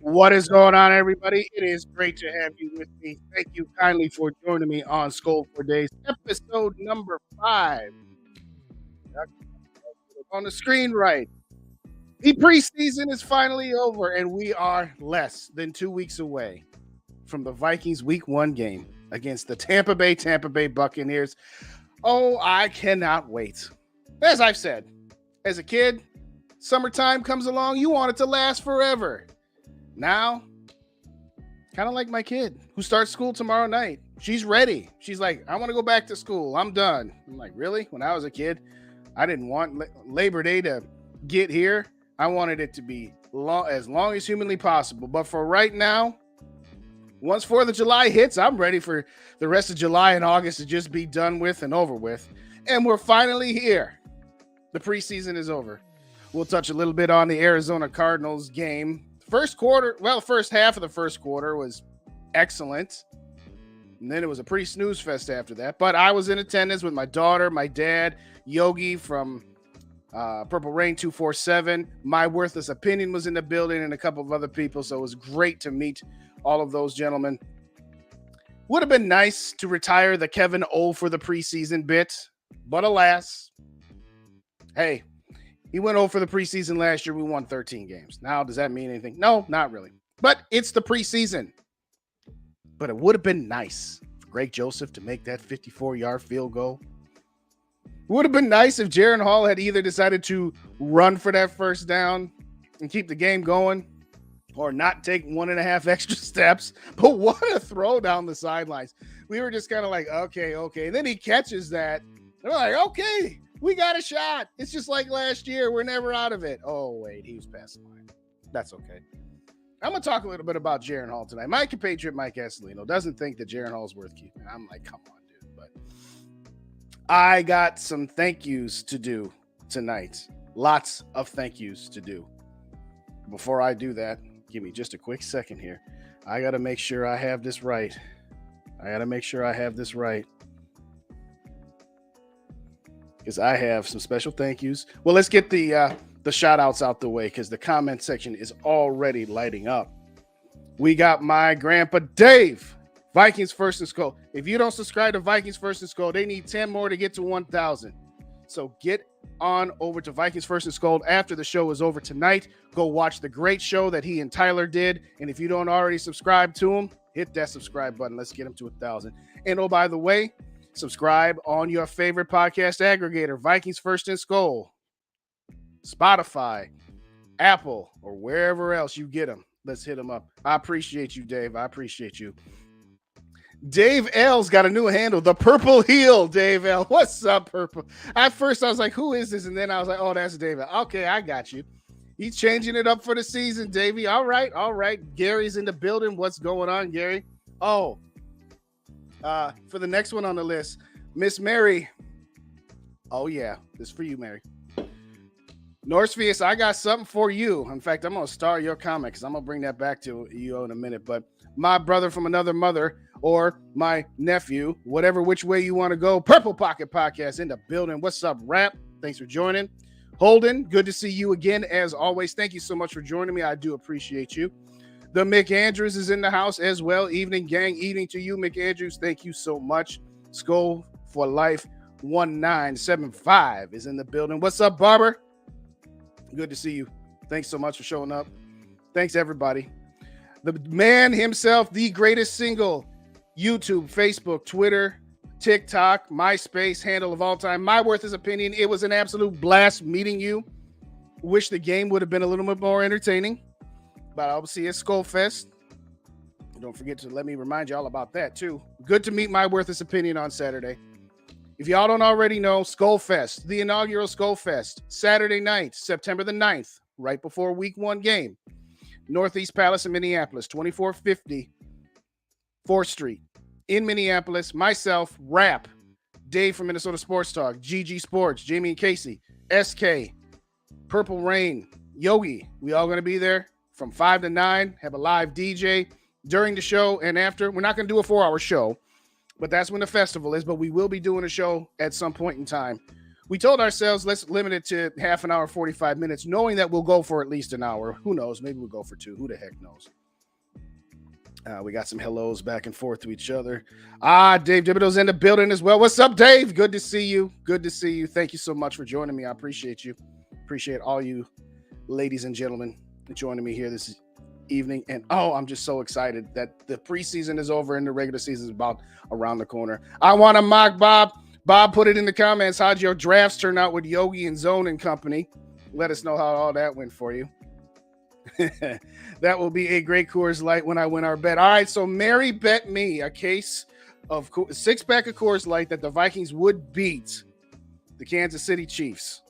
What is going on, everybody? It is great to have you with me. Thank you kindly for joining me on SKOL for Days, episode number 5. On the screen, right? The preseason is finally over, and we are less than 2 weeks away from the Vikings Week 1 game against the Tampa Bay Buccaneers. Oh, I cannot wait. As I've said, as a kid, summertime comes along, you want it to last forever. Now, kind of like my kid who starts school tomorrow night. She's ready. She's like, I want to go back to school. I'm done. I'm like, really? When I was a kid, I didn't want Labor Day to get here. I wanted it to be as long as humanly possible. But for right now, once 4th of July hits, I'm ready for the rest of July and August to just be done with and over with. And we're finally here. The preseason is over. We'll touch a little bit on the Arizona Cardinals game. First half of the first quarter was excellent. And then it was a pretty snooze fest after that. But I was in attendance with my daughter, my dad, Yogi from Purple Rain 247. My Worthless Opinion was in the building and a couple of other people. So it was great to meet all of those gentlemen. Would have been nice to retire the Kevin O for the preseason bit. But alas, hey, he went 0 for the preseason last year. We won 13 games. Now, does that mean anything? No, not really. But it's the preseason. But it would have been nice for Greg Joseph to make that 54-yard field goal. It would have been nice if Jaron Hall had either decided to run for that first down and keep the game going or not take 1.5 extra steps. But what a throw down the sidelines. We were just kind of like, okay. And then he catches that. And we're like, okay. We got a shot. It's just like last year. We're never out of it. Oh, wait. He was past the line. That's okay. I'm going to talk a little bit about Jaron Hall tonight. My compatriot, Mike Assolino, doesn't think that Jaron Hall is worth keeping. I'm like, come on, dude. But I got some thank yous to do tonight. Lots of thank yous to do. Before I do that, give me just a quick second here. I got to make sure I have this right. Because I have some special thank yous. Well, let's get the shout outs out the way because the comment section is already lighting up. We got my grandpa Dave, Vikings First and SKOL. If you don't subscribe to Vikings First and SKOL, they need 10 more to get to 1,000. So get on over to Vikings First and SKOL after the show is over tonight. Go watch the great show that he and Tyler did. And if you don't already subscribe to him, hit that subscribe button. Let's get him to 1,000. And oh, by the way, subscribe on your favorite podcast aggregator, Vikings First and SKOL, Spotify, Apple, or wherever else you get them. Let's hit them up. I appreciate you, Dave. I appreciate you. Dave L's got a new handle, the Purple Heel, Dave L. What's up, Purple? At first, I was like, who is this? And then I was like, oh, that's Dave L. Okay, I got you. He's changing it up for the season, Davey. All right. Gary's in the building. What's going on, Gary? Oh, for the next one on the list, Miss Mary. Oh, yeah. This is for you, Mary. Norsefius, I got something for you. In fact, I'm going to star your comment because I'm going to bring that back to you in a minute. But my brother from another mother or my nephew, which way you want to go, Purple Pocket Podcast in the building. What's up, Rap? Thanks for joining. Holden, good to see you again, as always. Thank you so much for joining me. I do appreciate you. The Mick Andrews is in the house as well. Evening, gang. Evening to you, Mick Andrews. Thank you so much. SKOL for Life 1975 is in the building. What's up, Barber? Good to see you. Thanks so much for showing up. Thanks, everybody. The man himself, the greatest single YouTube, Facebook, Twitter, TikTok, MySpace handle of all time. My Worthless Opinion. It was an absolute blast meeting you. Wish the game would have been a little bit more entertaining. But I'll see you at SKOL Fest. Don't forget to let me remind you all about that, too. Good to meet My Worthless Opinion on Saturday. If y'all don't already know, SKOL Fest, the inaugural SKOL Fest, Saturday night, September the 9th, right before Week 1 game. Northeast Palace in Minneapolis, 2450 4th Street. In Minneapolis, myself, Rap, Dave from Minnesota Sports Talk, GG Sports, Jamie and Casey, SK, Purple Rain, Yogi. We all going to be there from 5 to 9, have a live DJ during the show and after. We're not going to do a 4-hour show, but that's when the festival is. But we will be doing a show at some point in time We told ourselves let's limit it to half an hour, 45 minutes, knowing that we'll go for at least an hour. Who knows? Maybe we'll go for 2. Who the heck knows? We got some hellos back and forth to each other. Dave Thibodeau's in the building as well. What's up, Dave? Good to see you. Good to see you. Thank you so much for joining me. I appreciate you. Appreciate all you ladies and gentlemen joining me here this evening. And I'm just so excited that the preseason is over and the regular season is about around the corner. I want to mock Bob. Bob, put it in the comments. How'd your drafts turn out with Yogi and Zone and company? Let us know how all that went for you. That will be a great Coors Light when I win our bet. All right, so Mary bet me a case of 6-pack of Coors Light that the Vikings would beat the Kansas City Chiefs.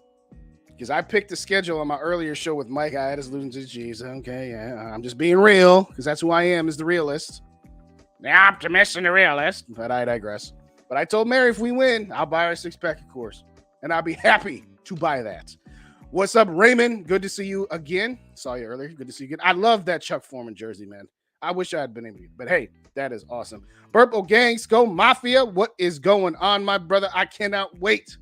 Because I picked the schedule on my earlier show with Mike. I had us losing to the Chiefs. Okay, yeah, I'm just being real because that's who I am, is the realist. The optimist and the realist. But I digress. But I told Mary if we win, I'll buy her a 6-pack of Coors. And I'll be happy to buy that. What's up, Raymond? Good to see you again. Saw you earlier. Good to see you again. I love that Chuck Foreman jersey, man. I wish I had been able to. But hey, that is awesome. Purple Gang, SKOL Mafia. What is going on, my brother? I cannot wait.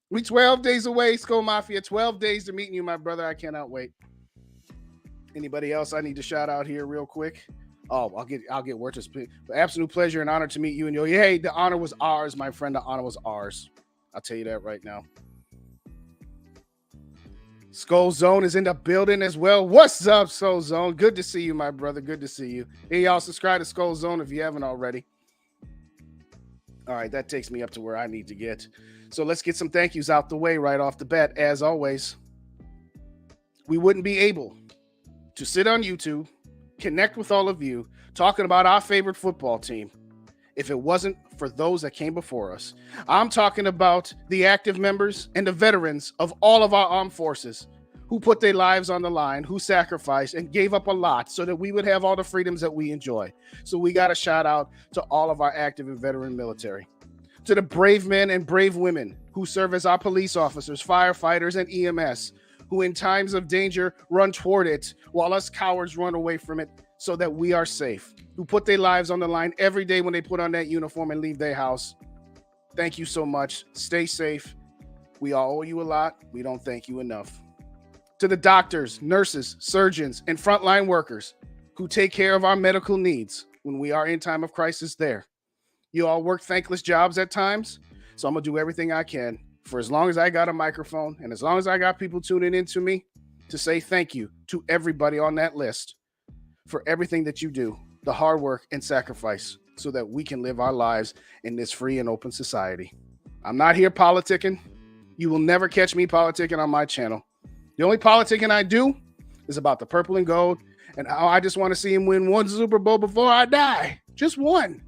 We 12 days away, SKOL Mafia. 12 days to meeting you, my brother. I cannot wait. Anybody else I need to shout out here real quick? I'll get word to speak. Absolute pleasure and honor to meet you and Yo. Hey, the honor was ours, my friend. The honor was ours. I'll tell you that right now. Skull Zone is in the building as well. What's up, Soul Zone? Good to see you, my brother. Good to see you. Hey, y'all, subscribe to Skull Zone if you haven't already. All right, that takes me up to where I need to get. So let's get some thank yous out the way right off the bat. As always, we wouldn't be able to sit on YouTube, connect with all of you, talking about our favorite football team, if it wasn't for those that came before us. I'm talking about the active members and the veterans of all of our armed forces who put their lives on the line, who sacrificed and gave up a lot so that we would have all the freedoms that we enjoy. So we got a shout out to all of our active and veteran military, to the brave men and brave women who serve as our police officers, firefighters, and EMS, who in times of danger run toward it while us cowards run away from it so that we are safe, who put their lives on the line every day when they put on that uniform and leave their house. Thank you so much. Stay safe. We all owe you a lot. We don't thank you enough. To the doctors, nurses, surgeons, and frontline workers who take care of our medical needs when we are in time of crisis there. You all work thankless jobs at times, so I'm going to do everything I can for as long as I got a microphone and as long as I got people tuning in to me to say thank you to everybody on that list for everything that you do, the hard work and sacrifice so that we can live our lives in this free and open society. I'm not here politicking. You will never catch me politicking on my channel. The only politicking I do is about the purple and gold and how I just want to see him win one Super Bowl before I die. Just one.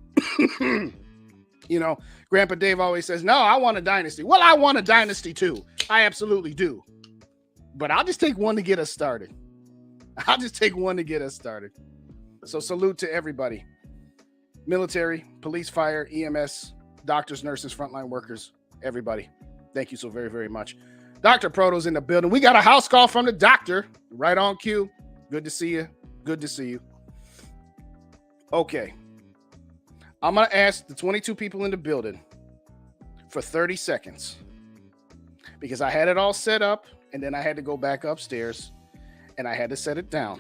You know, Grandpa Dave always says, no, I want a dynasty. Well, I want a dynasty too. I absolutely do. But I'll just take one to get us started. So salute to everybody. Military, police, fire, EMS, doctors, nurses, frontline workers, everybody. Thank you so very, very much. Dr. Proto's in the building. We got a house call from the doctor. Right on cue. Good to see you. Good to see you. Okay. I'm going to ask the 22 people in the building for 30 seconds because I had it all set up and then I had to go back upstairs and I had to set it down.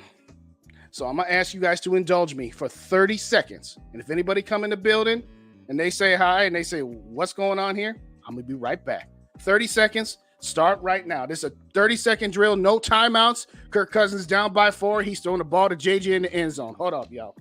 So I'm going to ask you guys to indulge me for 30 seconds. And if anybody come in the building and they say hi and they say, what's going on here? I'm going to be right back. 30 seconds. Start right now. This is a 30-second drill. No timeouts. Kirk Cousins down by 4. He's throwing the ball to JJ in the end zone. Hold up, y'all.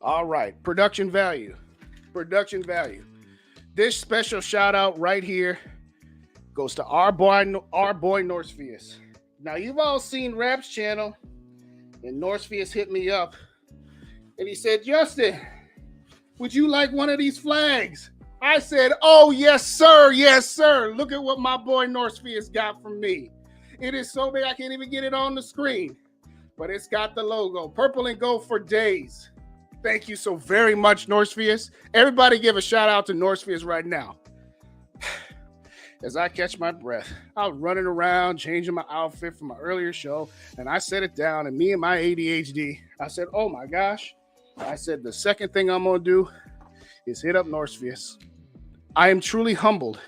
All right, production value. This special shout out right here goes to our boy Northfius. Now you've all seen Rap's channel, and Northfius hit me up, and he said, "Justin, would you like one of these flags? I said, oh, yes, sir. Yes, sir. Look at what my boy Northfield got from me. It is so big I can't even get it on the screen. But it's got the logo. Purple and gold for days. Thank you so very much, Northfield. Everybody give a shout out to Northfield right now. As I catch my breath, I was running around, changing my outfit from my earlier show, and I set it down, and me and my ADHD, I said, oh my gosh. I said, the second thing I'm going to do is hit up Northfield. I am truly humbled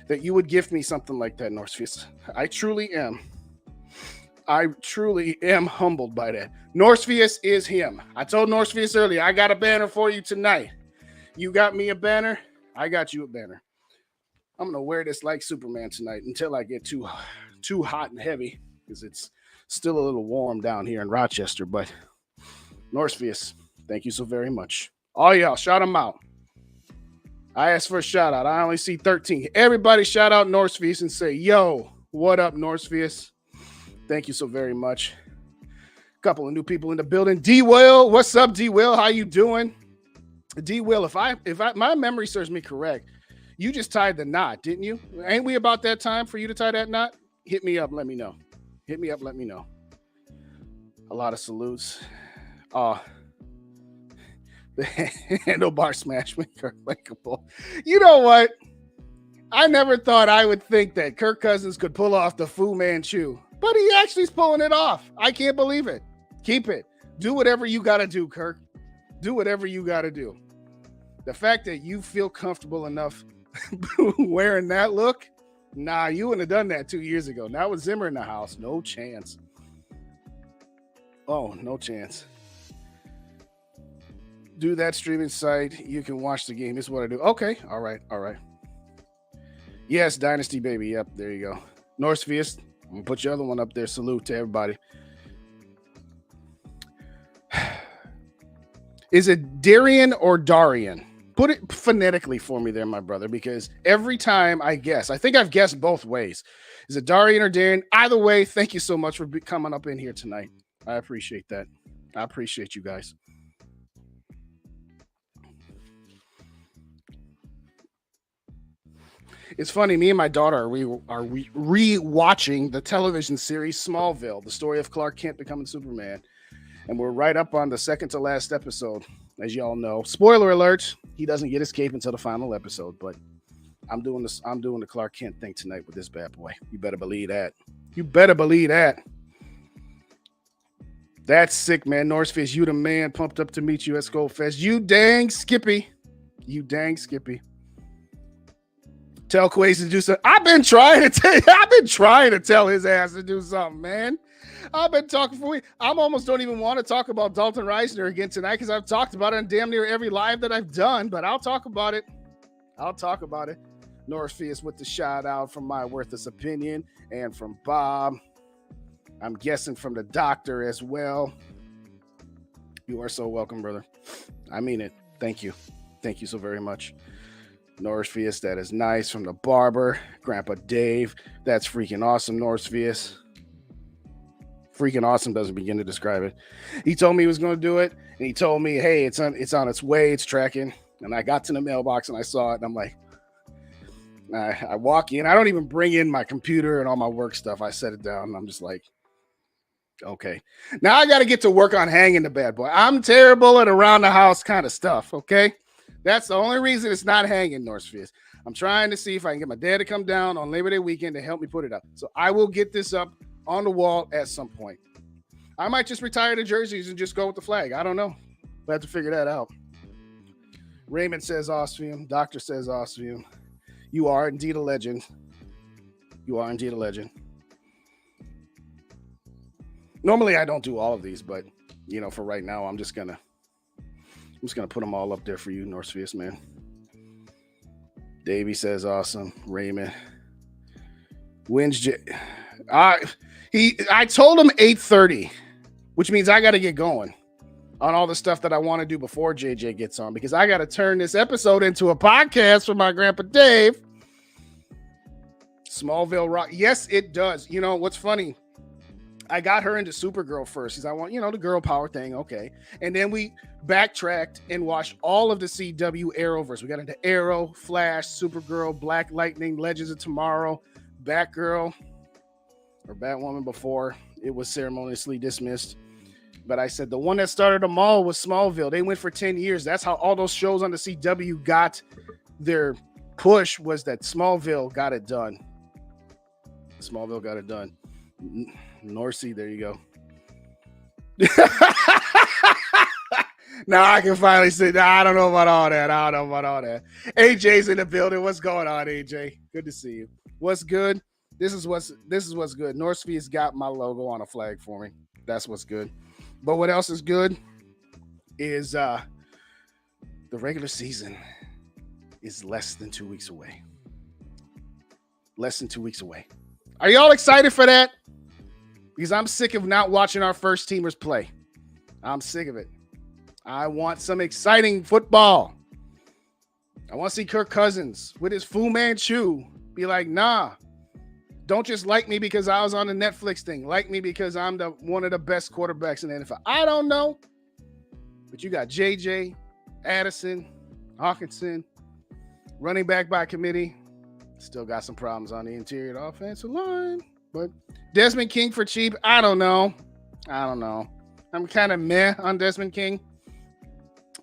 that you would gift me something like that, Northfield. I truly am. I truly am humbled by that. Northfield is him. I told Northfield earlier, I got a banner for you tonight. You got me a banner. I got you a banner. I'm going to wear this like Superman tonight until I get too hot and heavy because it's still a little warm down here in Rochester. But Northfield, thank you so very much. All y'all, shout them out. I asked for a shout out. I only see 13. Everybody shout out Northfield and say, yo, what up, Northfield? Thank you so very much. A couple of new people in the building. D-Will, what's up, D-Will? How you doing? D-Will, if my memory serves me correct, you just tied the knot, didn't you? Ain't we about that time for you to tie that knot? Hit me up, let me know. Hit me up, let me know. A lot of salutes. The handlebar smash maker likable. You know what? I never thought I would think that Kirk Cousins could pull off the Fu Manchu, but he actually is pulling it off. I can't believe it. Keep it. Do whatever you got to do, Kirk. Do whatever you got to do. The fact that you feel comfortable enough wearing that look, nah, you wouldn't have done that 2 years ago. Now with Zimmer in the house, no chance. Oh, no chance. Do that streaming site. You can watch the game. This is what I do. Okay. All right. Yes, Dynasty Baby. Yep, there you go. Northfield. I'm going to put your other one up there. Salute to everybody. Is it Darian or Darian? Put it phonetically for me there, my brother, because every time I guess, I think I've guessed both ways. Is it Darian or Darian? Either way, thank you so much for coming up in here tonight. I appreciate that. I appreciate you guys. It's funny, me and my daughter are re-watching the television series Smallville, the story of Clark Kent becoming Superman. And we're right up on the second to last episode, as y'all know. Spoiler alert, he doesn't get his cape until the final episode, but I'm doing the Clark Kent thing tonight with this bad boy. You better believe that. You better believe that. That's sick, man. Northfield, you the man. Pumped up to meet you at SKOL Fest. You dang Skippy. You dang Skippy. Tell Quays to do something. I've been trying to tell his ass to do something, man. I've been talking for weeks. I almost don't even want to talk about Dalton Reisner again tonight because I've talked about it on damn near every live that I've done, but I'll talk about it. Northfield with the shout out from My Worthless Opinion and from Bob. I'm guessing from the doctor as well. You are so welcome, brother. I mean it. Thank you. Thank you so very much. Northfield, that is nice. From the barber, Grandpa Dave. That's freaking awesome, Northfield. Freaking awesome doesn't begin to describe it. He told me he was going to do it, and he told me, hey, it's on its way, it's tracking. And I got to the mailbox and I saw it, and I'm like, I walk in. I don't even bring in my computer and all my work stuff. I set it down, and I'm just like, okay. Now I got to get to work on hanging the bad boy. I'm terrible at around the house kind of stuff, okay? That's the only reason it's not hanging, Northfield. I'm trying to see if I can get my dad to come down on Labor Day weekend to help me put it up. So I will get this up on the wall at some point. I might just retire the jerseys and just go with the flag. I don't know. We'll have to figure that out. Raymond says Osvium. Doctor says Osvium. You are indeed a legend. You are indeed a legend. Normally I don't do all of these, but for right now, I'm just gonna put them all up there for you, Northfield, man. Davey says awesome. Raymond. I told him 8:30, which means I got to get going on all the stuff that I want to do before JJ gets on, because I got to turn this episode into a podcast for my Grandpa Dave. Smallville Rock. Yes, it does. What's funny? I got her into Supergirl first because I want, the girl power thing. Okay. And then we backtracked and watched all of the CW Arrowverse. We got into Arrow, Flash, Supergirl, Black Lightning, Legends of Tomorrow, Batgirl, or Batwoman before it was ceremoniously dismissed. But I said the one that started them all was Smallville. They went for 10 years. That's how all those shows on the CW got their push, was that Smallville got it done. Smallville got it done. Norsey, there you go. Now I can finally say, I don't know about all that. AJ's in the building. What's going on, AJ? Good to see you. What's good? This is what's good. Northfield's got my logo on a flag for me. That's what's good. But what else is good is the regular season is less than 2 weeks away. Less than 2 weeks away. Are y'all excited for that? Because I'm sick of not watching our first teamers play. I'm sick of it. I want some exciting football. I want to see Kirk Cousins with his Fu Manchu be like, nah, don't just like me because I was on the Netflix thing. Like me because I'm one of the best quarterbacks in the NFL. I don't know. But you got JJ, Addison, Hawkinson, running back by committee. Still got some problems on the interior of the offensive line. But Desmond King for cheap, I don't know. I'm kind of meh on Desmond King.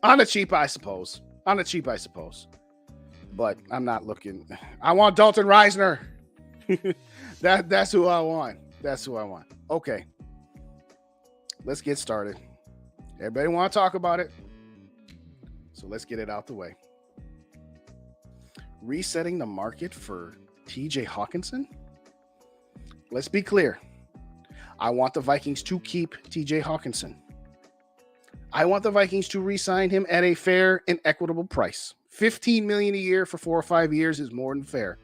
On the cheap, I suppose. But I'm not looking. I want Dalton Reisner. That's who I want. Okay. Let's get started. Everybody want to talk about it. So let's get it out the way. Resetting the market for TJ Hawkinson. Let's be clear. I want the Vikings to keep TJ Hawkinson. I want the Vikings to re-sign him at a fair and equitable price. $15 million a year for 4 or 5 years is more than fair.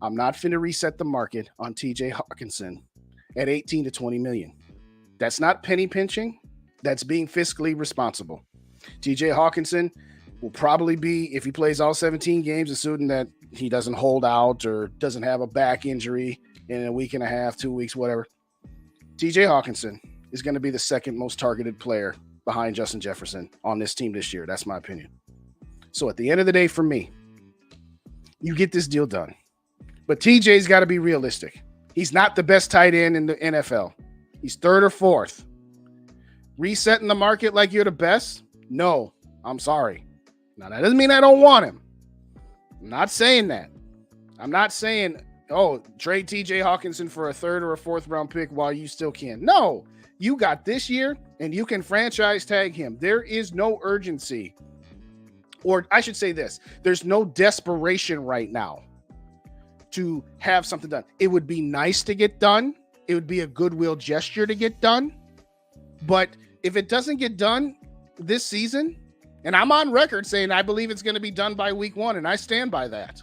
I'm not finna reset the market on TJ Hawkinson at 18 to 20 million. That's not penny pinching. That's being fiscally responsible. TJ Hawkinson will probably be, if he plays all 17 games, assuming that he doesn't hold out or doesn't have a back injury in a week and a half, 2 weeks, whatever. TJ Hawkinson is going to be the second most targeted player behind Justin Jefferson on this team this year. That's my opinion. So at the end of the day, for me, you get this deal done. But TJ's got to be realistic. He's not the best tight end in the NFL. He's third or fourth. Resetting the market like you're the best? No, I'm sorry. Now, that doesn't mean I don't want him. I'm not saying that. I'm not saying, trade TJ Hawkinson for a third or a fourth round pick while you still can. No, you got this year and you can franchise tag him. There is no urgency. Or I should say this, there's no desperation right now to have something done. It would be nice to get done. It would be a goodwill gesture to get done. But if it doesn't get done this season, and I'm on record saying I believe it's going to be done by week 1, and I stand by that.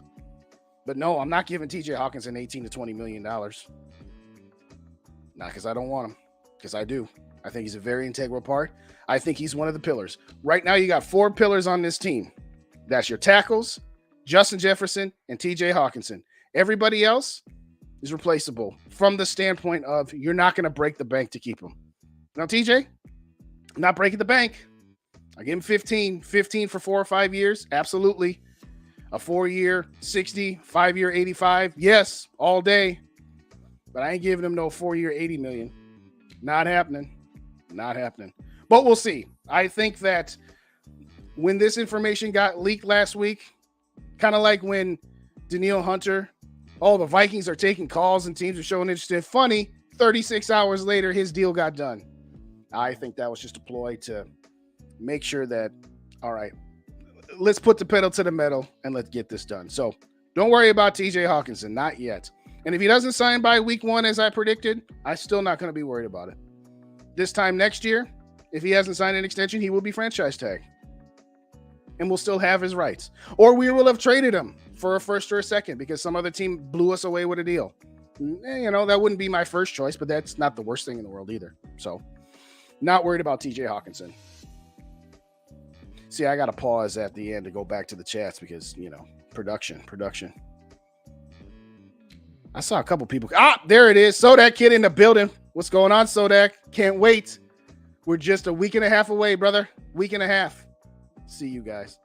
But no, I'm not giving TJ Hawkinson $18 to $20 million. Not because I don't want him, because I do. I think he's a very integral part. I think he's one of the pillars. Right now, you got 4 pillars on this team. That's your tackles, Justin Jefferson, and TJ Hawkinson. Everybody else is replaceable from the standpoint of you're not going to break the bank to keep him. Now, TJ, I'm not breaking the bank. I give him 15 for 4 or 5 years. Absolutely. A 4-year 60, 5-year 85. Yes, all day. But I ain't giving him no 4-year 80 million. Not happening. But we'll see. I think that when this information got leaked last week, kind of like when Danielle Hunter, the Vikings are taking calls and teams are showing interest. Funny, 36 hours later, his deal got done. I think that was just a ploy to make sure that, all right, let's put the pedal to the metal and let's get this done. So don't worry about TJ Hawkinson, not yet. And if he doesn't sign by week 1, as I predicted, I'm still not going to be worried about it. This time next year, if he hasn't signed an extension, he will be franchise tagged and will still have his rights. Or we will have traded him for a first or a second because some other team blew us away with a deal. That wouldn't be my first choice, but that's not the worst thing in the world either. So not worried about TJ Hawkinson. See, I got to pause at the end to go back to the chats because, production. I saw a couple people. There it is. So that kid in the building. What's going on, Sodak? Can't wait. We're just a week and a half away, brother. Week and a half. See you guys.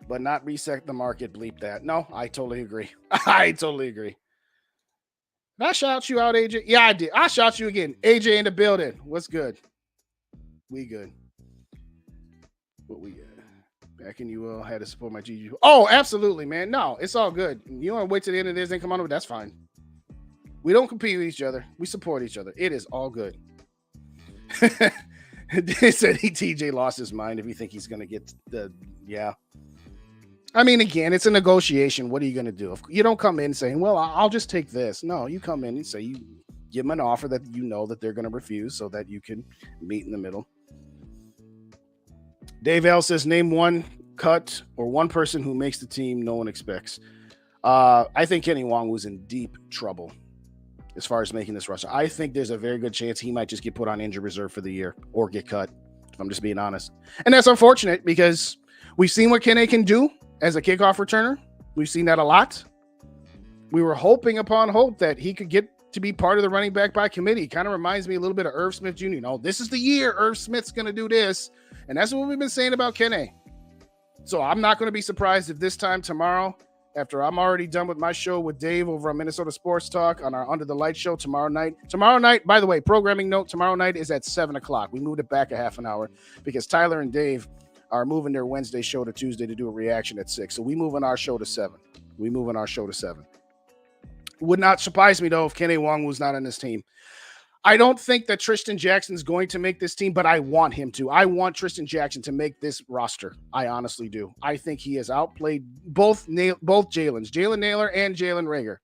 But not reset the market, bleep that. No, I totally agree. I totally agree. Did I shout you out, AJ? Yeah, I did. I shout you again. AJ in the building. What's good? We good. What we got? Back in you had to support my GG. Oh, absolutely, man. No, it's all good. You want to wait till the end of this and come on over? That's fine. We don't compete with each other. We support each other. It is all good. They said TJ lost his mind if you think he's going to get the, yeah. I mean, again, it's a negotiation. What are you going to do? If you don't come in saying, well, I'll just take this. No, you come in and say you give them an offer that you know that they're going to refuse so that you can meet in the middle. Dave L says, name one cut or one person who makes the team no one expects. I think Kenny Wong was in deep trouble as far as making this roster. I think there's a very good chance he might just get put on injured reserve for the year or get cut, if I'm just being honest. And that's unfortunate because we've seen what Kenny can do as a kickoff returner. We've seen that a lot. We were hoping upon hope that he could get to be part of the running back by committee. Kind of reminds me a little bit of Irv Smith Jr. You know, this is the year Irv Smith's going to do this. And that's what we've been saying about Kenny. So I'm not going to be surprised if this time tomorrow, after I'm already done with my show with Dave over on Minnesota Sports Talk on our Under the Light show tomorrow night. Tomorrow night, by the way, programming note, tomorrow night is at 7 o'clock. We moved it back a half an hour because Tyler and Dave are moving their Wednesday show to Tuesday to do a reaction at 6. So we moving our show to 7. Would not surprise me, though, if Kenny Wong was not on this team. I don't think that Tristan Jackson's going to make this team, but I want him to. I want Tristan Jackson to make this roster. I honestly do. I think he has outplayed both Jalen's, Jalen Naylor and Jalen Reagor.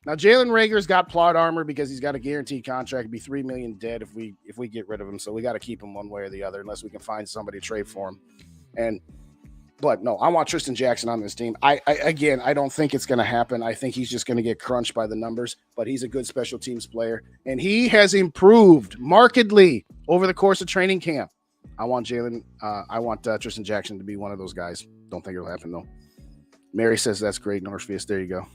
Now, Jalen Rager's got plot armor because he's got a guaranteed contract. It'd be $3 million dead if we get rid of him. So we got to keep him one way or the other unless we can find somebody to trade for him. But no, I want Tristan Jackson on this team. I don't think it's going to happen. I think he's just going to get crunched by the numbers, but he's a good special teams player. And he has improved markedly over the course of training camp. I want Tristan Jackson to be one of those guys. Don't think it'll happen, though. Mary says that's great, Northfield. There you go.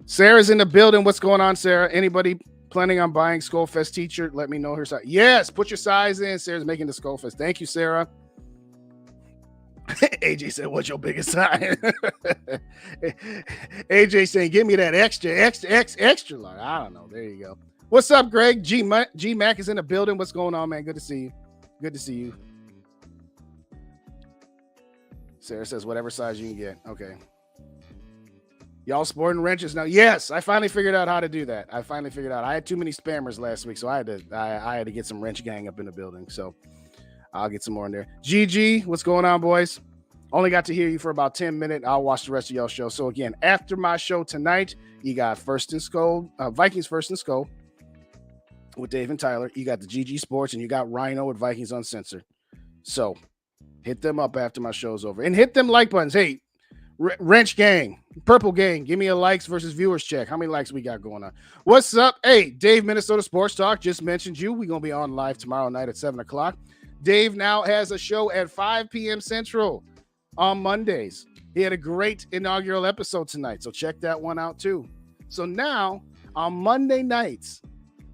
Sarah's in the building. What's going on, Sarah? Anybody planning on buying SKOL Fest t-shirt? Let me know her size. Yes, put your size in. Sarah's making the SKOL Fest. Thank you, Sarah. AJ said, what's your biggest size? AJ saying, give me that extra large. I don't know. There you go. What's up, Greg? G Mac is in the building. What's going on, man? Good to see you. Sarah says, whatever size you can get. Okay. Y'all sporting wrenches now? Yes, I finally figured out how to do that. I had too many spammers last week, so I had to get some wrench gang up in the building. So I'll get some more in there. GG, what's going on, boys? Only got to hear you for about 10 minutes. I'll watch the rest of y'all show. So again, after my show tonight, you got First and SKOL, Vikings First and SKOL with Dave and Tyler. You got the GG Sports, and you got Rhino with Vikings Uncensored. So hit them up after my show's over. And hit them like buttons. Hey, Wrench Gang, Purple Gang, give me a likes versus viewers check. How many likes we got going on? What's up? Hey, Dave, Minnesota Sports Talk, just mentioned you. We're going to be on live tomorrow night at 7 o'clock. Dave now has a show at 5 p.m. Central on Mondays. He had a great inaugural episode tonight, so check that one out too. So now on Monday nights,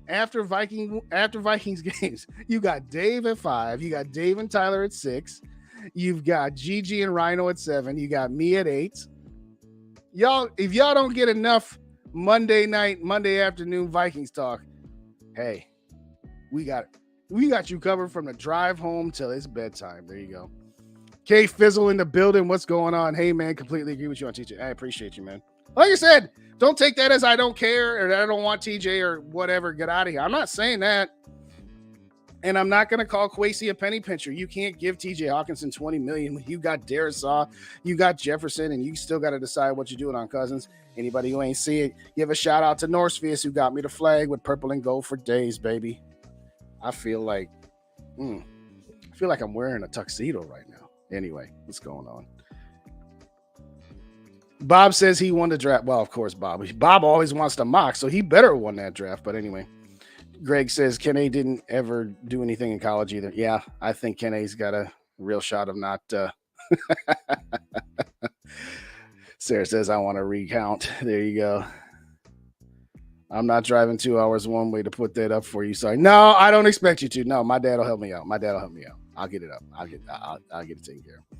after Vikings games, you got Dave at 5, you got Dave and Tyler at 6, you've got Gigi and Rhino at 7, you got me at 8. Y'all, if y'all don't get enough Monday night, Monday afternoon Vikings talk, hey, we got you covered from the drive home till it's bedtime. There you go. K Fizzle in the building. What's going on? Hey, man, completely agree with you on TJ. I appreciate you, man. Like I said, don't take that as I don't care or that I don't want TJ or whatever. Get out of here. I'm not saying that. And I'm not going to call Kwesi a penny pincher. You can't give TJ Hawkinson $20 million when you got Darisaw, you got Jefferson, and you still got to decide what you're doing on Cousins. Anybody who ain't see it, give a shout out to Northfield who got me the flag with purple and gold for days, baby. I feel like I'm wearing a tuxedo right now. Anyway, what's going on? Bob says he won the draft. Well, of course, Bob always wants to mock, so he better have won that draft. But anyway, Greg says Kenny didn't ever do anything in college either. Yeah, I think Kenny's got a real shot of not. Sarah says, I want to recount. There you go. I'm not driving 2 hours one way to put that up for you. Sorry. No, I don't expect you to. No, my dad will help me out. I'll get it up. I'll get it taken care of.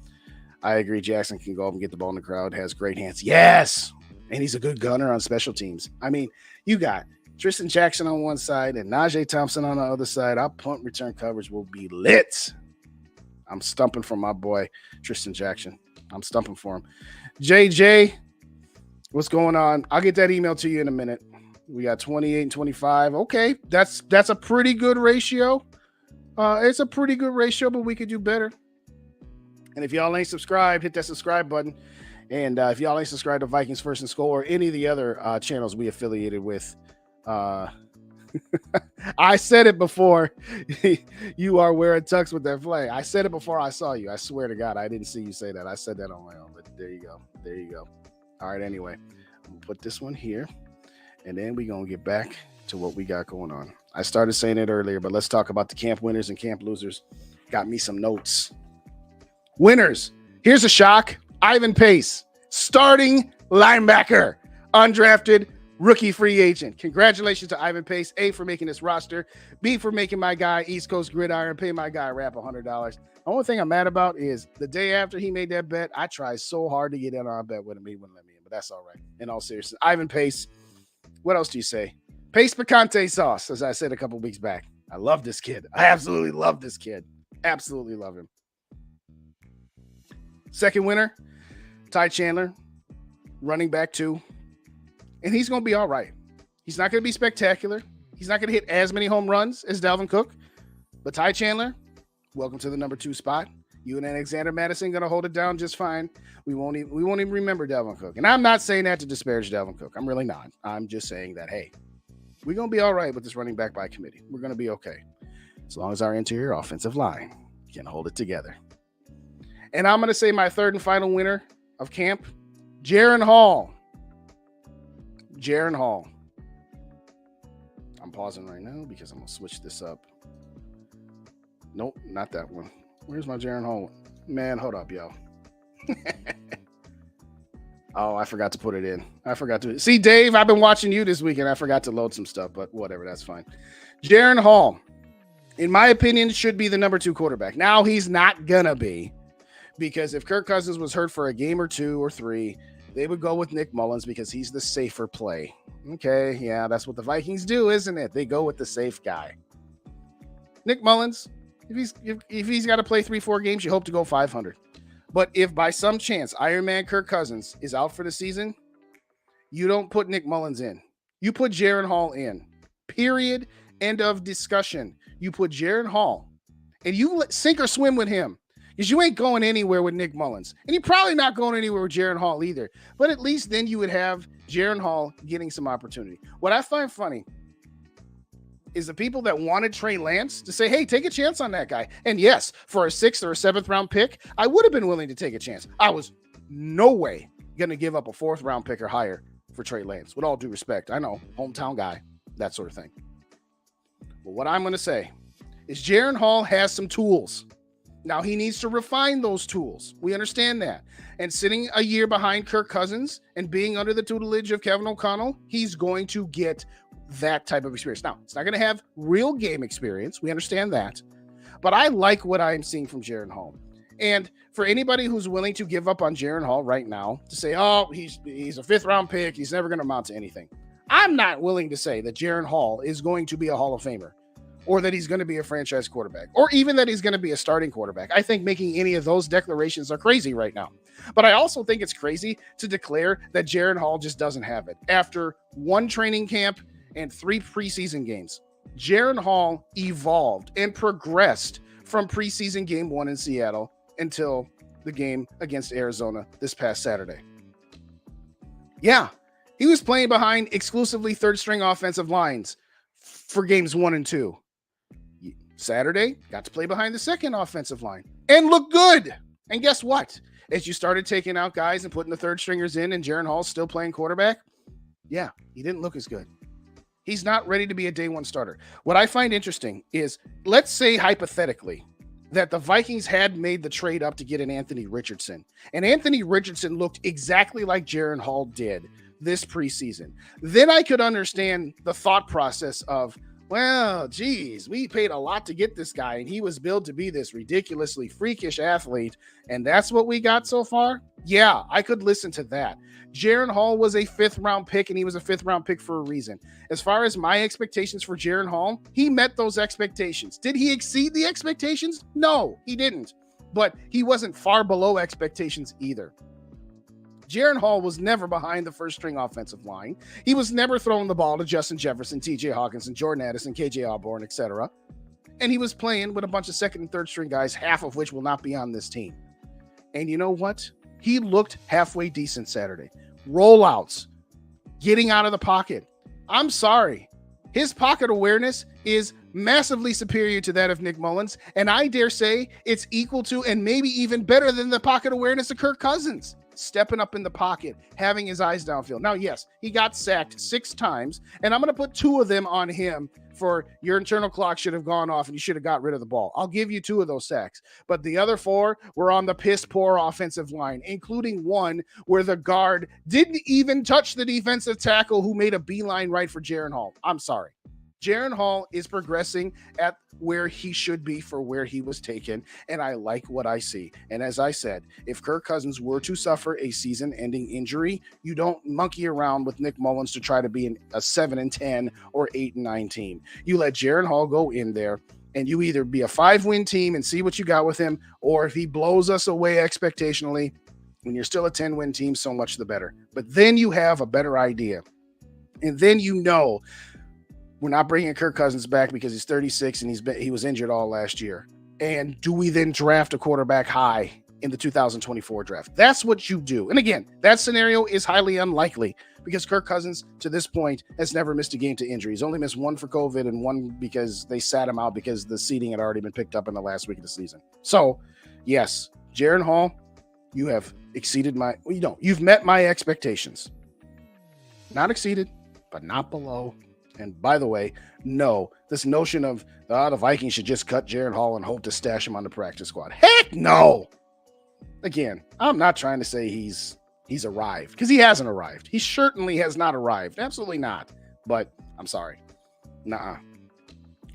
I agree. Jackson can go up and get the ball in the crowd. Has great hands. Yes. And he's a good gunner on special teams. I mean, you got Tristan Jackson on one side and Najee Thompson on the other side. Our punt return coverage will be lit. I'm stumping for my boy, Tristan Jackson. I'm stumping for him. JJ, what's going on? I'll get that email to you in a minute. We got 28 and 25. Okay, that's a pretty good ratio. It's a pretty good ratio, but we could do better. And if y'all ain't subscribed, hit that subscribe button. And if y'all ain't subscribed to Vikings First and SKOL or any of the other channels we affiliated with, I said it before. You are wearing tux with that flag. I said it before I saw you. I swear to God, I didn't see you say that. I said that on my own, but there you go. There you go. All right, anyway, I'm going to put this one here, and then we're going to get back to what we got going on. I started saying it earlier, but let's talk about the camp winners and camp losers. Got me some notes. Winners. Here's a shock. Ivan Pace, starting linebacker, undrafted rookie free agent. Congratulations to Ivan Pace. A, for making this roster. B, for making my guy East Coast Gridiron pay my guy Rap $100. The only thing I'm mad about is the day after he made that bet, I tried so hard to get in on a bet with him. He wouldn't let me in, but that's all right. In all seriousness, Ivan Pace. What else do you say? Pace picante sauce, as I said a couple weeks back. I love this kid. I absolutely love this kid. Absolutely love him. Second winner, Ty Chandler, running back 2. And he's going to be all right. He's not going to be spectacular. He's not going to hit as many home runs as Dalvin Cook. But Ty Chandler, welcome to the number 2 spot. You and Alexander Madison going to hold it down just fine. We won't even remember Dalvin Cook. And I'm not saying that to disparage Dalvin Cook. I'm really not. I'm just saying that, hey, we're going to be all right with this running back by committee. We're going to be okay. As long as our interior offensive line can hold it together. And I'm going to say my third and final winner of camp, Jaron Hall. Jaron Hall. I'm pausing right now because I'm going to switch this up. Nope, not that one. Where's my Jaron Hall? Man, hold up, yo. Oh, I forgot to put it in. See, Dave, I've been watching you this week and I forgot to load some stuff, but whatever, that's fine. Jaron Hall, in my opinion, should be the number 2 quarterback. Now, he's not going to be, because if Kirk Cousins was hurt for a game or 2 or 3, they would go with Nick Mullins because he's the safer play. Okay, yeah, that's what the Vikings do, isn't it? They go with the safe guy. Nick Mullins, if he's got to play 3-4 games, you hope to go 500. But if by some chance Iron Man Kirk Cousins is out for the season, you don't put Nick Mullins in. You put Jaron Hall in. Period. End of discussion. You put Jaron Hall, and you sink or swim with him. Because you ain't going anywhere with Nick Mullins. And you're probably not going anywhere with Jaron Hall either. But at least then you would have Jaron Hall getting some opportunity. What I find funny is the people that wanted Trey Lance to say, hey, take a chance on that guy. And yes, for a 6th or a 7th round pick, I would have been willing to take a chance. I was no way going to give up a 4th round pick or higher for Trey Lance. With all due respect, I know, hometown guy, that sort of thing. But what I'm going to say is Jaron Hall has some tools. Now, he needs to refine those tools. We understand that. And sitting a year behind Kirk Cousins and being under the tutelage of Kevin O'Connell, he's going to get that type of experience. Now, it's not going to have real game experience. We understand that. But I like what I'm seeing from Jaron Hall. And for anybody who's willing to give up on Jaron Hall right now to say, oh, he's a 5th round pick, he's never going to amount to anything. I'm not willing to say that Jaron Hall is going to be a Hall of Famer, or that he's going to be a franchise quarterback, or even that he's going to be a starting quarterback. I think making any of those declarations are crazy right now. But I also think it's crazy to declare that Jaron Hall just doesn't have it. After 1 training camp and 3 preseason games, Jaron Hall evolved and progressed from preseason game 1 in Seattle until the game against Arizona this past Saturday. Yeah, he was playing behind exclusively 3rd-string offensive lines for games 1 and 2. Saturday, got to play behind the 2nd offensive line and look good. And guess what? As you started taking out guys and putting the 3rd stringers in and Jaron Hall's still playing quarterback, yeah, he didn't look as good. He's not ready to be a day 1 starter. What I find interesting is, let's say hypothetically that the Vikings had made the trade up to get an Anthony Richardson, and Anthony Richardson looked exactly like Jaron Hall did this preseason. Then I could understand the thought process of, well, geez, we paid a lot to get this guy, and he was billed to be this ridiculously freakish athlete, and that's what we got so far? Yeah, I could listen to that. Jaren Hall was a 5th-round pick, and he was a 5th-round pick for a reason. As far as my expectations for Jaren Hall, he met those expectations. Did he exceed the expectations? No, he didn't. But he wasn't far below expectations either. Jaren Hall was never behind the first-string offensive line. He was never throwing the ball to Justin Jefferson, T.J. Hawkinson, Jordan Addison, K.J. Osborne, etc. And he was playing with a bunch of second and third-string guys, half of which will not be on this team. And you know what? He looked halfway decent Saturday. Rollouts, getting out of the pocket. I'm sorry. His pocket awareness is massively superior to that of Nick Mullins, and I dare say it's equal to and maybe even better than the pocket awareness of Kirk Cousins. Stepping up in the pocket, having his eyes downfield. Now, yes, he got sacked 6 times, and I'm going to put 2 of them on him for your internal clock should have gone off and you should have got rid of the ball. I'll give you 2 of those sacks, but the other 4 were on the piss poor offensive line, including one where the guard didn't even touch the defensive tackle who made a beeline right for Jaren Hall. I'm sorry. Jaren Hall is progressing at where he should be for where he was taken, and I like what I see. And as I said, if Kirk Cousins were to suffer a season-ending injury, you don't monkey around with Nick Mullins to try to be a 7-10 or 8-9 team. You let Jaren Hall go in there, and you either be a 5-win team and see what you got with him, or if he blows us away expectationally, when you're still a 10-win team, so much the better. But then you have a better idea, and then you know we're not bringing Kirk Cousins back because he's 36 and he was injured all last year. And do we then draft a quarterback high in the 2024 draft? That's what you do. And again, that scenario is highly unlikely because Kirk Cousins, to this point, has never missed a game to injury. He's only missed 1 for COVID and 1 because they sat him out because the seeding had already been picked up in the last week of the season. So, yes, Jaren Hall, you have exceeded you've met my expectations. Not exceeded, but not below. And by the way, no, this notion of the Vikings should just cut Jaren Hall and hope to stash him on the practice squad. Heck no. Again, I'm not trying to say he's arrived because he hasn't arrived. He certainly has not arrived. Absolutely not. But I'm sorry. Nuh-uh.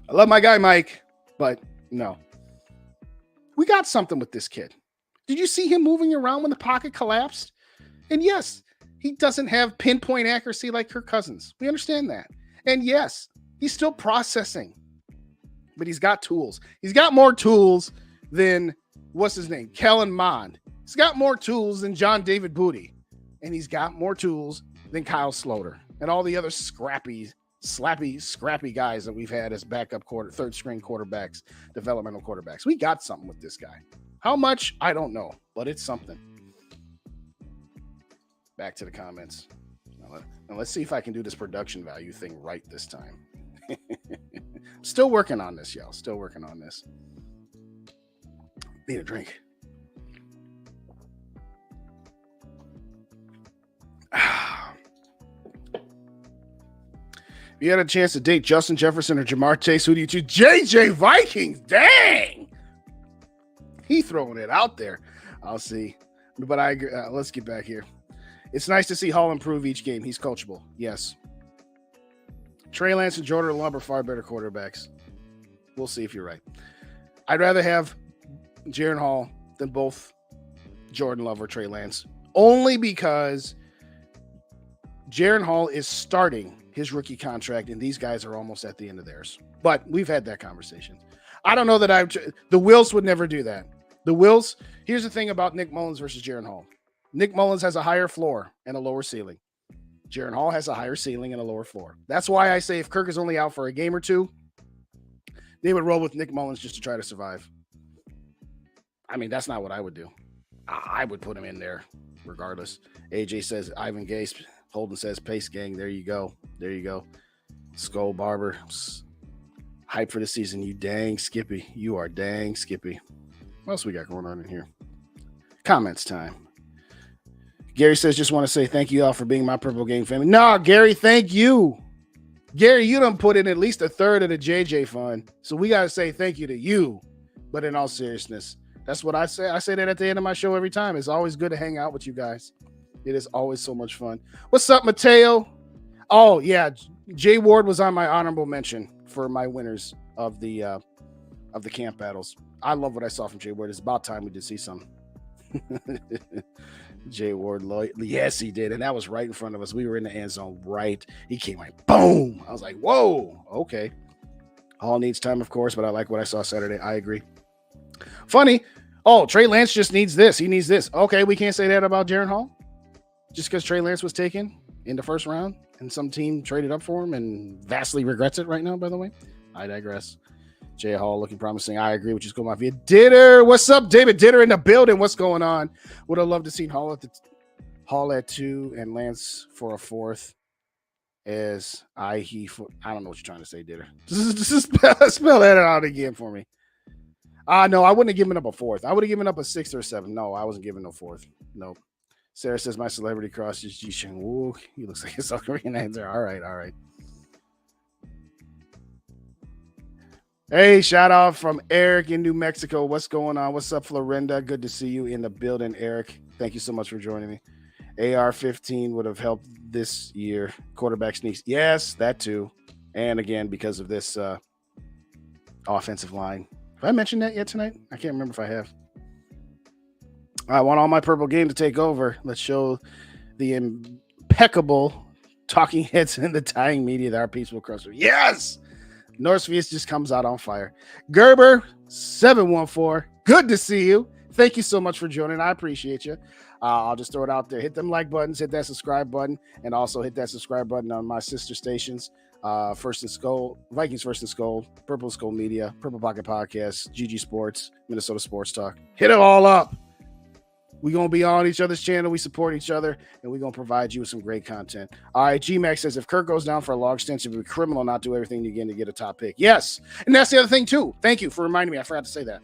I love my guy, Mike, but no. We got something with this kid. Did you see him moving around when the pocket collapsed? And yes, he doesn't have pinpoint accuracy like Kirk Cousins. We understand that. And yes, he's still processing, but he's got tools. He's got more tools than, what's his name? Kellen Mond. He's got more tools than John David Booty. And he's got more tools than Kyle Sloter and all the other scrappy guys that we've had as backup third string quarterbacks, developmental quarterbacks. We got something with this guy. How much? I don't know, but it's something. Back to the comments. Now let's see if I can do this production value thing right this time. Still working on this, y'all. Still working on this. Need a drink. If you had a chance to date Justin Jefferson or Jamar Chase, who do you choose? JJ Vikings. Dang. He throwing it out there. I'll see. But I agree. Let's get back here. It's nice to see Hall improve each game. He's coachable. Yes. Trey Lance and Jordan Love are far better quarterbacks. We'll see if you're right. I'd rather have Jaren Hall than both Jordan Love or Trey Lance, only because Jaren Hall is starting his rookie contract, and these guys are almost at the end of theirs. But we've had that conversation. I don't know that the Wills would never do that. The Wills, here's the thing about Nick Mullins versus Jaren Hall. Nick Mullins has a higher floor and a lower ceiling. Jaren Hall has a higher ceiling and a lower floor. That's why I say if Kirk is only out for a game or 2, they would roll with Nick Mullins just to try to survive. I mean, that's not what I would do. I would put him in there regardless. AJ says Ivan Gase. Holden says Pace Gang. There you go. There you go. SKOL Barber. Hype for the season. You dang Skippy. You are dang Skippy. What else we got going on in here? Comments time. Gary says, just want to say thank you all for being my Purple Gang family. No, Gary, thank you. Gary, you done put in at least a third of the JJ fund. So we got to say thank you to you. But in all seriousness, that's what I say. I say that at the end of my show every time. It's always good to hang out with you guys. It is always so much fun. What's up, Mateo? Oh, yeah. Jay Ward was on my honorable mention for my winners of the camp battles. I love what I saw from Jay Ward. It's about time we did see some. Jay Ward, yes, he did. And that was right in front of us. We were in the end zone, right? He came like, boom. I was like, whoa, okay. Hall needs time, of course, but I like what I saw Saturday. I agree. Funny. Oh, Trey Lance just needs this. He needs this. Okay, we can't say that about Jaren Hall? Just because Trey Lance was taken in the first round and some team traded up for him and vastly regrets it right now, by the way. I digress. Jay Hall looking promising. I agree with you, SKOL Mafia. Ditter, what's up, David Ditter in the building? What's going on? Would have loved to see Hall at 2 and Lance for a 4th. As I don't know what you're trying to say, Ditter. Just spell that out again for me. No, I wouldn't have given up a 4th. I would have given up a 6th or a 7th. No, I wasn't giving no 4th. Nope. Sarah says my celebrity crush is Ji Sheng Woo. He looks like a South Korean actor. All right. Hey, shout out from Eric in New Mexico. What's going on? What's up, Florinda? Good to see you in the building, Eric. Thank you so much for joining me. AR-15 would have helped this year. Quarterback sneaks. Yes, that too. And again, because of this offensive line. Have I mentioned that yet tonight? I can't remember if I have. I want all my purple game to take over. Let's show the impeccable talking heads in the dying media that our peaceful crusher. Yes! Northfield just comes out on fire. Gerber 714. Good to see you. Thank you so much for joining. I appreciate you. I'll just throw it out there. Hit them like buttons, hit that subscribe button, and also hit that subscribe button on my sister stations. First and SKOL, Vikings First and SKOL, Purple SKOL Media, Purple Pocket Podcast, GG Sports, Minnesota Sports Talk. Hit it all up. We're going to be on each other's channel. We support each other, and we're going to provide you with some great content. All right, GMAX says, if Kirk goes down for a long extension, it would be criminal not do everything again to get a top pick. Yes, and that's the other thing, too. Thank you for reminding me. I forgot to say that.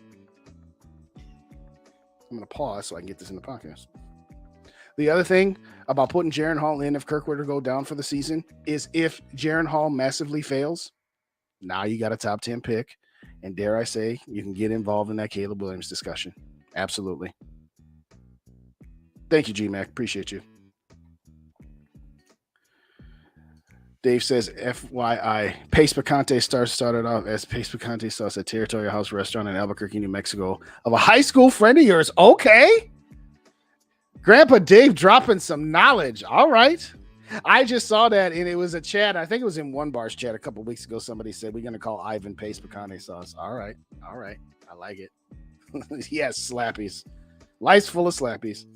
I'm going to pause so I can get this in the podcast. The other thing about putting Jaren Hall in if Kirk were to go down for the season is if Jaren Hall massively fails, now you got a top 10 pick, and dare I say, you can get involved in that Caleb Williams discussion. Absolutely. Thank you, GMAC. Appreciate you. Dave says, FYI, Pace Picante started off as Pace Picante sauce at Territorial House Restaurant in Albuquerque, New Mexico, of a high school friend of yours. Okay. Grandpa Dave dropping some knowledge. All right. I just saw that, and it was a chat. I think it was in One Bar's chat a couple of weeks ago. Somebody said, we're going to call Ivan Pace Picante sauce. All right. I like it. Yes, slappies. Life's full of slappies.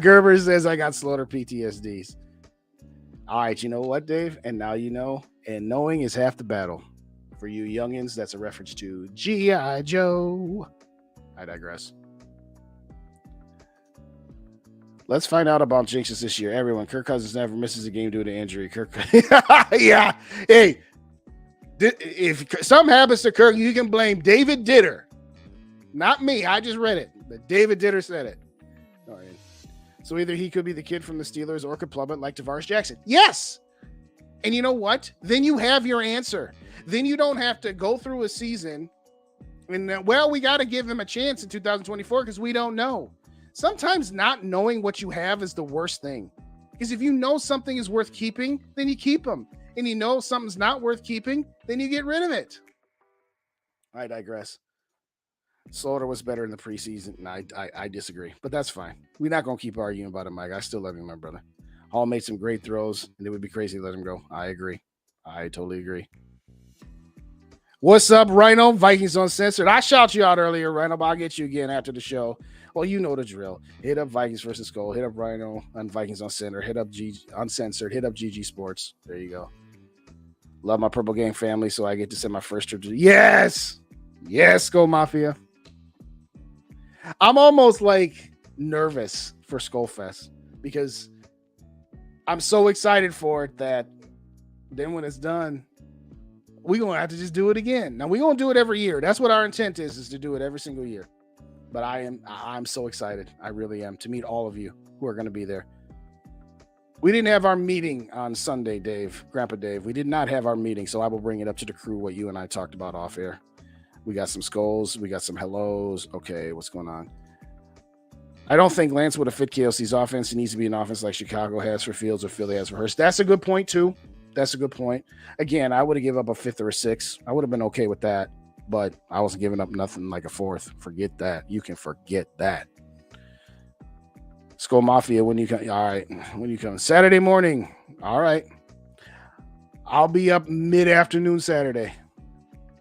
Gerber says, I got slaughter PTSDs. All right, you know what, Dave? And now you know. And knowing is half the battle. For you youngins, that's a reference to G.I. Joe. I digress. Let's find out about jinxes this year. Everyone, Kirk Cousins never misses a game due to injury. Yeah. Hey, if something happens to Kirk, you can blame David Ditter. Not me. I just read it. But David Ditter said it. All right. So either he could be the kid from the Steelers or could plummet like Tavares Jackson. Yes. And you know what? Then you have your answer. Then you don't have to go through a season. And well, we got to give him a chance in 2024 because we don't know. Sometimes not knowing what you have is the worst thing. Because if you know something is worth keeping, then you keep them. And you know something's not worth keeping, then you get rid of it. I digress. Slaughter was better in the preseason, and I disagree, but that's fine. We're not going to keep arguing about it, Mike. I still love you, my brother. Hall made some great throws, and it would be crazy to let him go. I agree. I totally agree. What's up, Rhino? Vikings Uncensored. I shout you out earlier, Rhino, but I'll get you again after the show. Well, you know the drill. Hit up Vikings versus SKOL. Hit up Rhino on Vikings Uncensored. Hit up Uncensored. Hit up GG Sports. There you go. Love my Purple Gang family, so I get to send my first trip to... Yes! Yes, SKOL Mafia. I'm almost like nervous for SKOL Fest because I'm so excited for it that then when it's done, we're going to have to just do it again. Now, we're going to do it every year. That's what our intent is to do it every single year. But I'm so excited. I really am to meet all of you who are going to be there. We didn't have our meeting on Sunday, Dave, Grandpa Dave. We did not have our meeting, so I will bring it up to the crew what you and I talked about off air. We got some SKOLs. We got some hellos. Okay, what's going on? I don't think Lance would have fit KLC's offense. He needs to be an offense like Chicago has for Fields or Philly has for Hurst. That's a good point, too. That's a good point. Again, I would have given up a 5th or a 6th. I would have been okay with that, but I wasn't giving up nothing like a 4th. Forget that. You can forget that. SKOL Mafia, when you come. All right. When you come. Saturday morning. All right. I'll be up mid-afternoon Saturday.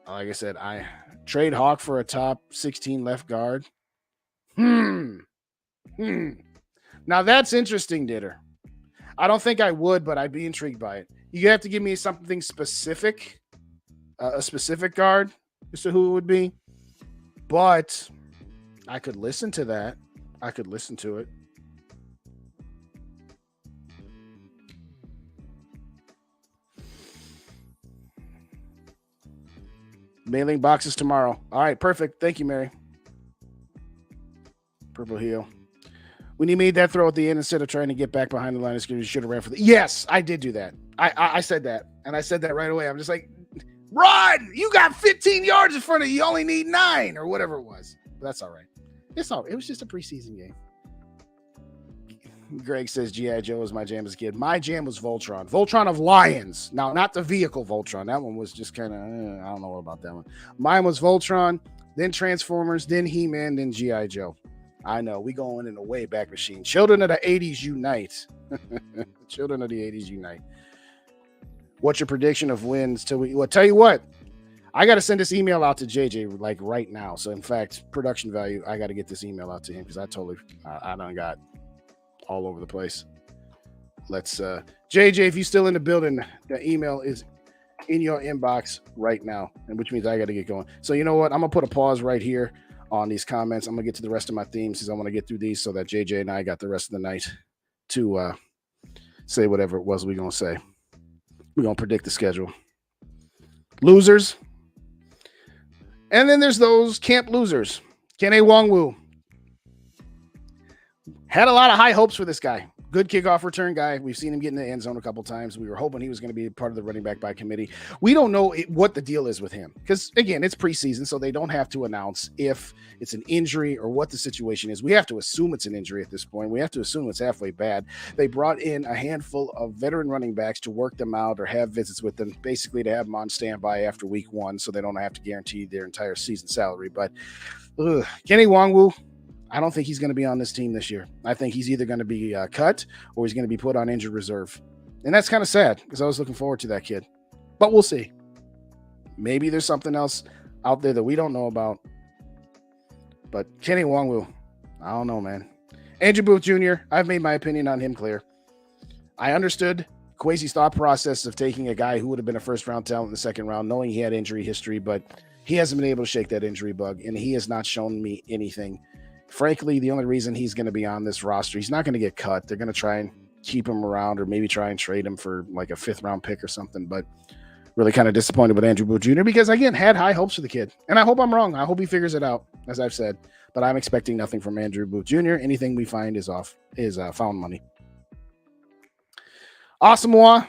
Like I said, I trade Hawk for a top 16 left guard. Now that's interesting, Ditter. I don't think I would, but I'd be intrigued by it. You have to give me something specific, a specific guard as to who it would be. But I could listen to that. I could listen to it. Mailing boxes tomorrow. All right, perfect. Thank you, Mary. Purple heel. When you made that throw at the end, instead of trying to get back behind the line of scrimmage, you should have ran for the. Yes, I did do that. I said that, and I said that right away. I'm just like, run! You got 15 yards in front of you. You only need 9 or whatever it was. But that's all right. It's all. It was just a preseason game. Greg says G.I. Joe was my jam as a kid. My jam was Voltron. Voltron of Lions. Now, not the vehicle Voltron. That one was just kind of, I don't know about that one. Mine was Voltron, then Transformers, then He-Man, then G.I. Joe. I know. We going in a way back machine. Children of the 80s unite. Children of the 80s unite. What's your prediction of wins till we... Well, tell you what. I got to send this email out to JJ like right now. So, in fact, production value, I got to get this email out to him because I done got all over the place. Let's JJ, if you're still in the building, the email is in your inbox right now, and which means I got to get going. So you know what? I'm gonna put a pause right here on these comments. I'm gonna get to the rest of my themes because I want to get through these so that JJ and I got the rest of the night to say whatever it was we're gonna say. We're gonna predict the schedule. Losers. And then there's those camp losers. Kene Wongwu. Had a lot of high hopes for this guy. Good kickoff return guy. We've seen him get in the end zone a couple times. We were hoping he was going to be part of the running back by committee. We don't know what the deal is with him because, again, it's preseason, so they don't have to announce if it's an injury or what the situation is. We have to assume it's an injury at this point. We have to assume it's halfway bad. They brought in a handful of veteran running backs to work them out or have visits with them, basically to have them on standby after week 1 so they don't have to guarantee their entire season salary. But Kene Wongwu, I don't think he's going to be on this team this year. I think he's either going to be cut or he's going to be put on injured reserve. And that's kind of sad because I was looking forward to that kid. But we'll see. Maybe there's something else out there that we don't know about. But Kene Wongwu, I don't know, man. Andrew Booth Jr., I've made my opinion on him clear. I understood Kwesi's thought process of taking a guy who would have been a first-round talent in the second round, knowing he had injury history, but he hasn't been able to shake that injury bug, and he has not shown me anything. Frankly, the only reason he's going to be on this roster, he's not going to get cut. They're going to try and keep him around or maybe try and trade him for like a 5th-round pick or something. But really kind of disappointed with Andrew Booth Jr. because, again, had high hopes for the kid. And I hope I'm wrong. I hope he figures it out, as I've said. But I'm expecting nothing from Andrew Booth Jr. Anything we find is found money. Asamoah,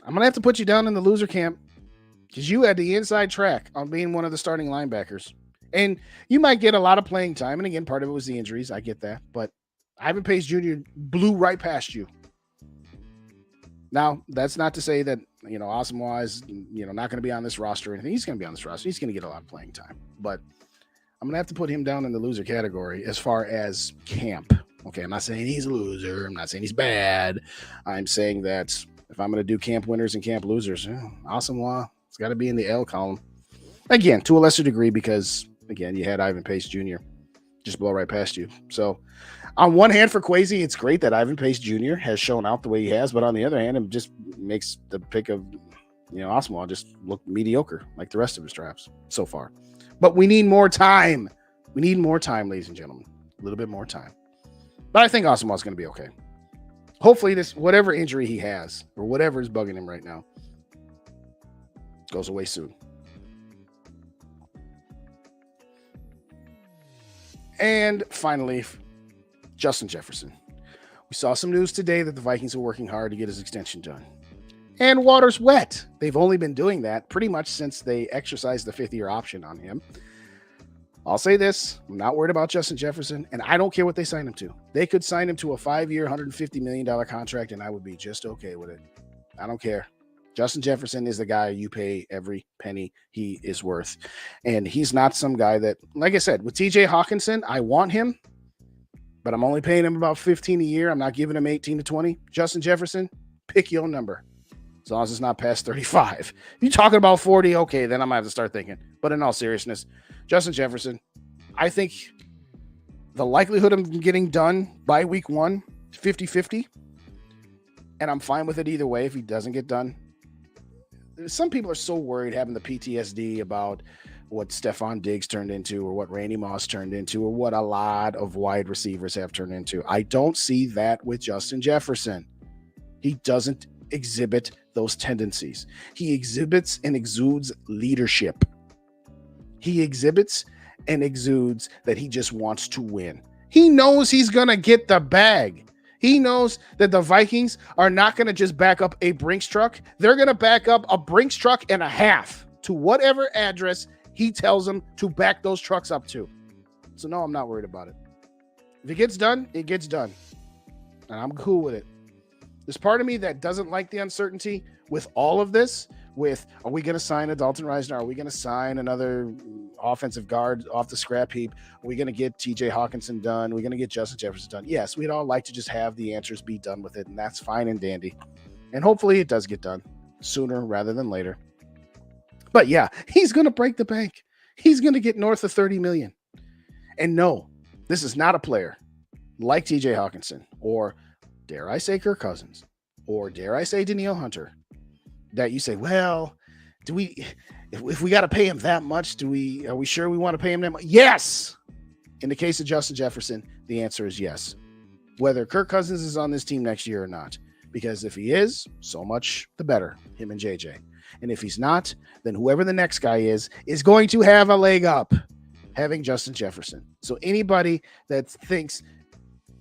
I'm going to have to put you down in the loser camp because you had the inside track on being one of the starting linebackers. And you might get a lot of playing time. And again, part of it was the injuries. I get that. But Ivan Pace Jr. blew right past you. Now, that's not to say that, Asamoah is, not going to be on this roster or anything. He's going to be on this roster. He's going to get a lot of playing time. But I'm going to have to put him down in the loser category as far as camp. Okay, I'm not saying he's a loser. I'm not saying he's bad. I'm saying that if I'm going to do camp winners and camp losers, Asamoah, it's got to be in the L column. Again, to a lesser degree because... Again, you had Ivan Pace Jr. just blow right past you. So, on one hand, for Kwesi, it's great that Ivan Pace Jr. has shown out the way he has. But on the other hand, it just makes the pick of, Asamoah just look mediocre like the rest of his drafts so far. But we need more time. We need more time, ladies and gentlemen. A little bit more time. But I think Asamoah is going to be okay. Hopefully, this whatever injury he has or whatever is bugging him right now goes away soon. And finally, Justin Jefferson. We saw some news today that the Vikings are working hard to get his extension done. And water's wet. They've only been doing that pretty much since they exercised the 5th-year option on him. I'll say this. I'm not worried about Justin Jefferson, and I don't care what they sign him to. They could sign him to a 5-year, $150 million contract, and I would be just okay with it. I don't care. Justin Jefferson is the guy you pay every penny he is worth. And he's not some guy that, like I said, with TJ Hawkinson, I want him, but I'm only paying him about 15 a year. I'm not giving him 18 to 20. Justin Jefferson, pick your number. As long as it's not past 35. If you're talking about 40, okay, then I might have to start thinking. But in all seriousness, Justin Jefferson, I think the likelihood of him getting done by week 1 is 50-50. And I'm fine with it either way if he doesn't get done. Some people are so worried having the PTSD about what Stephon Diggs turned into or what Randy Moss turned into or what a lot of wide receivers have turned into. I don't see that with Justin Jefferson. He doesn't exhibit those tendencies. He exhibits and exudes leadership. He exhibits and exudes that he just wants to win. He knows he's going to get the bag. He knows that the Vikings are not going to just back up a Brinks truck. They're going to back up a Brinks truck and a half to whatever address he tells them to back those trucks up to. So no, I'm not worried about it. If it gets done, it gets done. And I'm cool with it. There's part of me that doesn't like the uncertainty with all of this. With, are we going to sign a Dalton Risner? Are we going to sign another offensive guard off the scrap heap? Are we going to get TJ Hawkinson done? Are we going to get Justin Jefferson done? Yes, we'd all like to just have the answers be done with it, and that's fine and dandy. And hopefully it does get done sooner rather than later. But yeah, he's going to break the bank. He's going to get north of 30 million. And no, this is not a player like TJ Hawkinson or, dare I say, Kirk Cousins or, dare I say, Danielle Hunter, that you say, well, do we, if we got to pay him that much, are we sure we want to pay him that much? Yes. In the case of Justin Jefferson, the answer is yes. Whether Kirk Cousins is on this team next year or not, because if he is, so much the better, him and JJ. And if he's not, then whoever the next guy is going to have a leg up having Justin Jefferson. So anybody that thinks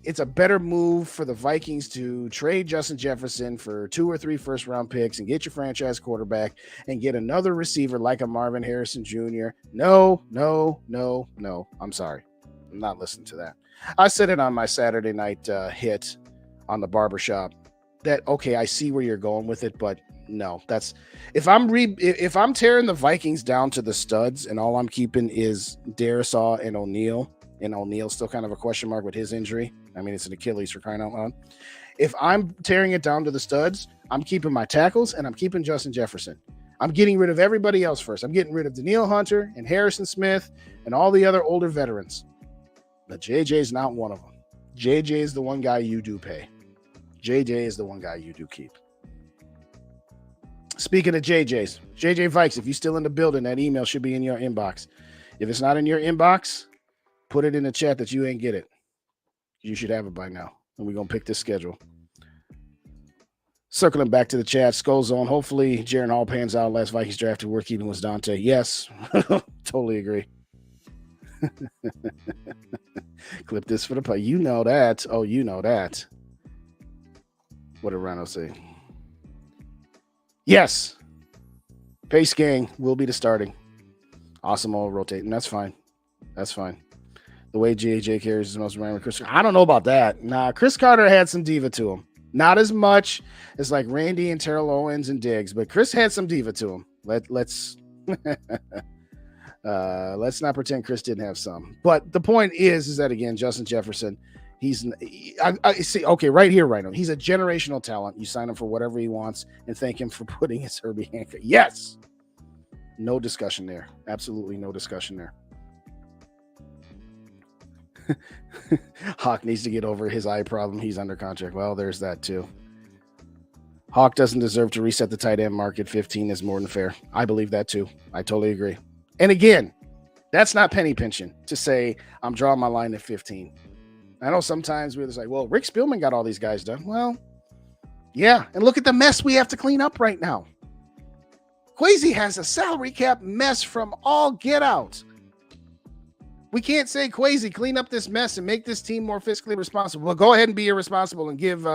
it's a better move for the Vikings to trade Justin Jefferson for 2 or 3 first-round picks and get your franchise quarterback and get another receiver like a Marvin Harrison Jr. No. I'm sorry. I'm not listening to that. I said it on my Saturday night hit on the barbershop that, okay, I see where you're going with it, but no, that's if I'm tearing the Vikings down to the studs and all I'm keeping is Darisaw and O'Neal, and O'Neal's still kind of a question mark with his injury. I mean, it's an Achilles for crying out loud. If I'm tearing it down to the studs, I'm keeping my tackles and I'm keeping Justin Jefferson. I'm getting rid of everybody else first. I'm getting rid of Danielle Hunter and Harrison Smith and all the other older veterans. But JJ is not one of them. JJ is the one guy you do pay. JJ is the one guy you do keep. Speaking of JJ's, JJ Vikes, if you're still in the building, that email should be in your inbox. If it's not in your inbox, put it in the chat that you ain't get it. You should have it by now. And we're going to pick this schedule. Circling back to the chat, SKOL Zone. Hopefully, Jaren Hall pans out. Last Vikings drafted worth keeping was Dante. Yes, totally agree. Clip this for the play. You know that. Oh, you know that. What did Rhino say? Yes. Pace gang will be the starting. Awesome all rotating. That's fine. That's fine. The way JJ carries is the most random. Chris, I don't know about that. Nah, Chris Carter had some diva to him. Not as much as like Randy and Terrell Owens and Diggs, but Chris had some diva to him. Let's not pretend Chris didn't have some. But the point is that again, Justin Jefferson, I see. Okay, right here, right now, he's a generational talent. You sign him for whatever he wants and thank him for putting his Herbie Hancock. Yes, no discussion there. Absolutely no discussion there. Hawk needs to get over his eye problem. He's under contract. Well, there's that too. Hawk doesn't deserve to reset the tight end market. 15 is more than fair. I believe that too. I totally agree. And again, that's not penny pinching to say I'm drawing my line at 15. I know sometimes we're just like, well, Rick Spielman got all these guys done. Well, yeah. And look at the mess we have to clean up right now. Kwesi has a salary cap mess from all get out. We can't say, Kwesi, clean up this mess and make this team more fiscally responsible. Well, go ahead and be irresponsible and give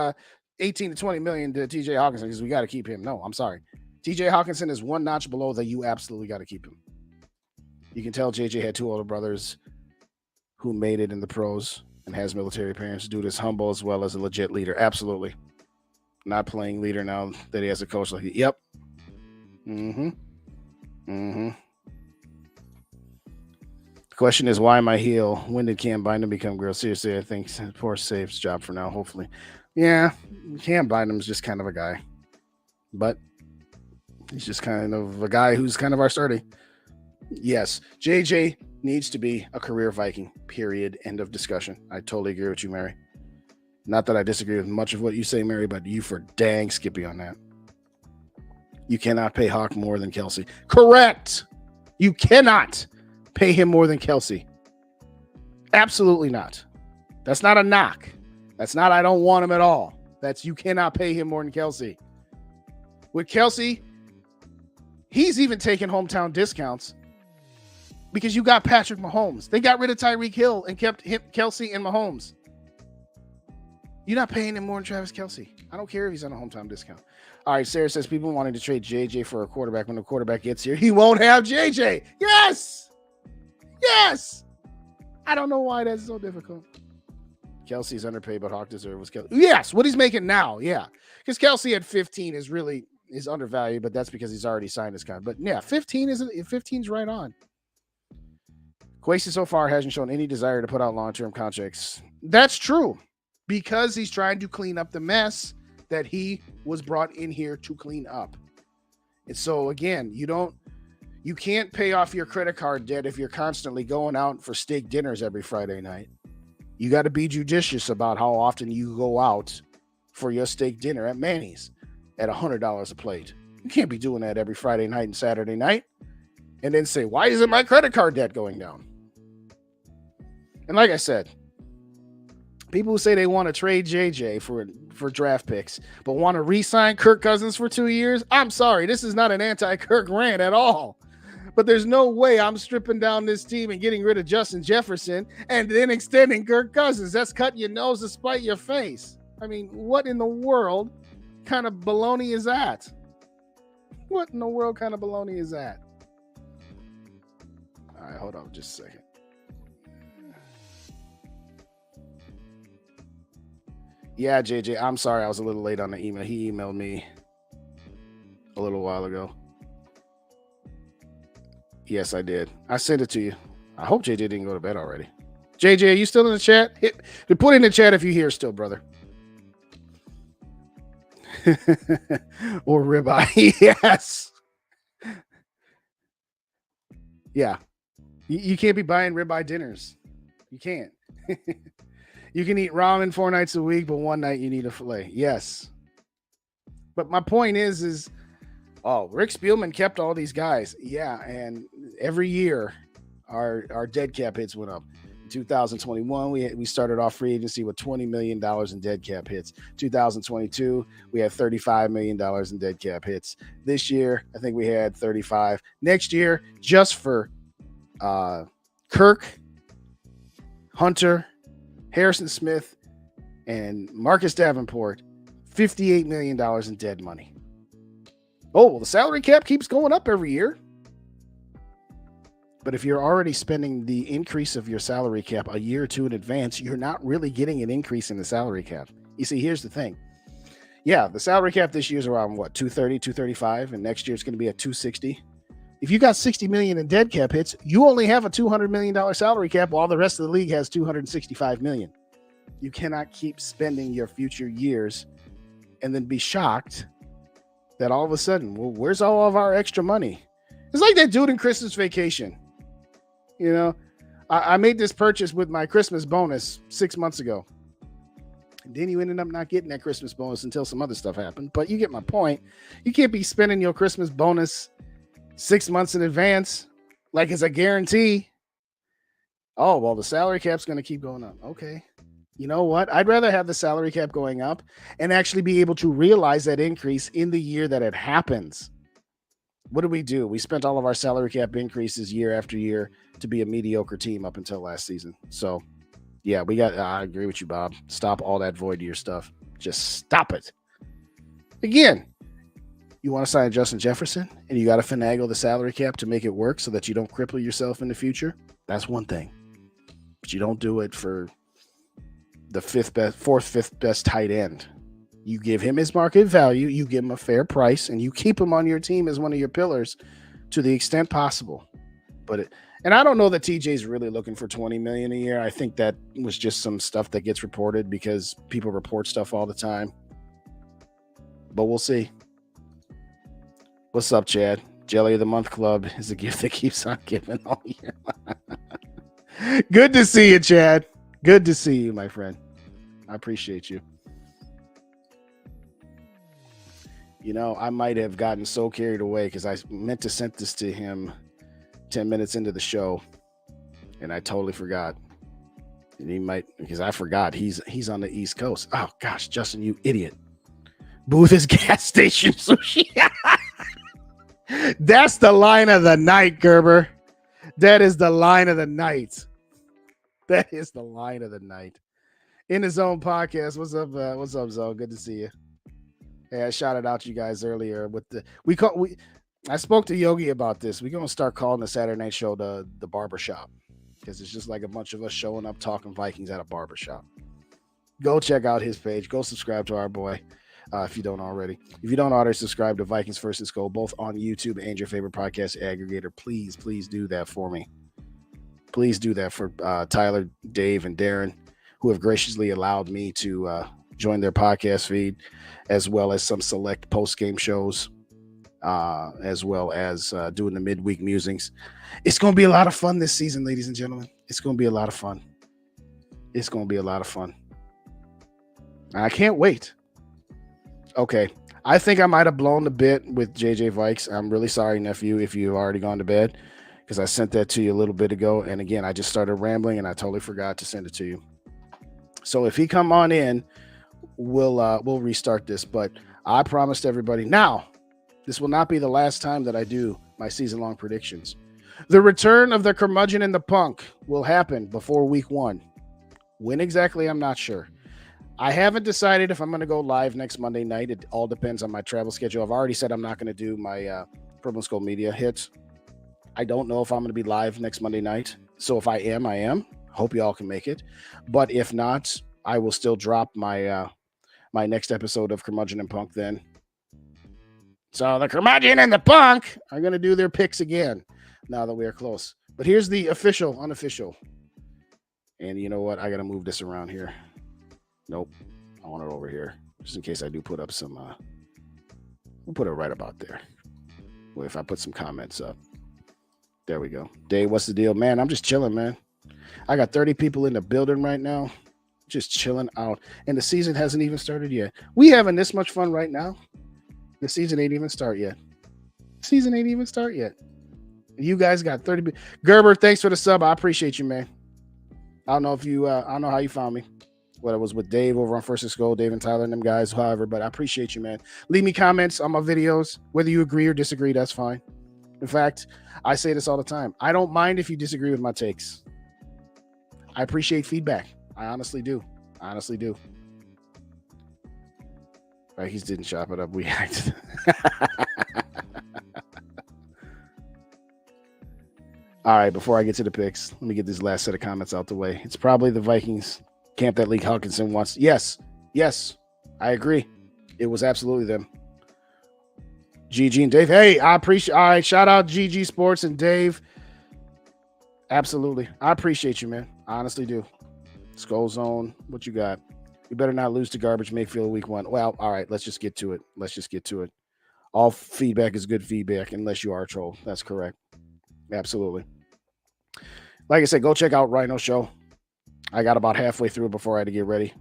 18 to 20 million to TJ Hawkinson because we got to keep him. No, I'm sorry. TJ Hawkinson is one notch below that. You absolutely got to keep him. You can tell JJ had two older brothers who made it in the pros and has military parents. Dude is humble as well as a legit leader. Absolutely. Not playing leader now that he has a coach like he. Yep. Mm-hmm. Mm-hmm. The question is, why am I heel? When did Cam Bynum become girl? Seriously, I think poor Safe's job for now, hopefully. Yeah, Cam Bynum's just kind of a guy. But he's just kind of a guy who's kind of our starting. Yes, JJ needs to be a career Viking, period. End of discussion. I totally agree with you, Mary. Not that I disagree with much of what you say, Mary, but you for dang skippy on that. You cannot pay Hawk more than Kelsey. Correct. You cannot pay him more than Kelsey. Absolutely not. That's not a knock. That's not I don't want him at all. That's you cannot pay him more than Kelsey. With Kelsey, he's even taking hometown discounts because you got Patrick Mahomes. They got rid of Tyreek Hill and kept Kelsey and Mahomes. You're not paying him more than Travis Kelsey. I don't care if he's on a hometown discount. All right, Sarah says people wanting to trade JJ for a quarterback. When the quarterback gets here, he won't have JJ. Yes. Yes. I don't know why that's so difficult. Kelsey's underpaid, but Hawk deserves Kelsey. Yes, what he's making now, yeah. Because Kelsey at 15 is undervalued, but that's because he's already signed his contract. But yeah, 15's right on. Kwesi so far hasn't shown any desire to put out long-term contracts. That's true. Because he's trying to clean up the mess that he was brought in here to clean up. And so again, you can't pay off your credit card debt if you're constantly going out for steak dinners every Friday night. You got to be judicious about how often you go out for your steak dinner at Manny's at $100 a plate. You can't be doing that every Friday night and Saturday night and then say, why isn't my credit card debt going down? And like I said, people who say they want to trade JJ for draft picks, but want to re-sign Kirk Cousins for 2 years, I'm sorry. This is not an anti-Kirk rant at all. But there's no way I'm stripping down this team and getting rid of Justin Jefferson and then extending Kirk Cousins. That's cutting your nose to spite your face. I mean, what in the world kind of baloney is that? What in the world kind of baloney is that? All right, hold on just a second. Yeah, JJ, I'm sorry I was a little late on the email. He emailed me a little while ago. Yes, I did. I sent it to you. I hope JJ didn't go to bed already. JJ, are you still in the chat? Put in the chat if you're here still, brother. Or ribeye. Yes. Yeah. You can't be buying ribeye dinners. You can't. You can eat ramen 4 nights a week, but one night you need a filet. Yes. But my point is Rick Spielman kept all these guys. Yeah, and every year our dead cap hits went up. In 2021, we started off free agency with $20 million in dead cap hits. 2022, we had $35 million in dead cap hits. This year, I think we had 35. Next year, just for Kirk, Hunter, Harrison Smith, and Marcus Davenport, $58 million in dead money. Oh, well, the salary cap keeps going up every year. But if you're already spending the increase of your salary cap a year or two in advance, you're not really getting an increase in the salary cap. You see, here's the thing. Yeah, the salary cap this year is around, 230, 235, and next year it's going to be at 260. If you got $60 million in dead cap hits, you only have a $200 million salary cap while the rest of the league has $265 million. You cannot keep spending your future years and then be shocked that all of a sudden, well, where's all of our extra money? It's like that dude in Christmas Vacation. You know, I made this purchase with my Christmas bonus 6 months ago. And then you ended up not getting that Christmas bonus until some other stuff happened. But you get my point. You can't be spending your Christmas bonus 6 months in advance like it's a guarantee. Oh, well, the salary cap's going to keep going up. Okay. You know what? I'd rather have the salary cap going up and actually be able to realize that increase in the year that it happens. What do? We spent all of our salary cap increases year after year to be a mediocre team up until last season. So, yeah, I agree with you, Bob. Stop all that void year stuff. Just stop it. Again, You want to sign Justin Jefferson and you got to finagle the salary cap to make it work so that you don't cripple yourself in the future. That's one thing. But you don't do it for the fourth, fifth best tight end. You give him his market value, you give him a fair price, and you keep him on your team as one of your pillars to the extent possible. And I don't know that TJ's really looking for $20 million a year. I think that was just some stuff that gets reported because people report stuff all the time. But we'll see. What's up, Chad? Jelly of the Month Club is a gift that keeps on giving all year. Good to see you, Chad. Good to see you, my friend. I appreciate you. You know, I might have gotten so carried away because I meant to send this to him 10 minutes into the show, and I totally forgot. And he might, because I forgot he's on the East Coast. Oh gosh, Justin, you idiot! Booth is gas station sushi. That's the line of the night, Gerber. That is the line of the night. That is the line of the night. In his own podcast. What's up, Zoe? Good to see you. Hey, I shouted out you guys earlier with I spoke to Yogi about this. We're gonna start calling the Saturday night show the barbershop because it's just like a bunch of us showing up talking Vikings at a barbershop. Go check out his page. Go subscribe to our boy if you don't already. If you don't already subscribe to Vikings First and SKOL, both on YouTube and your favorite podcast aggregator, please do that for me. Please do that for Tyler, Dave, and Darren, who have graciously allowed me to join their podcast feed, as well as some select post-game shows, as well as doing the midweek musings. It's going to be a lot of fun this season, ladies and gentlemen. It's going to be a lot of fun. It's going to be a lot of fun. I can't wait. Okay. I think I might have blown the bit with JJ Vikes. I'm really sorry, nephew, if you've already gone to bed, because I sent that to you a little bit ago. And again, I just started rambling and I totally forgot to send it to you. So if he come on in, we'll restart this. But I promised everybody, now, this will not be the last time that I do my season-long predictions. The return of the curmudgeon and the punk will happen before week 1. When exactly, I'm not sure. I haven't decided if I'm going to go live next Monday night. It all depends on my travel schedule. I've already said I'm not going to do my Purple Skull Media hits. I don't know if I'm going to be live next Monday night. So if I am, I am. Hope you all can make it. But if not, I will still drop my my next episode of Curmudgeon and Punk then. So the Curmudgeon and the Punk are going to do their picks again now that we are close. But here's the official, unofficial. And you know what? I got to move this around here. Nope. I want it over here. Just in case I do put up some, we'll put it right about there. Well, if I put some comments up. There we go. Dave, what's the deal? Man, I'm just chilling, man. I got 30 people in the building right now. Just chilling out. And the season hasn't even started yet. We having this much fun right now. The season ain't even start yet. Season ain't even start yet. You guys got 30. Gerber, thanks for the sub. I appreciate you, man. I don't know if you, I don't know how you found me. Whether it was with Dave over on First and SKOL, Dave and Tyler and them guys, however, but I appreciate you, man. Leave me comments on my videos. Whether you agree or disagree, that's fine. In fact, I say this all the time. I don't mind if you disagree with my takes. I appreciate feedback. I honestly do. I honestly do. Vikings didn't chop it up. We acted. All right, before I get to the picks, let me get this last set of comments out the way. It's probably the Vikings camp that League Hawkinson wants. Yes, I agree. It was absolutely them. GG and Dave. Hey, I appreciate. All right, shout out GG Sports and Dave. Absolutely, I appreciate you, man. I honestly do. Skull Zone, what you got? You better not lose to Garbage Mayfield week 1. Well, all right, let's just get to it. All feedback is good feedback, unless you are a troll. That's correct. Absolutely. Like I said, go check out Rhino Show. I got about halfway through before I had to get ready.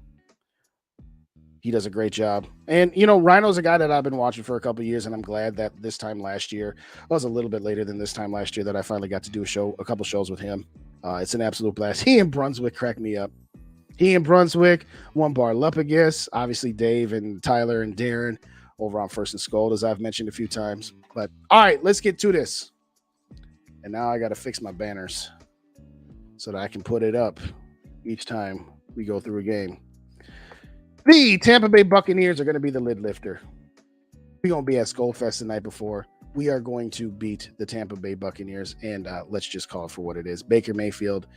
He does a great job. And, you know, Rhino's a guy that I've been watching for a couple of years, and I'm glad that this time last year, I was a little bit later than this time last year, that I finally got to do a couple shows with him. It's an absolute blast. He and Brunswick cracked me up. He and Brunswick, one bar Lupagus, obviously Dave and Tyler and Darren over on First and SKOL, as I've mentioned a few times. But, all right, let's get to this. And now I got to fix my banners so that I can put it up each time we go through a game. The Tampa Bay Buccaneers are going to be the lid lifter. We're going to be at SKOL Fest the night before. We are going to beat the Tampa Bay Buccaneers, and let's just call it for what it is. Baker Mayfield,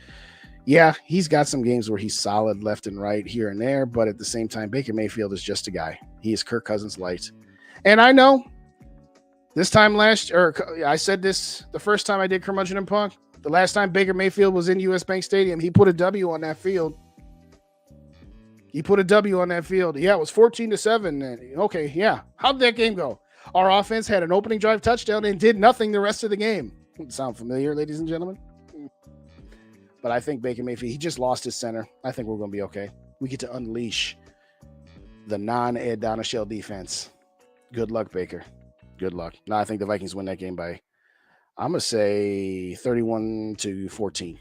yeah, he's got some games where he's solid left and right here and there, but at the same time, Baker Mayfield is just a guy. He is Kirk Cousins light. And I know this time I said this the first time I did Curmudgeon and Punk. The last time Baker Mayfield was in US Bank Stadium, he put a W on that field. Yeah, it was 14-7. Okay, yeah. How did that game go? Our offense had an opening drive touchdown and did nothing the rest of the game. Sound familiar, ladies and gentlemen? But I think Baker Mayfield, he just lost his center. I think we're going to be okay. We get to unleash the non-Ed Donashell defense. Good luck, Baker. Good luck. No, I think the Vikings win that game by, I'm going to say 31-14.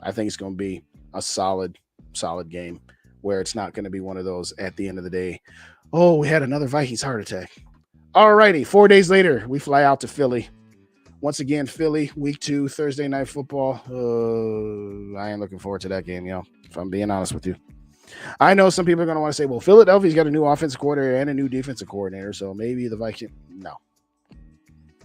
I think it's going to be a solid game where it's not going to be one of those at the end of the day. Oh, we had another Vikings heart attack. All righty. 4 days later, we fly out to Philly. Once again, Philly, week 2, Thursday night football. I ain't looking forward to that game, if I'm being honest with you. I know some people are going to want to say, well, Philadelphia's got a new offensive coordinator and a new defensive coordinator, so maybe the Vikings. No.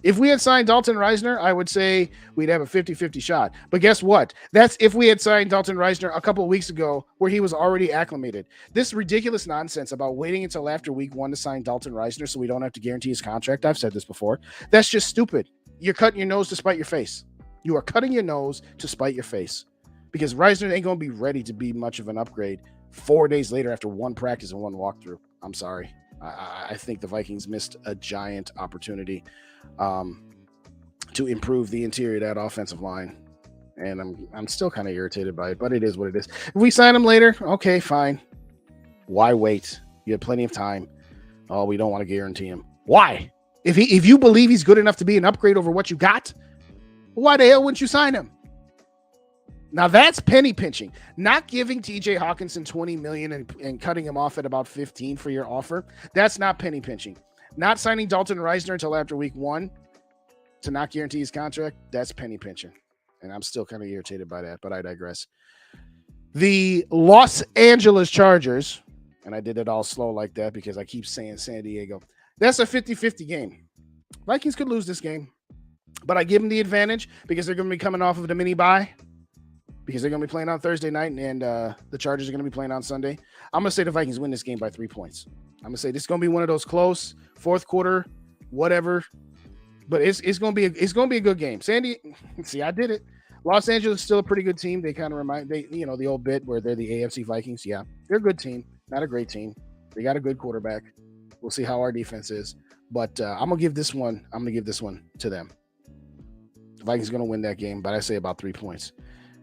If we had signed Dalton Reisner, I would say we'd have a 50-50 shot. But guess what? That's if we had signed Dalton Reisner a couple of weeks ago where he was already acclimated. This ridiculous nonsense about waiting until after week 1 to sign Dalton Reisner so we don't have to guarantee his contract. I've said this before. That's just stupid. You're cutting your nose to spite your face. You are cutting your nose to spite your face because Reisner ain't going to be ready to be much of an upgrade 4 days later after one practice and one walkthrough. I'm sorry. I think the Vikings missed a giant opportunity to improve the interior of that offensive line. And I'm still kind of irritated by it, but it is what it is. If we sign him later, okay, fine. Why wait? You had plenty of time. Oh, we don't want to guarantee him. Why? If you believe he's good enough to be an upgrade over what you got, why the hell wouldn't you sign him? Now that's penny pinching. Not giving TJ Hawkinson $20 million and cutting him off at about 15 for your offer. That's not penny pinching. Not signing Dalton Reisner until after week 1 to not guarantee his contract. That's penny pinching. And I'm still kind of irritated by that, but I digress. The Los Angeles Chargers, and I did it all slow like that because I keep saying San Diego. That's a 50-50 game. Vikings could lose this game, but I give them the advantage because they're going to be coming off of the mini bye because they're going to be playing on Thursday night and the Chargers are going to be playing on Sunday. I'm going to say the Vikings win this game by 3 points. I'm going to say this is going to be one of those close fourth quarter, whatever, but it's going to be a good game. See, I did it. Los Angeles is still a pretty good team. They kind of remind the old bit where they're the AFC Vikings. Yeah, they're a good team, not a great team. They got a good quarterback. We'll see how our defense is, but I'm gonna give this one to them. The Vikings are gonna win that game, but I say about 3 points.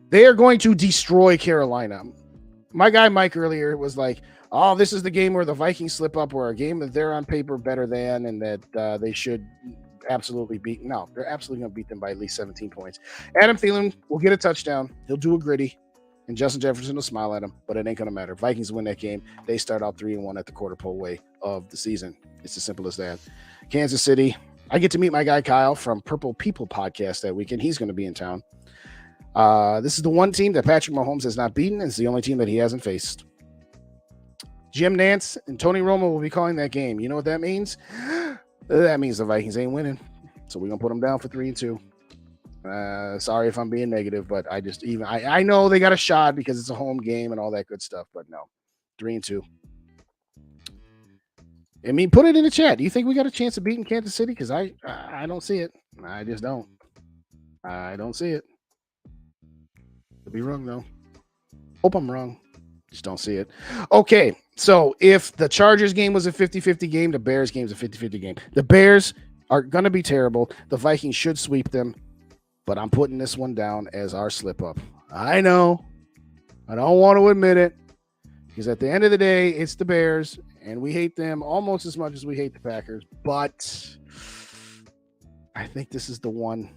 They are going to destroy Carolina. My guy Mike earlier was like, "Oh, this is the game where the Vikings slip up, or a game that they're on paper better than, and that they should absolutely beat." No, they're absolutely gonna beat them by at least 17 points. Adam Thielen will get a touchdown. He'll do a gritty. And Justin Jefferson will smile at him, but it ain't going to matter. Vikings win that game. They start out 3-1 at the quarter pole way of the season. It's as simple as that. Kansas City, I get to meet my guy Kyle from Purple People podcast that weekend. He's going to be in town. This is the one team that Patrick Mahomes has not beaten. It's the only team that he hasn't faced. Jim Nantz and Tony Romo will be calling that game. You know what that means? That means the Vikings ain't winning. So we're going to put them down for 3-2. Sorry if I'm being negative, but I know they got a shot because it's a home game and all that good stuff, but no, 3-2. I mean, put it in the chat. Do you think we got a chance of beating Kansas City? Because I don't see it. I just don't. I don't see it. Could be wrong though. Hope I'm wrong. Just don't see it. Okay, so if the Chargers game was a 50-50 game, the Bears game is a 50-50 game. The Bears are going to be terrible. The Vikings should sweep them. But I'm putting this one down as our slip up. I know. I don't want to admit it. Because at the end of the day, it's the Bears. And we hate them almost as much as we hate the Packers. But I think this is the one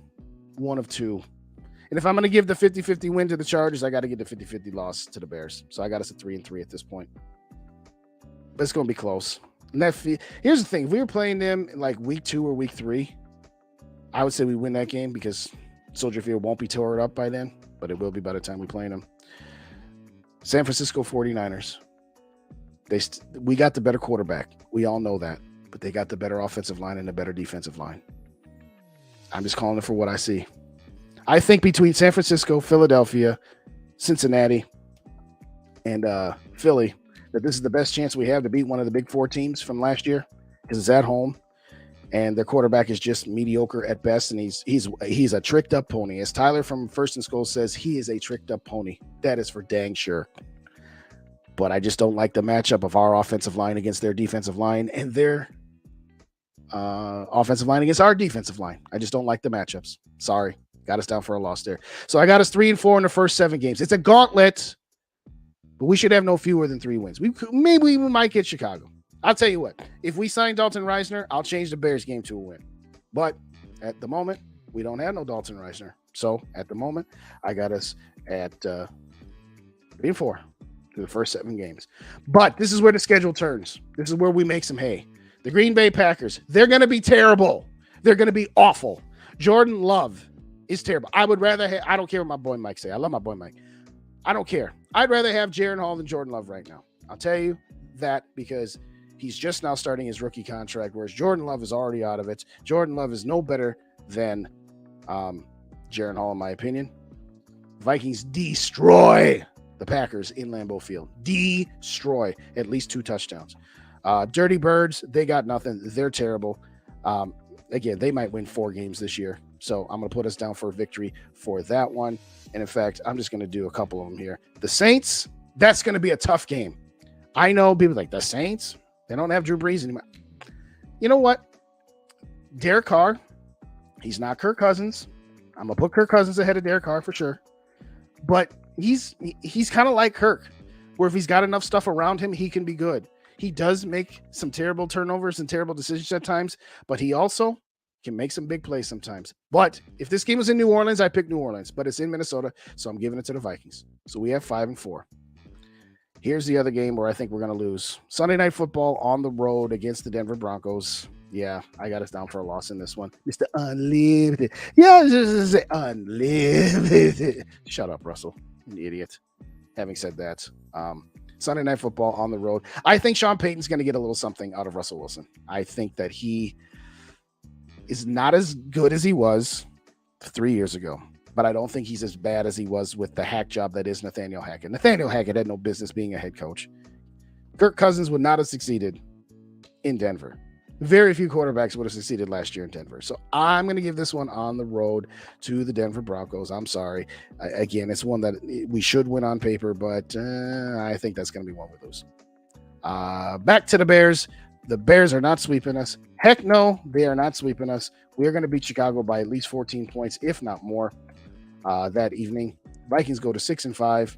of two. And if I'm going to give the 50-50 win to the Chargers, I got to give the 50-50 loss to the Bears. So I got us at 3-3 at this point. But it's going to be close. And here's the thing. If we were playing them in like week 2 or week 3, I would say we win that game because Soldier Field won't be tore up by then, but it will be by the time we play them. San Francisco 49ers. We got the better quarterback. We all know that. but they got the better offensive line and the better defensive line. I'm just calling it for what I see. I think between San Francisco, Philadelphia, Cincinnati, and Philly, that this is the best chance we have to beat one of the big four teams from last year because it's at home. And their quarterback is just mediocre at best, and he's a tricked up pony. As Tyler from First and SKOL says, he is a tricked up pony. That is for dang sure. But I just don't like the matchup of our offensive line against their defensive line and their offensive line against our defensive line. I just don't like the matchups. Sorry. Got us down for a loss there. So I got us 3-4 in the first 7 games. It's a gauntlet, but we should have no fewer than 3 wins. Maybe we might get Chicago. I'll tell you what, if we sign Dalton Reisner, I'll change the Bears game to a win. But at the moment, we don't have no Dalton Reisner. So at the moment, I got us at 3-4 through the first 7 games. But this is where the schedule turns. This is where we make some hay. The Green Bay Packers, they're going to be terrible. They're going to be awful. Jordan Love is terrible. I would rather have, I don't care what my boy Mike say. I love my boy Mike. I don't care. I'd rather have Jaron Hall than Jordan Love right now. I'll tell you that because he's just now starting his rookie contract, whereas Jordan Love is already out of it. Jordan Love is no better than Jaron Hall, in my opinion. Vikings destroy the Packers in Lambeau Field. Destroy. At least 2 touchdowns. Dirty Birds, they got nothing. They're terrible. Again, they might win 4 games this year. So I'm going to put us down for a victory for that one. And in fact, I'm just going to do a couple of them here. The Saints, that's going to be a tough game. I know people like the Saints. They don't have Drew Brees anymore. You know what? Derek Carr, he's not Kirk Cousins. I'm going to put Kirk Cousins ahead of Derek Carr for sure. But he's kind of like Kirk, where if he's got enough stuff around him, he can be good. He does make some terrible turnovers and terrible decisions at times, but he also can make some big plays sometimes. But if this game was in New Orleans, I pick New Orleans, but it's in Minnesota, so I'm giving it to the Vikings. So we have 5-4. Here's the other game where I think we're going to lose. Sunday Night Football on the road against the Denver Broncos. Yeah, I got us down for a loss in this one. Mr. Unlimited. Yeah, just say unlimited. Shut up, Russell. You idiot. Having said that, Sunday Night Football on the road. I think Sean Payton's going to get a little something out of Russell Wilson. I think that he is not as good as he was 3 years ago. But I don't think he's as bad as he was with the hack job that is Nathaniel Hackett. Nathaniel Hackett had no business being a head coach. Kirk Cousins would not have succeeded in Denver. Very few quarterbacks would have succeeded last year in Denver. So I'm going to give this one on the road to the Denver Broncos. I'm sorry. Again, it's one that we should win on paper, but I think that's going to be one we lose. Back to the Bears. The Bears are not sweeping us. Heck no, they are not sweeping us. We are going to beat Chicago by at least 14 points, if not more. That evening, Vikings go to 6-5. Is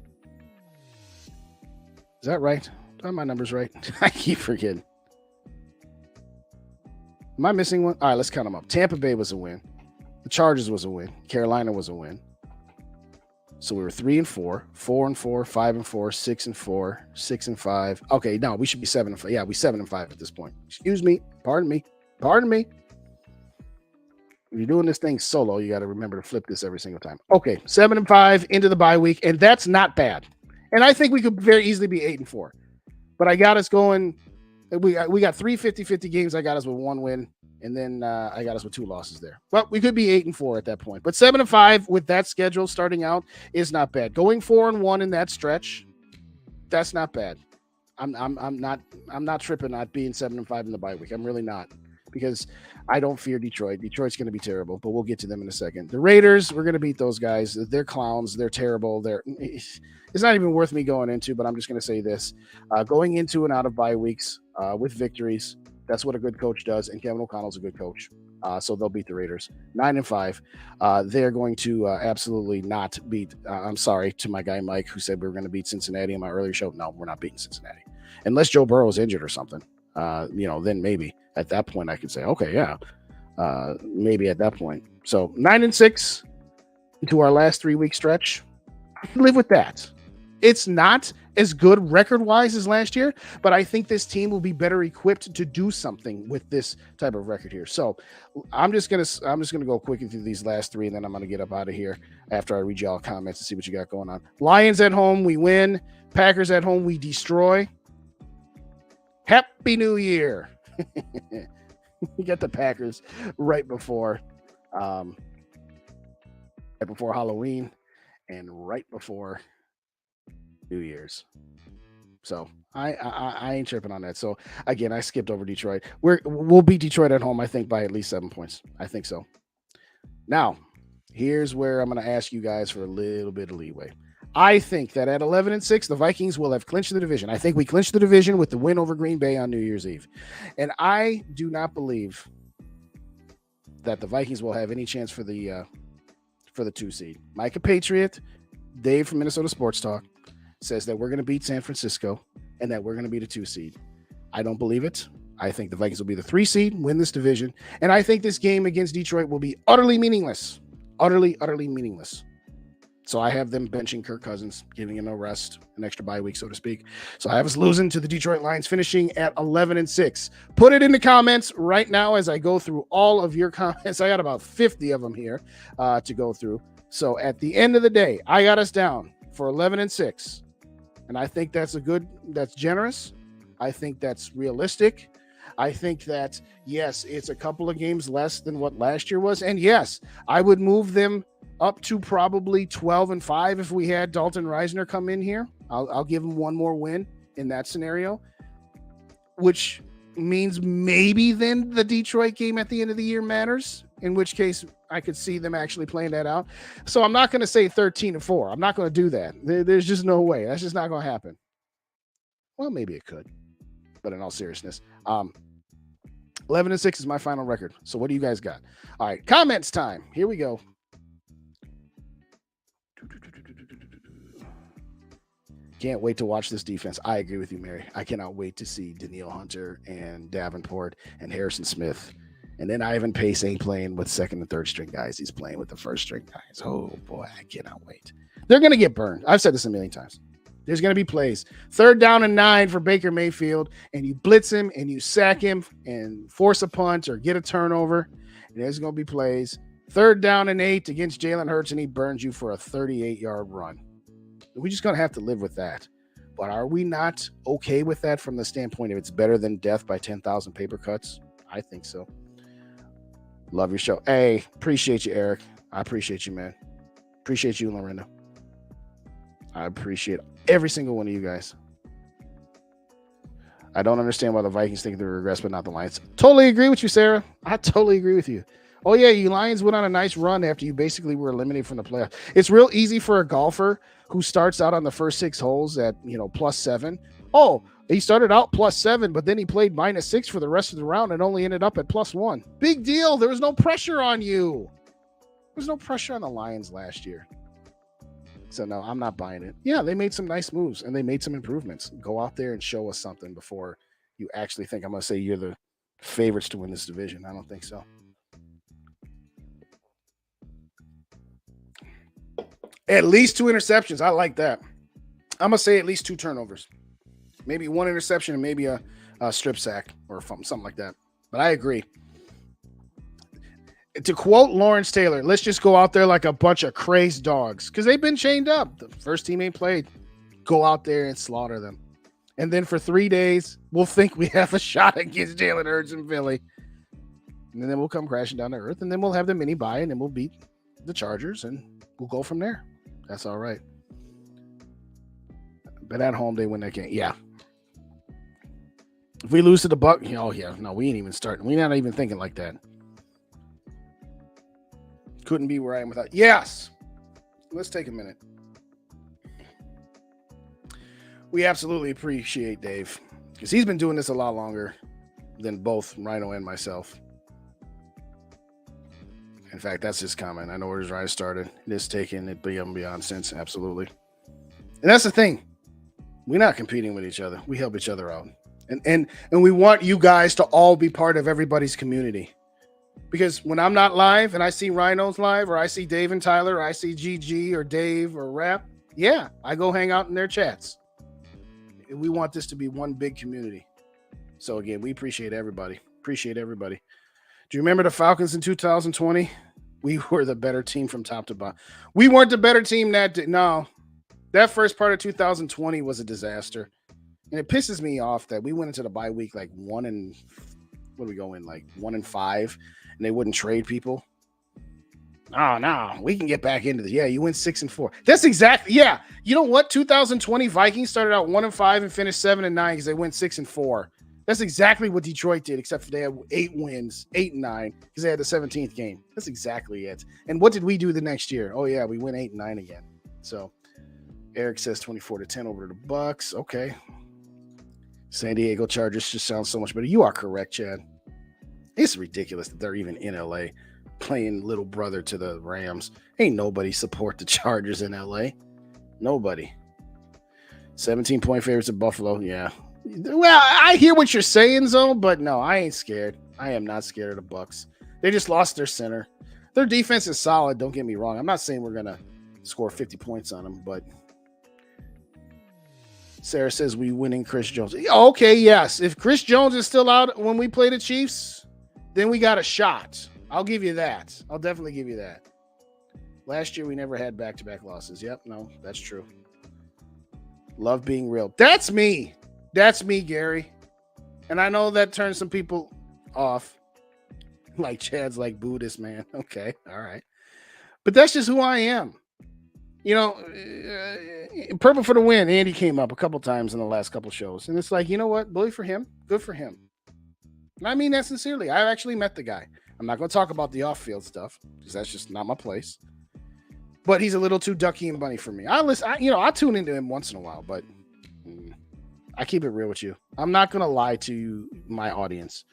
that right? Are my numbers right? I keep forgetting. Am I missing one? All right, let's count them up. Tampa Bay was a win. The Chargers was a win. Carolina was a win. So we were 3-4, 4-4, 5-4, 6-4, 6-5. Okay, no, we should be 7-5. Yeah, we 7-5 at this point. Excuse me. Pardon me. If you're doing this thing solo, you got to remember to flip this every single time. Okay, 7-5 into the bye week, and that's not bad. And I think we could very easily be 8-4. But I got us going. We got 3 50-50 games. I got us with 1 win, and then I got us with 2 losses there. But we could be 8-4 at that point. But 7-5 with that schedule starting out is not bad. Going 4-1 in that stretch, that's not bad. I'm not tripping at being 7-5 in the bye week. I'm really not, because I don't fear Detroit. Detroit's going to be terrible, but we'll get to them in a second. The Raiders, we're going to beat those guys. They're clowns. They're terrible. It's not even worth me going into, but I'm just going to say this. Going into and out of bye weeks with victories, that's what a good coach does, and Kevin O'Connell's a good coach. So they'll beat the Raiders. 9-5. They're going to absolutely not beat. I'm sorry to my guy Mike, who said we were going to beat Cincinnati in my earlier show. No, we're not beating Cincinnati. Unless Joe Burrow is injured or something. Then maybe at that point I could say, okay, yeah, maybe at that point. So 9-6 into our last 3-week stretch. I can live with that. It's not as good record-wise as last year, but I think this team will be better equipped to do something with this type of record here. So I'm just gonna go quickly through these last 3, and then I'm gonna get up out of here after I read y'all comments and see what you got going on. Lions at home, we win. Packers at home, we destroy. Happy New Year. You got the Packers right before Halloween and right before New Year's. So I ain't tripping on that. So again, I skipped over Detroit. We'll beat Detroit at home, I think, by at least 7 points. I think so. Now, here's where I'm going to ask you guys for a little bit of leeway. I think that at 11-6, the Vikings will have clinched the division. I think we clinched the division with the win over Green Bay on New Year's Eve. And I do not believe that the Vikings will have any chance for the 2 seed. Micah Patriot, Dave from Minnesota Sports Talk, says that we're going to beat San Francisco and that we're going to be the 2 seed. I don't believe it. I think the Vikings will be the 3 seed, win this division. And I think this game against Detroit will be utterly meaningless. Utterly meaningless. So I have them benching Kirk Cousins, giving him a rest, an extra bye week, so to speak. So I have us losing to the Detroit Lions, finishing at 11-6. Put it in the comments right now as I go through all of your comments. I got about 50 of them here to go through. So at the end of the day, I got us down for 11-6. And I think that's generous. I think that's realistic. I think that, yes, it's a couple of games less than what last year was. And yes, I would move them up to probably 12-5 if we had Dalton Reisner come in here. I'll give him one more win in that scenario, which means maybe then the Detroit game at the end of the year matters, in which case I could see them actually playing that out. So I'm not going to say 13-4. I'm not going to do that. There's just no way. That's just not going to happen. Well, maybe it could, but in all seriousness, 11-6 is my final record. So what do you guys got? All right, comments time. Here we go. Can't wait to watch this defense. I agree with you, Mary. I cannot wait to see Danielle Hunter and Davenport and Harrison Smith. And then Ivan Pace ain't playing with second and third string guys. He's playing with the first string guys. Oh, boy, I cannot wait. They're going to get burned. I've said this a million times. There's going to be plays. 3rd down and 9 for Baker Mayfield, and you blitz him and you sack him and force a punt or get a turnover. And there's going to be plays. 3rd down and 8 against Jalen Hurts, and he burns you for a 38-yard run. We're just going to have to live with that. But are we not okay with that from the standpoint of it's better than death by 10,000 paper cuts? I think so. Love your show. Hey, appreciate you, Eric. I appreciate you, man. Appreciate you, Lorinda. I appreciate every single one of you guys. I don't understand why the Vikings think they regress, but not the Lions. Totally agree with you, Sarah. I totally agree with you. Oh, yeah, you Lions went on a nice run after you basically were eliminated from the playoffs. It's real easy for a golfer who starts out on the first 6 holes at, +7. Oh, he started out +7, but then he played -6 for the rest of the round and only ended up at +1. Big deal. There was no pressure on you. There was no pressure on the Lions last year. So, no, I'm not buying it. Yeah, they made some nice moves, and they made some improvements. Go out there and show us something before you actually think I'm going to say you're the favorites to win this division. I don't think so. At least 2 interceptions. I like that. I'm going to say at least 2 turnovers. Maybe 1 interception and maybe a strip sack or something like that. But I agree. To quote Lawrence Taylor, let's just go out there like a bunch of crazed dogs because they've been chained up. The first team ain't played. Go out there and slaughter them. And then for 3 days, we'll think we have a shot against Jalen Hurts in Philly. And then we'll come crashing down to earth, and then we'll have the mini bye, and then we'll beat the Chargers, and we'll go from there. That's all right. But at home, they win that game. Yeah. If we lose to the Buck, oh, yeah. No, we ain't even starting. We're not even thinking like that. Couldn't be where I am without. Yes. Let's take a minute. We absolutely appreciate Dave because he's been doing this a lot longer than both Rhino and myself. In fact, that's his comment. I know where his rise started. It is taking it beyond since. Absolutely. And that's the thing. We're not competing with each other. We help each other out. And we want you guys to all be part of everybody's community. Because when I'm not live and I see Rhinos live or I see Dave and Tyler or I see GG or Dave or Rap, yeah, I go hang out in their chats. We want this to be one big community. So again, we appreciate everybody. Appreciate everybody. Do you remember the Falcons in 2020? We were the better team from top to bottom. We weren't the better team that day. No. That first part of 2020 was a disaster. And it pisses me off that we went into the bye week like 1-5 what do we go in, like 1-5, and they wouldn't trade people? Oh, no, we can get back into this. Yeah, you went 6-4. That's exactly, yeah. You know what? 2020 Vikings started out 1-5 and finished 7-9 because they went 6-4. That's exactly what Detroit did, except for they had 8 wins, 8-9, because they had the 17th game. That's exactly it. And what did we do the next year? Oh, yeah, we went 8-9 again. So Eric says 24-10 over to the Bucks. Okay. San Diego Chargers just sounds so much better. You are correct, Chad. It's ridiculous that they're even in LA playing little brother to the Rams. Ain't nobody support the Chargers in LA. Nobody. 17-point favorites at Buffalo. Yeah. Well, I hear what you're saying, Zone, but no, I ain't scared. I am not scared of the Bucks. They just lost their center. Their defense is solid. Don't get me wrong. I'm not saying we're going to score 50 points on them, but Sarah says we winning Chris Jones. Okay, yes. If Chris Jones is still out when we play the Chiefs, then we got a shot. I'll give you that. I'll definitely give you that. Last year, we never had back-to-back losses. Yep, no, that's true. Love being real. That's me. That's me, Gary. And I know that turns some people off. Like Chad's like Buddhist, man. Okay, all right. But that's just who I am. You know, Purple for the win. Andy came up a couple times in the last couple shows. And it's like, you know what? Bully for him. Good for him. And I mean that sincerely. I actually met the guy. I'm not going to talk about the off-field stuff because that's just not my place. But he's a little too ducky and bunny for me. I tune into him once in a while, but I keep it real with you. I'm not going to lie to my audience.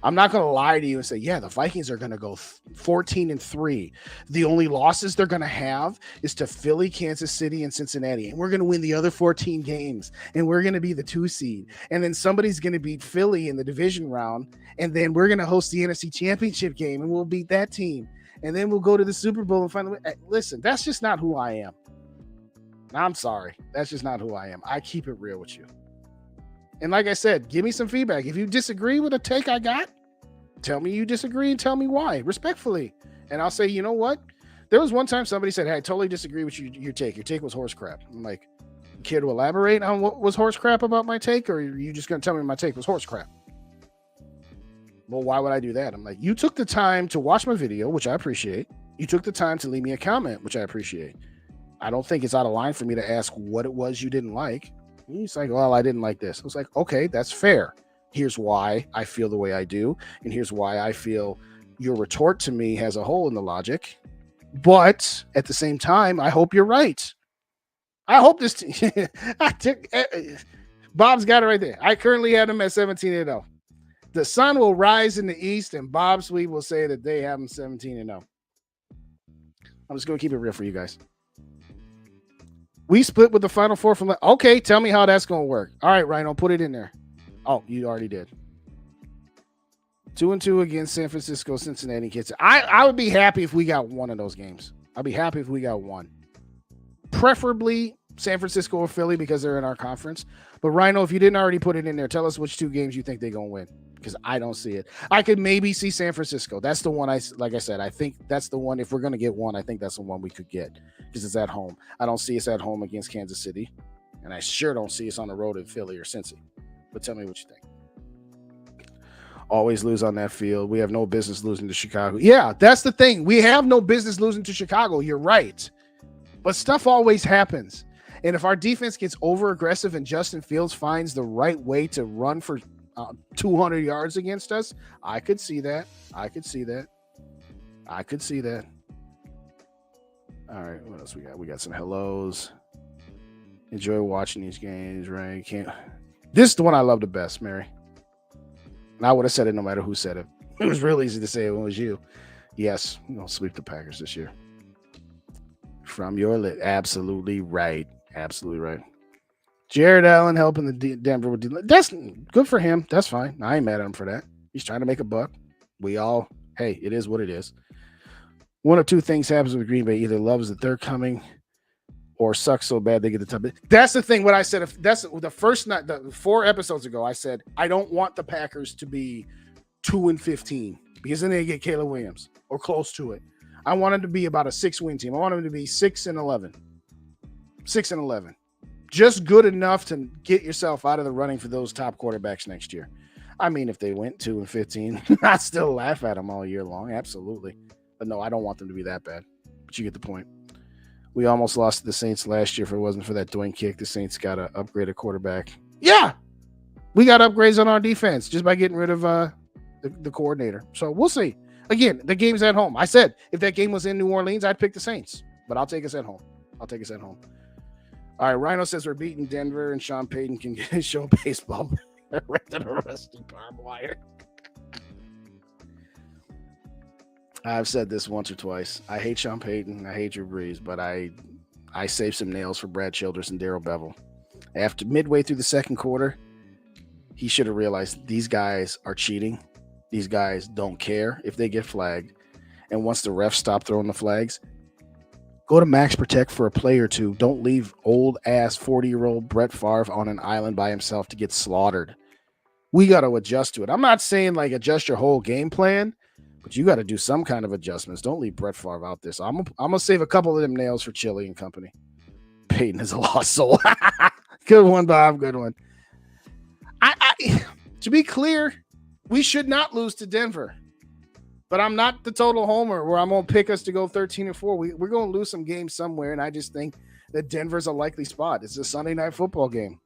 I'm not going to lie to you and say, yeah, the Vikings are going to go 14-3. The only losses they're going to have is to Philly, Kansas City, and Cincinnati. And we're going to win the other 14 games. And we're going to be the 2 seed. And then somebody's going to beat Philly in the division round. And then we're going to host the NFC Championship game. And we'll beat that team. And then we'll go to the Super Bowl and finally win. Listen, that's just not who I am. I'm sorry. That's just not who I am. I keep it real with you. And like I said, give me some feedback. If you disagree with a take I got, tell me you disagree and tell me why, respectfully. And I'll say, you know what? There was one time somebody said, hey, I totally disagree with your take. Your take was horse crap. I'm like, care to elaborate on what was horse crap about my take? Or are you just going to tell me my take was horse crap? Well, why would I do that? I'm like, you took the time to watch my video, which I appreciate. You took the time to leave me a comment, which I appreciate. I don't think it's out of line for me to ask what it was you didn't like. He's like, well, I didn't like this. I was like, okay, that's fair. Here's why I feel the way I do. And here's why I feel your retort to me has a hole in the logic. But at the same time, I hope you're right. I hope this Bob's got it right there. I currently have him at 17-0. The sun will rise in the east, and Bob Sweet will say that they have him 17-0. I'm just going to keep it real for you guys. We split with the Final Four from okay, tell me how that's going to work. All right, Rhino, put it in there. Oh, you already did. 2-2 against San Francisco, Cincinnati, Kansas. I would be happy if we got one of those games. I'd be happy if we got one. Preferably San Francisco or Philly because they're in our conference. But Rhino, if you didn't already put it in there, tell us which 2 games you think they're going to win because I don't see it. I could maybe see San Francisco. That's the one like I said, I think that's the one. If we're going to get one, I think that's the one we could get because it's at home. I don't see us at home against Kansas City. And I sure don't see us on the road in Philly or Cincy. But tell me what you think. Always lose on that field. We have no business losing to Chicago. Yeah, that's the thing. We have no business losing to Chicago. You're right. But stuff always happens. And if our defense gets over aggressive and Justin Fields finds the right way to run for 200 yards against us, I could see that. I could see that. All right, what else we got? We got some hellos. Enjoy watching these games, right? This is the one I love the best, Mary. And I would have said it no matter who said it. It was real easy to say it was you. Yes, we're going to sweep the Packers this year. From your lip. Absolutely right. Absolutely right. Jared Allen helping the Denver with that's good for him. That's fine. I ain't mad at him for that. He's trying to make a buck. Hey, it is what it is. One of 2 things happens with Green Bay. Either loves that they're coming or sucks so bad they get the top. That's the thing. What I said, that's the first night, 4 episodes ago, I said, I don't want the Packers to be 2-15 because then they get Caleb Williams or close to it. I want them to be about a 6-win team. I want them to be 6-11. 6-11. Just good enough to get yourself out of the running for those top quarterbacks next year. I mean, if they went 2-15, I'd still laugh at them all year long. Absolutely. But no, I don't want them to be that bad. But you get the point. We almost lost to the Saints last year if it wasn't for that Dwayne kick. The Saints got to upgrade a quarterback. Yeah, we got upgrades on our defense just by getting rid of the coordinator. So we'll see. Again, the game's at home. I said if that game was in New Orleans, I'd pick the Saints. But I'll take us at home. All right, Rhino says we're beating Denver and Sean Payton can get his show baseball. Rented a rusty barbed wire. I've said this once or twice. I hate Sean Payton. I hate Drew Brees, but I saved some nails for Brad Childress and Darrell Bevel. After midway through the second quarter, he should have realized these guys are cheating. These guys don't care if they get flagged. And once the refs stop throwing the flags, go to Max Protect for a play or two. Don't leave old-ass 40-year-old Brett Favre on an island by himself to get slaughtered. We got to adjust to it. I'm not saying like adjust your whole game plan, but you got to do some kind of adjustments. Don't leave Brett Favre out there. So I'm going to save a couple of them nails for Chili and company. Peyton is a lost soul. Good one, Bob. Good one. To be clear, we should not lose to Denver. But I'm not the total homer where I'm going to pick us to go 13-4. We're going to lose some games somewhere, and I just think that Denver's a likely spot. It's a Sunday night football game.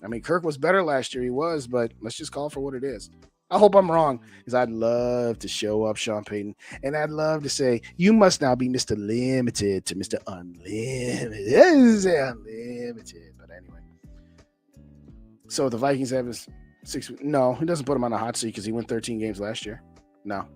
I mean, Kirk was better last year. He was, but let's just call it for what it is. I hope I'm wrong because I'd love to show up Sean Payton, and I'd love to say, you must now be Mr. Limited to Mr. Unlimited. Unlimited. But anyway. So the Vikings have his 6. No, he doesn't put him on the hot seat because he won 13 games last year. No.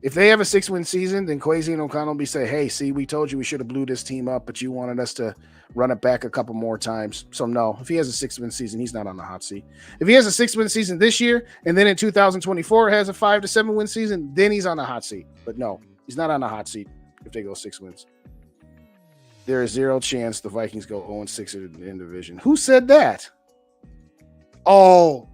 If they have a 6-win season, then Kwesi and O'Connell will be say, hey, see, we told you we should have blew this team up, but you wanted us to run it back a couple more times. So no, if he has a 6-win season, he's not on the hot seat. If he has a 6-win season this year, and then in 2024 has a 5 to 7-win season, then he's on the hot seat. But no, he's not on the hot seat if they go 6 wins. There is zero chance the Vikings go 0-6 in the division. Who said that? Oh,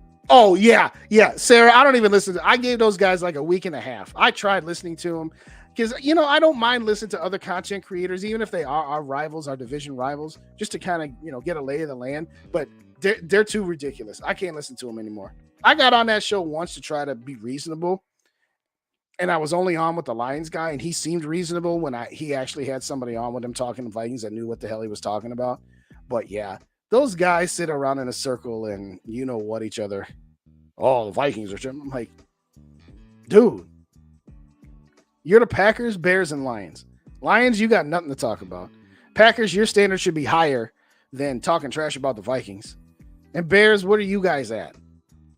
yeah. Sarah, I don't even listen I gave those guys like a week and a half. I tried listening to them because, I don't mind listening to other content creators, even if they are our rivals, our division rivals, just to kind of, get a lay of the land. But they're too ridiculous. I can't listen to them anymore. I got on that show once to try to be reasonable, and I was only on with the Lions guy, and he seemed reasonable when he actually had somebody on with him talking to Vikings that knew what the hell he was talking about. But yeah. Those guys sit around in a circle and each other. Oh, the Vikings are. I'm like, dude, you're the Packers, Bears, and Lions. Lions, you got nothing to talk about. Packers, your standard should be higher than talking trash about the Vikings. And Bears, what are you guys at?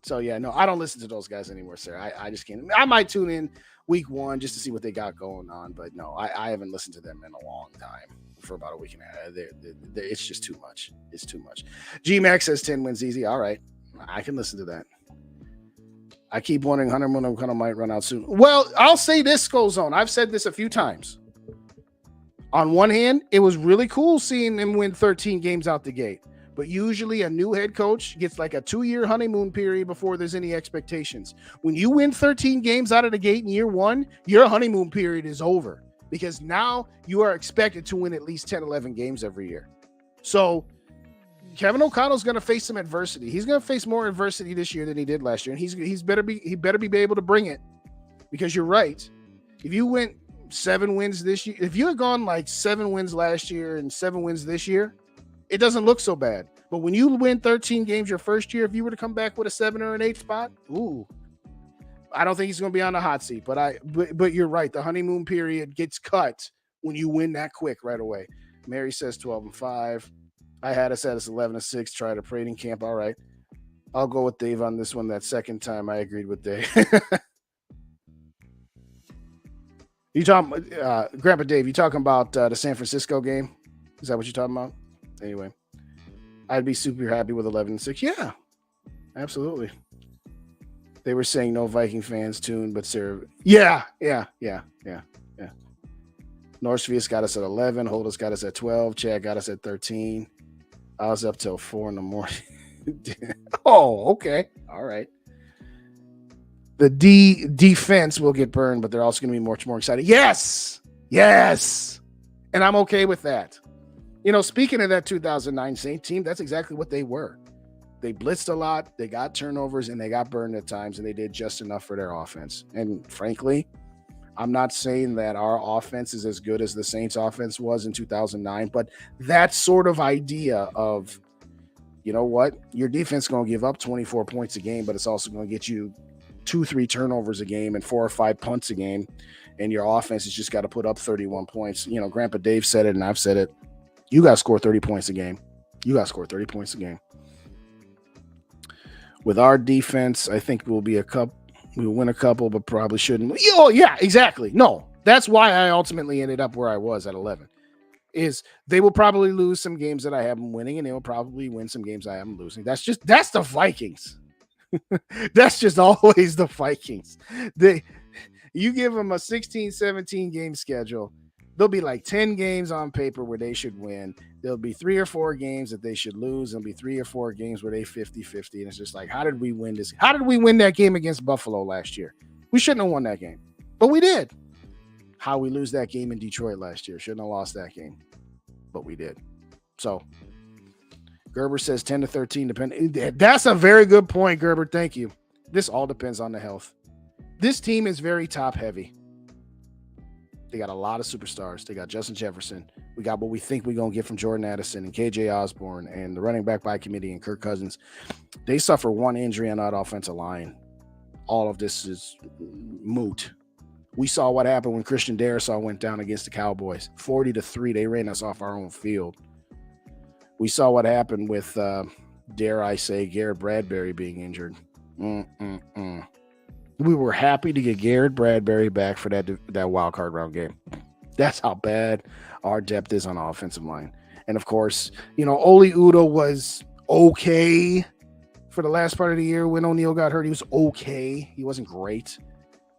So yeah, no, I don't listen to those guys anymore, sir. I just can't. I might tune in week 1 just to see what they got going on, but no, I haven't listened to them in a long time. For about a week and a half. It's just too much. It's too much. G-Max says 10 wins easy. All right. I can listen to that. I keep wondering Hunter Moon might run out soon. Well, I'll say this, SKOL Zone. I've said this a few times. On one hand, it was really cool seeing him win 13 games out the gate. But usually a new head coach gets like a 2-year honeymoon period before there's any expectations. When you win 13 games out of the gate in year 1, your honeymoon period is over. Because now you are expected to win at least 10, 11 games every year. So Kevin O'Connell's going to face some adversity. He's going to face more adversity this year than he did last year. And he better be able to bring it, because you're right. If you went 7 wins this year, if you had gone like 7 wins last year and 7 wins this year, it doesn't look so bad. But when you win 13 games your first year, if you were to come back with a 7 or an 8 spot, I don't think he's going to be on the hot seat, but you're right. The honeymoon period gets cut when you win that quick right away. Mary says 12-5. I had us at 11-6. Tried a trading camp. All right. I'll go with Dave on this one. That second time I agreed with Dave. You talking, Grandpa Dave, you talking about the San Francisco game? Is that what you're talking about? Anyway, I'd be super happy with 11-6. Yeah, absolutely. They were saying no Viking fans tuned, but Sarah. Yeah. Northvius got us at 11. Holdus got us at 12. Chad got us at 13. I was up till 4 in the morning. Oh, okay. All right. The defense will get burned, but they're also going to be much more excited. Yes. And I'm okay with that. Speaking of that 2009 Saint team, that's exactly what they were. They blitzed a lot, they got turnovers, and they got burned at times, and they did just enough for their offense. And frankly, I'm not saying that our offense is as good as the Saints offense was in 2009, but that sort of idea of, you know what, your defense is going to give up 24 points a game, but it's also going to get you 2-3 turnovers a game and 4 or 5 punts a game, and your offense has just got to put up 31 points. You know, Grandpa Dave said it, and I've said it. You got to score 30 points a game. You got to score 30 points a game. With our defense, I think we'll win a couple, but probably shouldn't. Oh, yeah, exactly. No, that's why I ultimately ended up where I was at 11. Is they will probably lose some games that I have them winning, and they will probably win some games I have them losing. That's the Vikings. That's just always the Vikings. You give them a 16-17 game schedule, there'll be like 10 games on paper where they should win. There'll be 3 or 4 games that they should lose. There'll be 3 or 4 games where they 50-50. And it's just like, how did we win this? How did we win that game against Buffalo last year? We shouldn't have won that game, but we did. How we lose that game in Detroit last year? Shouldn't have lost that game, but we did. So Gerber says 10-13. That's a very good point, Gerber. Thank you. This all depends on the health. This team is very top heavy. They got a lot of superstars. They got Justin Jefferson. We got what we think we're going to get from Jordan Addison and KJ Osborne and the running back by committee and Kirk Cousins. They suffer one injury on that offensive line. All of this is moot. We saw what happened when Christian Darrisaw went down against the Cowboys. 40-3, they ran us off our own field. We saw what happened with, dare I say, Garrett Bradbury being injured. We were happy to get Garrett Bradbury back for that wild card round game. That's how bad our depth is on the offensive line. And of course, you know, Oli Udoh was okay for the last part of the year when O'Neal got hurt. He was okay. He wasn't great.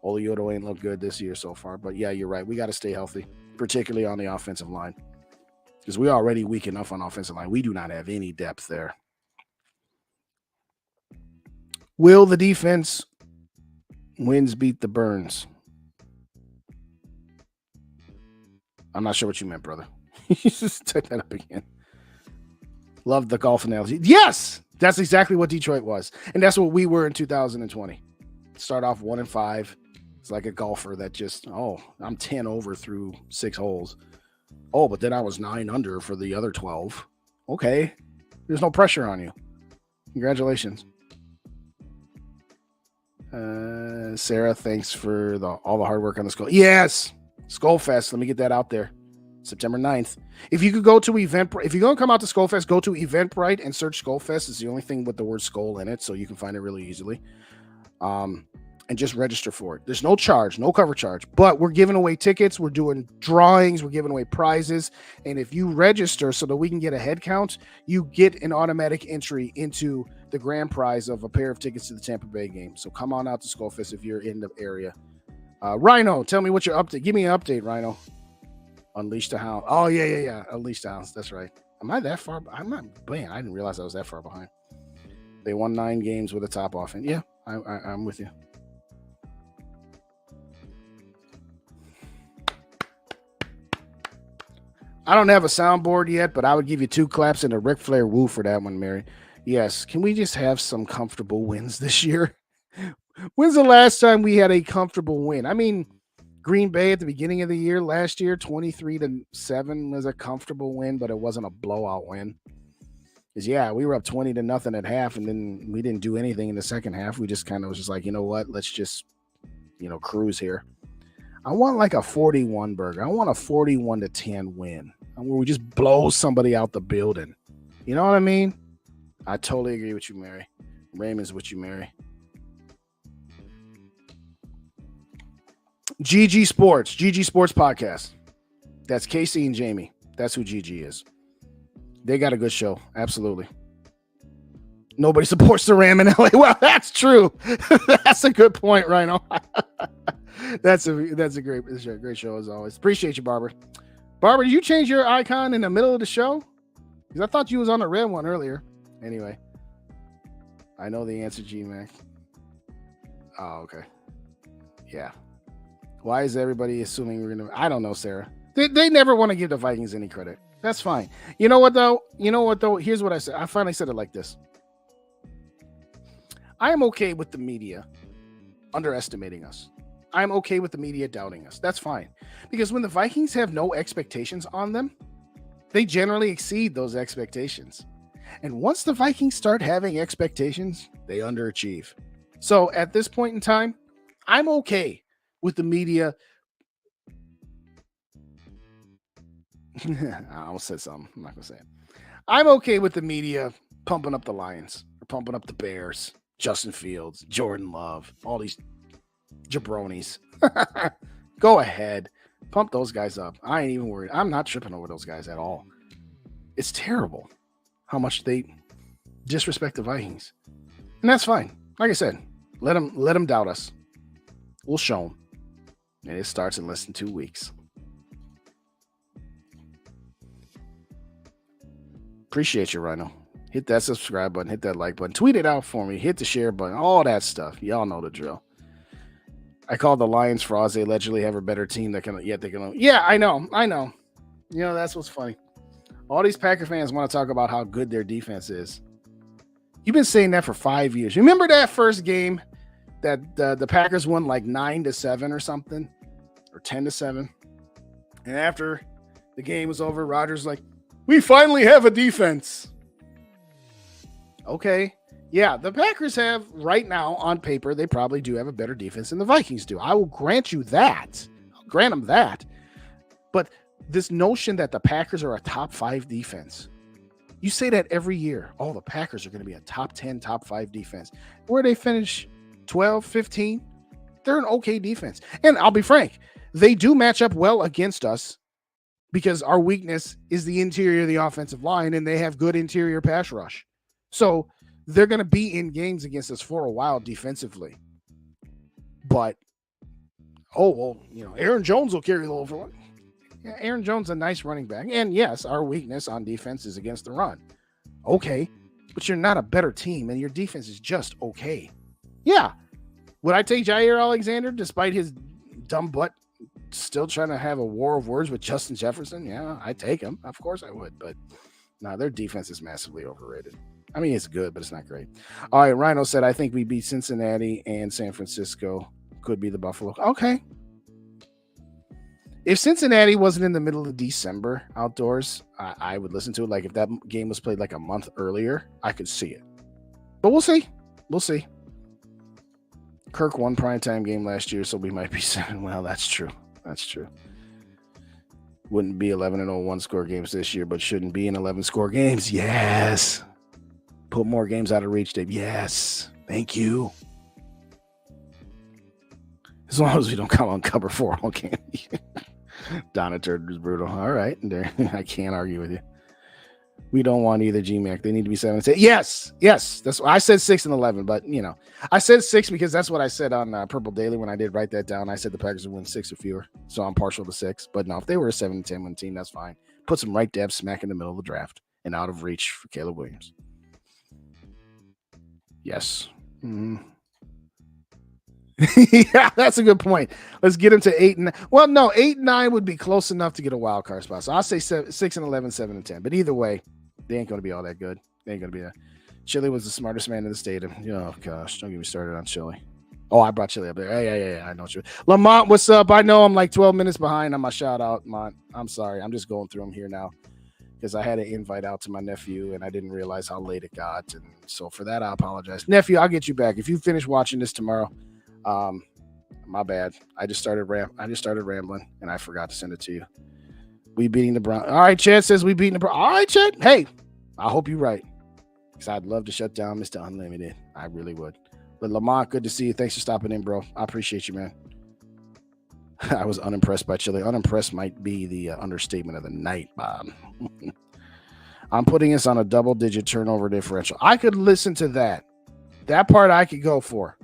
Oli Udoh ain't looked good this year so far. But yeah, you're right. We got to stay healthy, particularly on the offensive line, because we're already weak enough on offensive line. We do not have any depth there. Will the defense wins beat the Burns? I'm not sure what you meant, brother. Just type that up again. Love the golf analogy. Yes, that's exactly what Detroit was. And that's what we were in 2020. Start off 1-5. It's like a golfer that just, I'm 10 over through 6 holes. Oh, but then I was 9 under for the other 12. Okay. There's no pressure on you. Congratulations. Sarah, thanks for all the hard work on the SKOL. Yes, SKOL Fest. Let me get that out there. September 9th. If you could go to Eventbrite, if you're going to come out to SKOL Fest, go to Eventbrite and search SKOL Fest. It's the only thing with the word SKOL in it, so you can find it really easily. And just register for it. There's no charge, no cover charge, but we're giving away tickets. We're doing drawings. We're giving away prizes. And if you register so that we can get a head count, you get an automatic entry into the grand prize of a pair of tickets to the Tampa Bay game. So come on out to SKOL Fest if you're in the area. Rhino, tell me what your update. Give me an update, Rhino. Unleash the Hound. Oh, yeah. Unleash the Hounds. That's right. Am I that far? I'm not. Man, I didn't realize I was that far behind. They won 9 games with a top offense. Yeah, I'm with you. I don't have a soundboard yet, but I would give you 2 claps and a Ric Flair woo for that one, Mary. Yes. Can we just have some comfortable wins this year? When's the last time we had a comfortable win? I mean, Green Bay at the beginning of the year, last year, 23-7 was a comfortable win, but it wasn't a blowout win. Because, yeah, we were up 20-0 at half, and then we didn't do anything in the second half. We just kind of was just like, you know what? Let's just, cruise here. I want like a 41 burger. I want a 41-10 win where we just blow somebody out the building. You know what I mean? I totally agree with you, Mary. Raymond's with you, Mary. GG Sports Podcast. That's Casey and Jamie. That's who GG is. They got a good show. Absolutely. Nobody supports the Ram in LA. Well, that's true. That's a good point, Rhino. That's a great show as always. Appreciate you, Barbara. Barbara, did you change your icon in the middle of the show? Because I thought you was on the red one earlier. Anyway, I know the answer, G-Mac. Oh, okay. Yeah. Why is everybody assuming we're going to... I don't know, Sarah. They never want to give the Vikings any credit. That's fine. You know what, though? Here's what I said. I finally said it like this. I am okay with the media underestimating us. I'm okay with the media doubting us. That's fine. Because when the Vikings have no expectations on them, they generally exceed those expectations. And once the Vikings start having expectations, they underachieve. So at this point in time, I'm okay with the media. I almost said something. I'm not going to say it. I'm okay with the media pumping up the Lions, or pumping up the Bears, Justin Fields, Jordan Love, all these jabronis. Go ahead. Pump those guys up. I ain't even worried. I'm not tripping over those guys at all. It's terrible how much they disrespect the Vikings. And that's fine. Like I said, let them doubt us. We'll show them. And it starts in less than 2 weeks. Appreciate you, Rhino. Hit that subscribe button. Hit that like button. Tweet it out for me. Hit the share button. All that stuff. Y'all know the drill. I called the Lions frauds. They allegedly have a better team that can. Yet they can. Yeah, I know. You know, that's what's funny. All these Packer fans want to talk about how good their defense is. You've been saying that for 5 years. Remember that first game that the Packers won like 9-7 or something, or 10-7, and after the game was over, Rodgers like, "We finally have a defense." Okay. Yeah, the Packers have right now on paper, they probably do have a better defense than the Vikings do. I will grant you that. I'll grant them that. But this notion that the Packers are a top 5 defense, you say that every year. Oh, the Packers are going to be a top 10, top 5 defense. Where they finish 12, 15, they're an okay defense. And I'll be frank, they do match up well against us because our weakness is the interior of the offensive line, and they have good interior pass rush. So they're going to be in games against us for a while defensively. But, Aaron Jones will carry the over one. Yeah, Aaron Jones is a nice running back. And yes, our weakness on defense is against the run. Okay, but you're not a better team, and your defense is just okay. Yeah. Would I take Jair Alexander despite his dumb butt still trying to have a war of words with Justin Jefferson? Yeah, I'd take him. Of course I would. But no, their defense is massively overrated. I mean, it's good, but it's not great. All right, Rhino said, I think we beat Cincinnati and San Francisco. Could be the Buffalo. Okay. If Cincinnati wasn't in the middle of December outdoors, I would listen to it. Like if that game was played like a month earlier, I could see it. But we'll see. We'll see. Kirk won primetime game last year, so we might be 7. Well, that's true. That's true. Wouldn't be 11-0 one-score games this year, but shouldn't be in 11-score games. Yes. Put more games out of reach, Dave. Yes. Thank you. As long as we don't come on cover 4, okay. Donna Turd is brutal. All right. I can't argue with you. We don't want either GMAC. They need to be 7-6. Yes. That's what I said 6-11, but I said 6 because that's what I said on Purple Daily when I did write that down. I said the Packers would win 6 or fewer. So I'm partial to 6. But no, if they were a 7-10 win team, that's fine. Put some right dab smack in the middle of the draft and out of reach for Caleb Williams. Yes. Mm-hmm. Yeah, that's a good point. Let's get him to 8 and 9. Well, no, 8 and 9 would be close enough to get a wild card spot. So I'll say 6-11, 7-10. But either way, they ain't going to be all that good. They ain't going to be Chili was the smartest man in the stadium. Oh gosh, don't get me started on Chili. Oh, I brought Chili up there. Yeah. I know Chili. Lamont, what's up? I know I'm like 12 minutes behind on my shout out, Mont. I'm sorry. I'm just going through them here now because I had an invite out to my nephew and I didn't realize how late it got. And so for that, I apologize. Nephew, I'll get you back. If you finish watching this tomorrow, my bad. I just started rambling and I forgot to send it to you. We beating the Browns. All right, Chad says we beating the Browns. All right, Chad. Hey, I hope you're right. Because I'd love to shut down Mr. Unlimited. I really would. But Lamont, good to see you. Thanks for stopping in, bro. I appreciate you, man. I was unimpressed by Chile. Unimpressed might be the understatement of the night, Bob. I'm putting us on a double-digit turnover differential. I could listen to that. That part I could go for.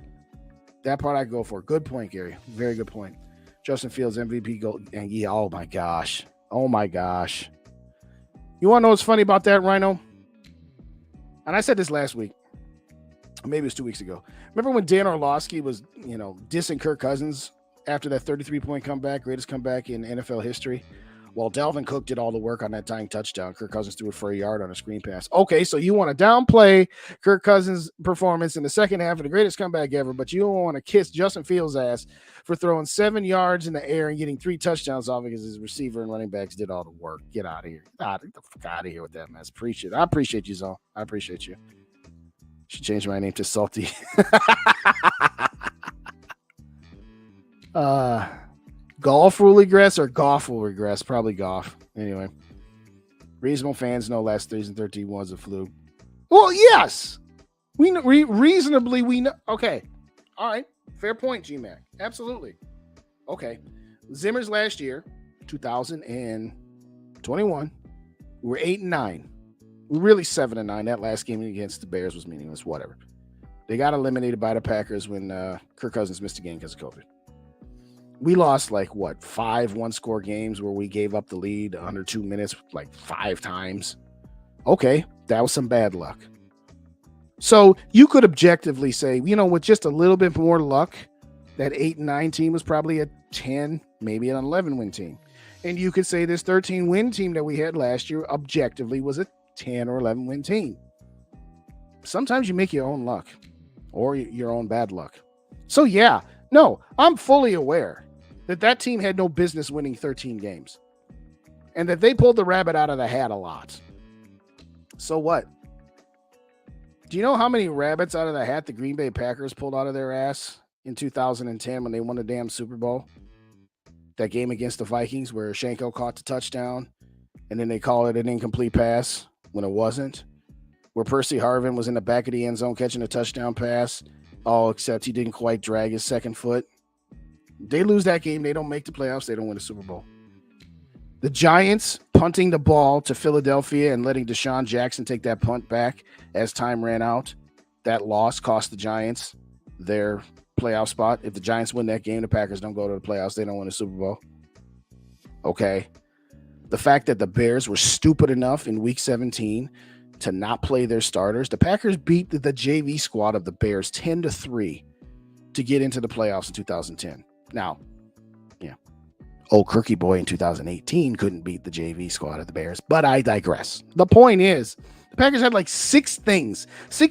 Good point, Gary. Very good point. Justin Fields MVP goal. And yeah, oh my gosh. You want to know what's funny about that, Rhino? And I said this last week. Maybe it was 2 weeks ago. Remember when Dan Orlovsky was, dissing Kirk Cousins after that 33-point comeback, greatest comeback in NFL history? Well, Dalvin Cook did all the work on that tying touchdown. Kirk Cousins threw it for a yard on a screen pass. Okay, so you want to downplay Kirk Cousins' performance in the second half of the greatest comeback ever, but you don't want to kiss Justin Fields' ass for throwing 7 yards in the air and getting 3 touchdowns off because his receiver and running backs did all the work. Get out of here. Get the fuck out of here with that mess. I appreciate you, Zone. I appreciate you. Should change my name to Salty. Golf will regress or golf will regress? Probably golf. Anyway, reasonable fans know last season 13 was a fluke. Well, yes, we know, reasonably we know. Okay, all right, fair point, GMAC. Absolutely. Okay, Zimmer's last year, 2021, we were 8-9. We were really 7-9. That last game against the Bears was meaningless. Whatever. They got eliminated by the Packers when Kirk Cousins missed a game because of COVID. We lost 5 one-score games where we gave up the lead under 2 minutes 5 times. Okay, that was some bad luck. So you could objectively say, with just a little bit more luck, that 8-9 team was probably a 10, maybe an 11-win team. And you could say this 13-win team that we had last year objectively was a 10 or 11-win team. Sometimes you make your own luck or your own bad luck. So yeah, no, I'm fully aware that team had no business winning 13 games and that they pulled the rabbit out of the hat a lot. So what? Do you know how many rabbits out of the hat the Green Bay Packers pulled out of their ass in 2010 when they won the damn Super Bowl? That game against the Vikings where Shanko caught the touchdown and then they call it an incomplete pass when it wasn't. Where Percy Harvin was in the back of the end zone catching a touchdown pass, all except he didn't quite drag his second foot. They lose that game. They don't make the playoffs. They don't win the Super Bowl. The Giants punting the ball to Philadelphia and letting Deshaun Jackson take that punt back as time ran out. That loss cost the Giants their playoff spot. If the Giants win that game, the Packers don't go to the playoffs. They don't win the Super Bowl. Okay. The fact that the Bears were stupid enough in Week 17 to not play their starters. The Packers beat the JV squad of the Bears 10-3 to get into the playoffs in 2010. Now, old Kirky boy in 2018 couldn't beat the JV squad of the Bears, but I digress. The point is, the Packers had 6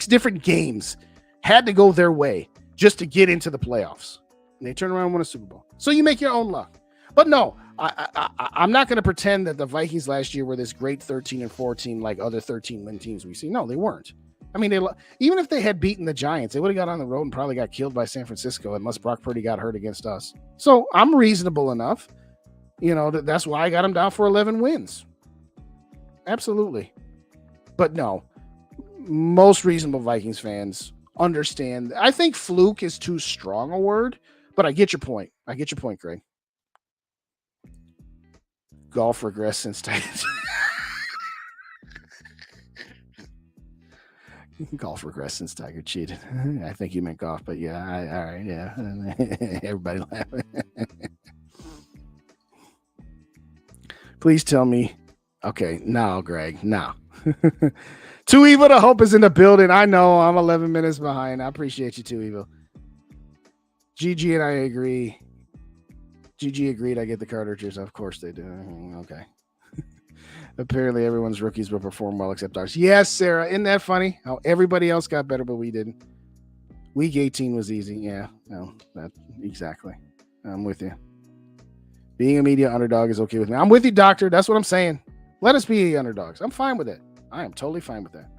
different games had to go their way just to get into the playoffs. And they turn around and win a Super Bowl. So you make your own luck. But no, I'm not going to pretend that the Vikings last year were this great 13-4 team like other 13-win teams we see. No, they weren't. I mean, even if they had beaten the Giants, they would have got on the road and probably got killed by San Francisco unless Brock Purdy got hurt against us. So I'm reasonable enough. That's why I got them down for 11 wins. Absolutely. But no, most reasonable Vikings fans understand. I think fluke is too strong a word, but I get your point. Greg. Golf regress since Golf regress since Tiger cheated. I think you meant golf, but yeah, all right, yeah. Everybody laughing. Please tell me. Okay, now, Greg, now. Too Evil to Hope is in the building. I know I'm 11 minutes behind. I appreciate you, Too Evil. GG and I agree. GG agreed. I get the cartridges. Of course they do. Okay. Apparently everyone's rookies will perform well except ours. Yes, Sarah. Isn't that funny? How everybody else got better, but we didn't. Week 18 was easy. Yeah. No, that exactly. I'm with you. Being a media underdog is okay with me. I'm with you, doctor. That's what I'm saying. Let us be underdogs. I'm fine with it. I am totally fine with that.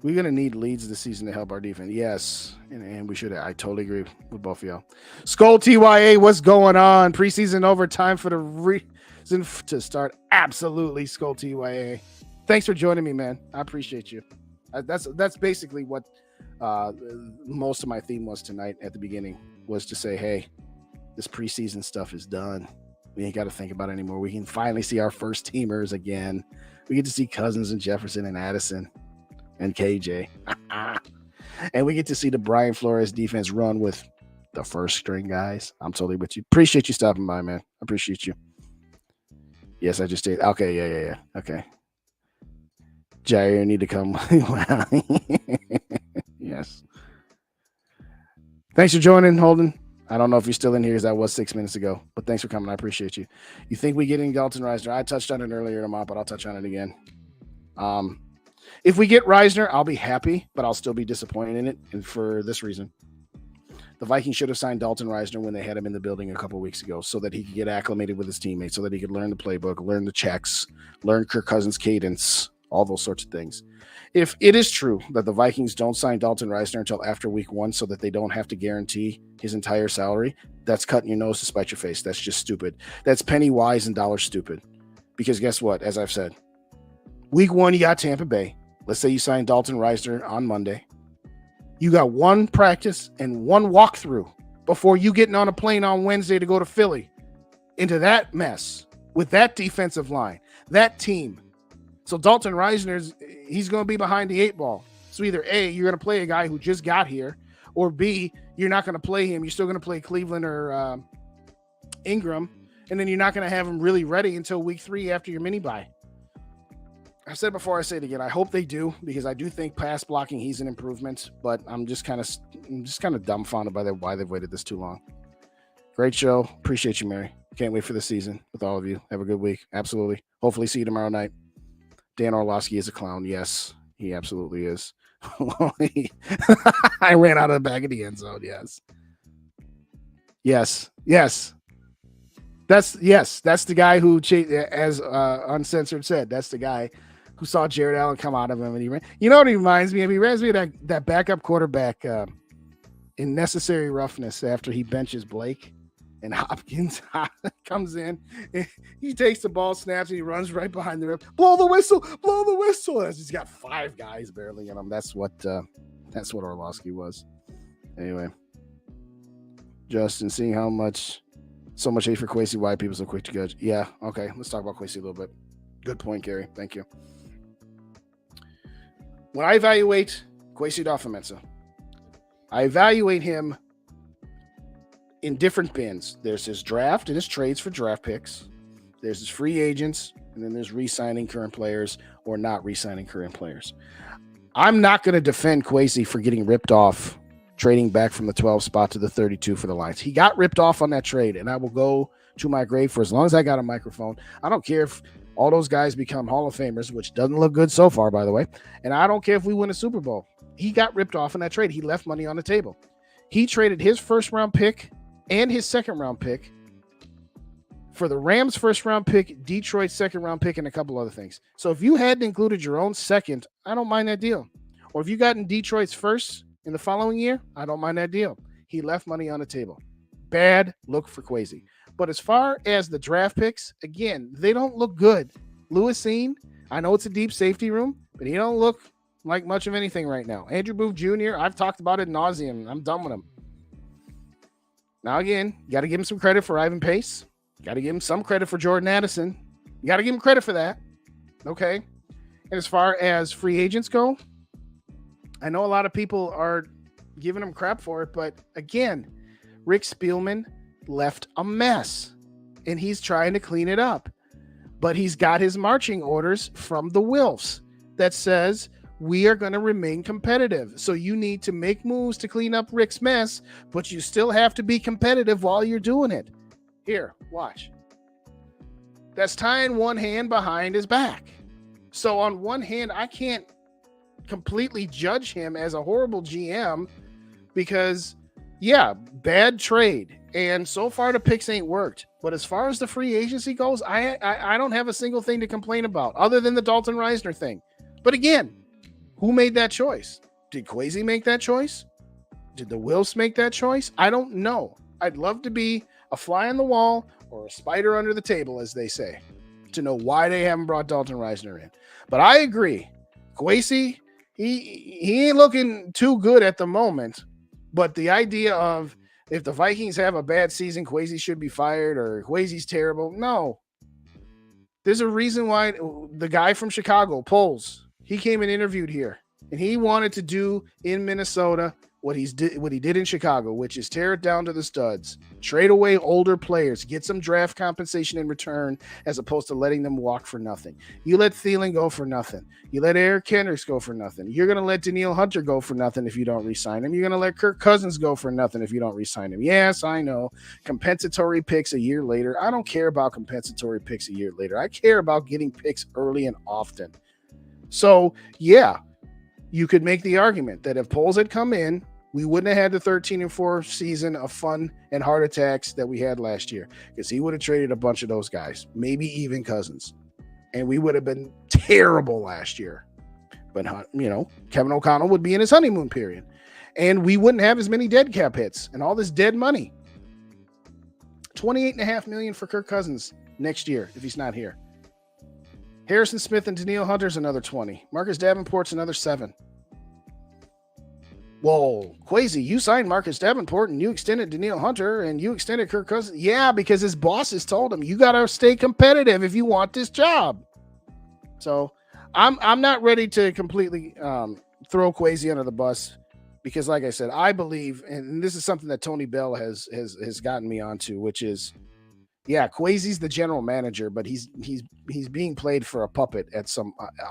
We're going to need leads this season to help our defense. Yes. And we should. I totally agree with both of y'all. SKOL TYA, what's going on? Preseason over. Time for the reason to start. Absolutely, SKOL TYA. Thanks for joining me, man. I appreciate you. That's basically what most of my theme was tonight at the beginning, was to say, hey, this preseason stuff is done. We ain't got to think about it anymore. We can finally see our first teamers again. We get to see Cousins and Jefferson and Addison and KJ. And we get to see the Brian Flores defense run with the first string guys. I'm totally with you. Appreciate you stopping by, man. I appreciate you. Yes, I just did. Okay, yeah. Okay. Jair, you need to come. Yes. Thanks for joining, Holden. I don't know if you're still in here because that was 6 minutes ago, but thanks for coming. I appreciate you. You think we getting Dalton Reisner? I touched on it earlier tomorrow, but I'll touch on it again. If we get Reisner, I'll be happy, but I'll still be disappointed in it. And for this reason, the Vikings should have signed Dalton Reisner when they had him in the building a couple of weeks ago so that he could get acclimated with his teammates, so that he could learn the playbook, learn the checks, learn Kirk Cousins' cadence, all those sorts of things. If it is true that the Vikings don't sign Dalton Reisner until after week 1 so that they don't have to guarantee his entire salary, that's cutting your nose to spite your face. That's just stupid. That's penny wise and dollar stupid. Because guess what? As I've said, week 1, you got Tampa Bay. Let's say you sign Dalton Reisner on Monday. You got 1 practice and 1 walkthrough before you getting on a plane on Wednesday to go to Philly into that mess with that defensive line, that team. So Dalton Reisner's, he's going to be behind the 8 ball. So either A, you're going to play a guy who just got here, or B, you're not going to play him. You're still going to play Cleveland or Ingram, and then you're not going to have him really ready until week 3 after your mini bye. I've said before, I say it again. I hope they do, because I do think pass blocking, he's an improvement, but I'm just kind of dumbfounded by why they've waited this too long. Great show. Appreciate you, Mary. Can't wait for the season with all of you. Have a good week. Absolutely. Hopefully see you tomorrow night. Dan Orlovsky is a clown. Yes, he absolutely is. I ran out of the back of the end zone. Yes. That's the guy who, as Uncensored said, that's the guy who saw Jared Allen come out of him and he ran. You know what he reminds me of? He reminds me of that backup quarterback in Necessary Roughness after he benches Blake. And Hopkins comes in, he takes the ball, snaps, and he runs right behind the rip. Blow the whistle. He's got 5 guys barely in him. That's what Orlovsky was. Anyway, Justin, seeing so much hate for Kwesi, why people so quick to judge. Yeah, okay, let's talk about Kwesi a little bit. Good point, Gary. Thank you. When I evaluate Kwesi Doffa-Mensah, I evaluate him in different bins. There's his draft and his trades for draft picks. There's his free agents, and then there's re-signing current players or not re-signing current players. I'm not going to defend Kwesi for getting ripped off, trading back from the 12 spot to the 32 for the Lions. He got ripped off on that trade, and I will go to my grave for as long as I got a microphone. I don't care if all those guys become Hall of Famers, which doesn't look good so far, by the way. And I don't care if we win a Super Bowl. He got ripped off in that trade. He left money on the table. He traded his first-round pick and his second-round pick for the Rams' first-round pick, Detroit's second-round pick, and a couple other things. So if you hadn't included your own second, I don't mind that deal. Or if you got in Detroit's first in the following year, I don't mind that deal. He left money on the table. Bad look for Kwesi. But as far as the draft picks, again, they don't look good. Lewis Cine, I know it's a deep safety room, but he don't look like much of anything right now. Andrew Booth Jr., I've talked about it ad nauseum. I'm done with him. Now, again, you got to give him some credit for Ivan Pace. You got to give him some credit for Jordan Addison. You got to give him credit for that. Okay. And as far as free agents go, I know a lot of people are giving him crap for it, but again, Rick Spielman left a mess and he's trying to clean it up. But he's got his marching orders from the Wilfs that says we are going to remain competitive. So you need to make moves to clean up Rick's mess, but you still have to be competitive while you're doing it. Here, watch. That's tying one hand behind his back. So on one hand, I can't completely judge him as a horrible GM because, yeah, bad trade. And so far the picks ain't worked. But as far as the free agency goes, I don't have a single thing to complain about other than the Dalton Reisner thing. But again, who made that choice? Did Kwesi make that choice? Did the Wilfs make that choice? I don't know. I'd love to be a fly on the wall or a spider under the table, as they say, to know why they haven't brought Dalton Reisner in. But I agree. Kwesi, he ain't looking too good at the moment. But the idea of if the Vikings have a bad season, Kwesi should be fired or Kwesi's terrible. No. There's a reason why the guy from Chicago, Poles, he came and interviewed here. And he wanted to do in Minnesota what he did in Chicago, which is tear it down to the studs, trade away older players, get some draft compensation in return, as opposed to letting them walk for nothing. You let Thielen go for nothing. You let Eric Kendricks go for nothing. You're going to let Danielle Hunter go for nothing if you don't re-sign him. You're going to let Kirk Cousins go for nothing if you don't re-sign him. Yes, I know. Compensatory picks a year later. I don't care about compensatory picks a year later. I care about getting picks early and often. So, yeah, you could make the argument that if Poles had come in, we wouldn't have had the 13-4 season of fun and heart attacks that we had last year, because he would have traded a bunch of those guys, maybe even Cousins, and we would have been terrible last year. But, Kevin O'Connell would be in his honeymoon period, and we wouldn't have as many dead cap hits and all this dead money. $28.5 million for Kirk Cousins next year if he's not here. Harrison Smith and Danielle Hunter's another 20. Marcus Davenport's another 7. Whoa, Kwesi, you signed Marcus Davenport and you extended Danielle Hunter and you extended Kirk Cousins. Yeah, because his bosses told him, you got to stay competitive if you want this job. So I'm not ready to completely throw Kwesi under the bus, because like I said, I believe, and this is something that Tony Bell has gotten me onto, which is, yeah, Kwesi's the general manager, but he's being played for a puppet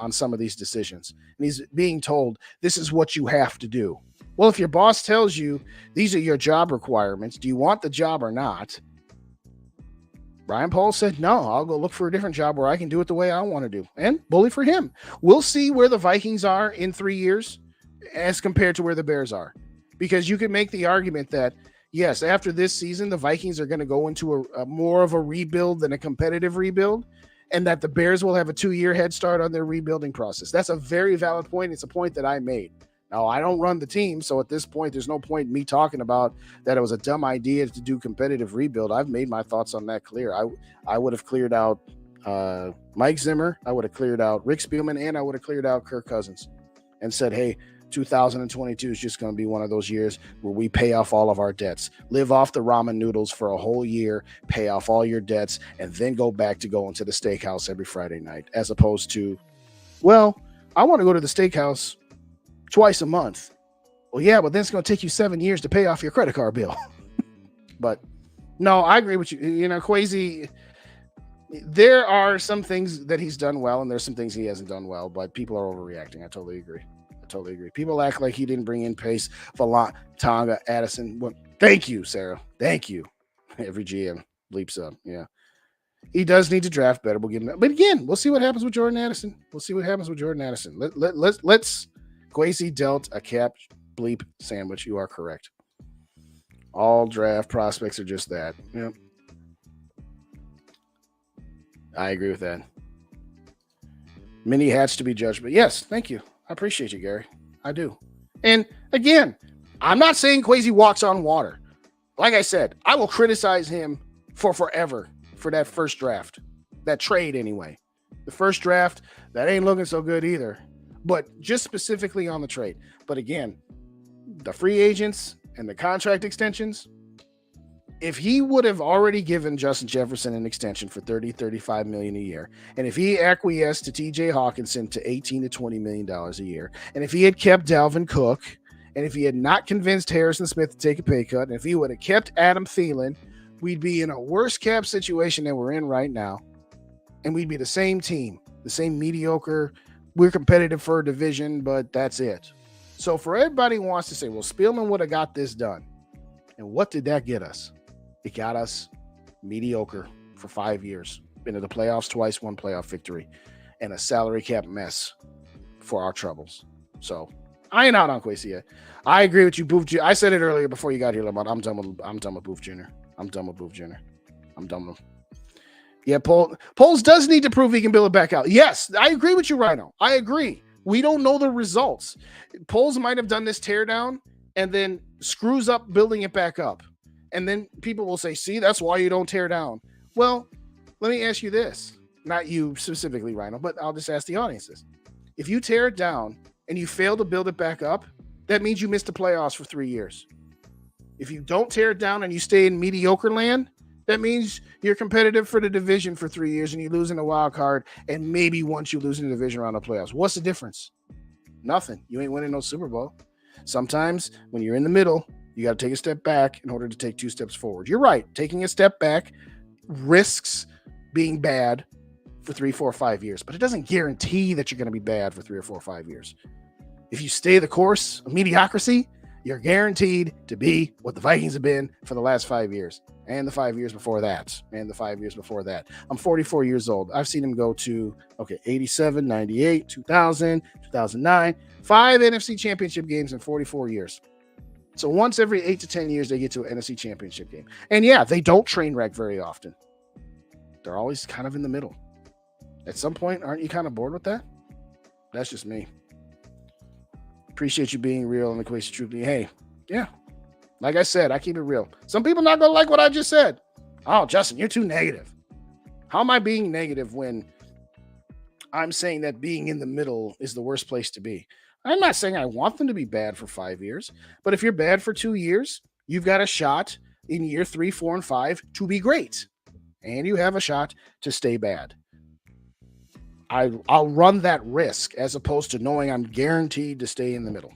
on some of these decisions. And he's being told, this is what you have to do. Well, if your boss tells you these are your job requirements, do you want the job or not? Brian Poles said, no, I'll go look for a different job where I can do it the way I want to do. And bully for him. We'll see where the Vikings are in 3 years as compared to where the Bears are. Because you could make the argument that, yes, after this season, the Vikings are going to go into a more of a rebuild than a competitive rebuild, and that the Bears will have a 2-year head start on their rebuilding process. That's a very valid point. It's a point that I made. Now, I don't run the team, so at this point, there's no point in me talking about that it was a dumb idea to do competitive rebuild. I've made my thoughts on that clear. I would have cleared out Mike Zimmer, I would have cleared out Rick Spielman, and I would have cleared out Kirk Cousins and said, hey, 2022 is just going to be one of those years where we pay off all of our debts, live off the ramen noodles for a whole year, pay off all your debts, and then go back to going to the steakhouse every Friday night, as opposed to, well, I want to go to the steakhouse twice a month. Well, yeah, but then it's going to take you 7 years to pay off your credit card bill. But no, I agree with you. Kwesi, there are some things that he's done well, and there's some things he hasn't done well, but people are overreacting. I totally agree. People act like he didn't bring in Pace, Valant, Tonga, Addison. Well, thank you, Sarah. Thank you. Every GM bleeps up. Yeah. He does need to draft better. We'll give him that. But again, we'll see what happens with Jordan Addison. Let's Kwesi dealt a cap bleep sandwich. You are correct. All draft prospects are just that. Yep. I agree with that. Many hats to be judged, but yes, thank you. I appreciate you, Gary. I do. And again, I'm not saying Kwesi walks on water. Like I said, I will criticize him for forever for that first draft, that trade anyway. The first draft, that ain't looking so good either, but just specifically on the trade. But again, the free agents and the contract extensions, if he would have already given Justin Jefferson an extension for $35 million a year, and if he acquiesced to TJ Hawkinson to $18 to $20 million a year, and if he had kept Dalvin Cook, and if he had not convinced Harrison Smith to take a pay cut, and if he would have kept Adam Thielen, we'd be in a worse cap situation than we're in right now. And we'd be the same team, the same mediocre. We're competitive for a division, but that's it. So for everybody who wants to say, well, Spielman would have got this done. And what did that get us? It got us mediocre for 5 years. Been to the playoffs twice, 1 playoff victory, and a salary cap mess for our troubles. So I ain't out on Kwesi yet. I agree with you, Booth Jr. I said it earlier before you got here, Lamont. I'm done with Booth Jr. I'm done with him. Yeah, Poles does need to prove he can build it back out. Yes, I agree with you, Rhino. I agree. We don't know the results. Poles might have done this teardown and then screws up building it back up. And then people will say, see, that's why you don't tear down. Well, let me ask you this. Not you specifically, Rhino, but I'll just ask the audience this. If you tear it down and you fail to build it back up, that means you missed the playoffs for 3 years. If you don't tear it down and you stay in mediocre land, that means you're competitive for the division for 3 years and you lose in the wild card, and maybe once you lose in the division round of playoffs. What's the difference? Nothing. You ain't winning no Super Bowl. Sometimes when you're in the middle, you got to take a step back in order to take 2 steps forward. You're right. Taking a step back risks being bad for 3, 4, 5 years, but it doesn't guarantee that you're going to be bad for 3 or 4 or 5 years. If you stay the course of mediocrity, you're guaranteed to be what the Vikings have been for the last 5 years and the 5 years before that and the 5 years before that. I'm 44 years old. I've seen him go to, 87, 98, 2000, 2009, 5 NFC championship games in 44 years. So once every 8 to 10 years, they get to an NFC championship game. And yeah, they don't train wreck very often. They're always kind of in the middle. At some point, aren't you kind of bored with that? That's just me. Appreciate you being real and equates to truth. Hey, yeah. Like I said, I keep it real. Some people not going to like what I just said. Oh, Justin, you're too negative. How am I being negative when I'm saying that being in the middle is the worst place to be? I'm not saying I want them to be bad for 5 years, but if you're bad for 2 years, you've got a shot in year 3, 4, and 5 to be great. And you have a shot to stay bad. I'll run that risk as opposed to knowing I'm guaranteed to stay in the middle.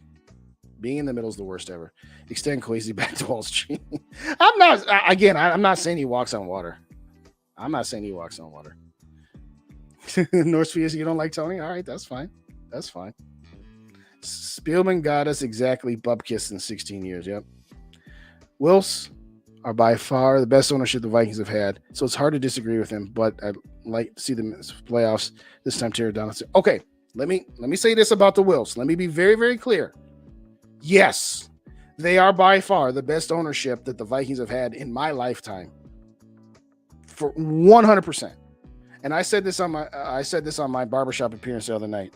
Being in the middle is the worst ever. Extend Kwesi back to Wall Street. I'm not saying he walks on water. North Field, you don't like Tony? All right, that's fine. Spielman got us exactly bupkissed in 16 years. Yep. Wills are by far the best ownership the Vikings have had, so it's hard to disagree with him, but I'd like to see them in the playoffs this time tear it down. Okay, let me say this about the Wills. Let me be very, very clear. Yes, they are by far the best ownership that the Vikings have had in my lifetime. For 100%. And I said this on my barbershop appearance the other night.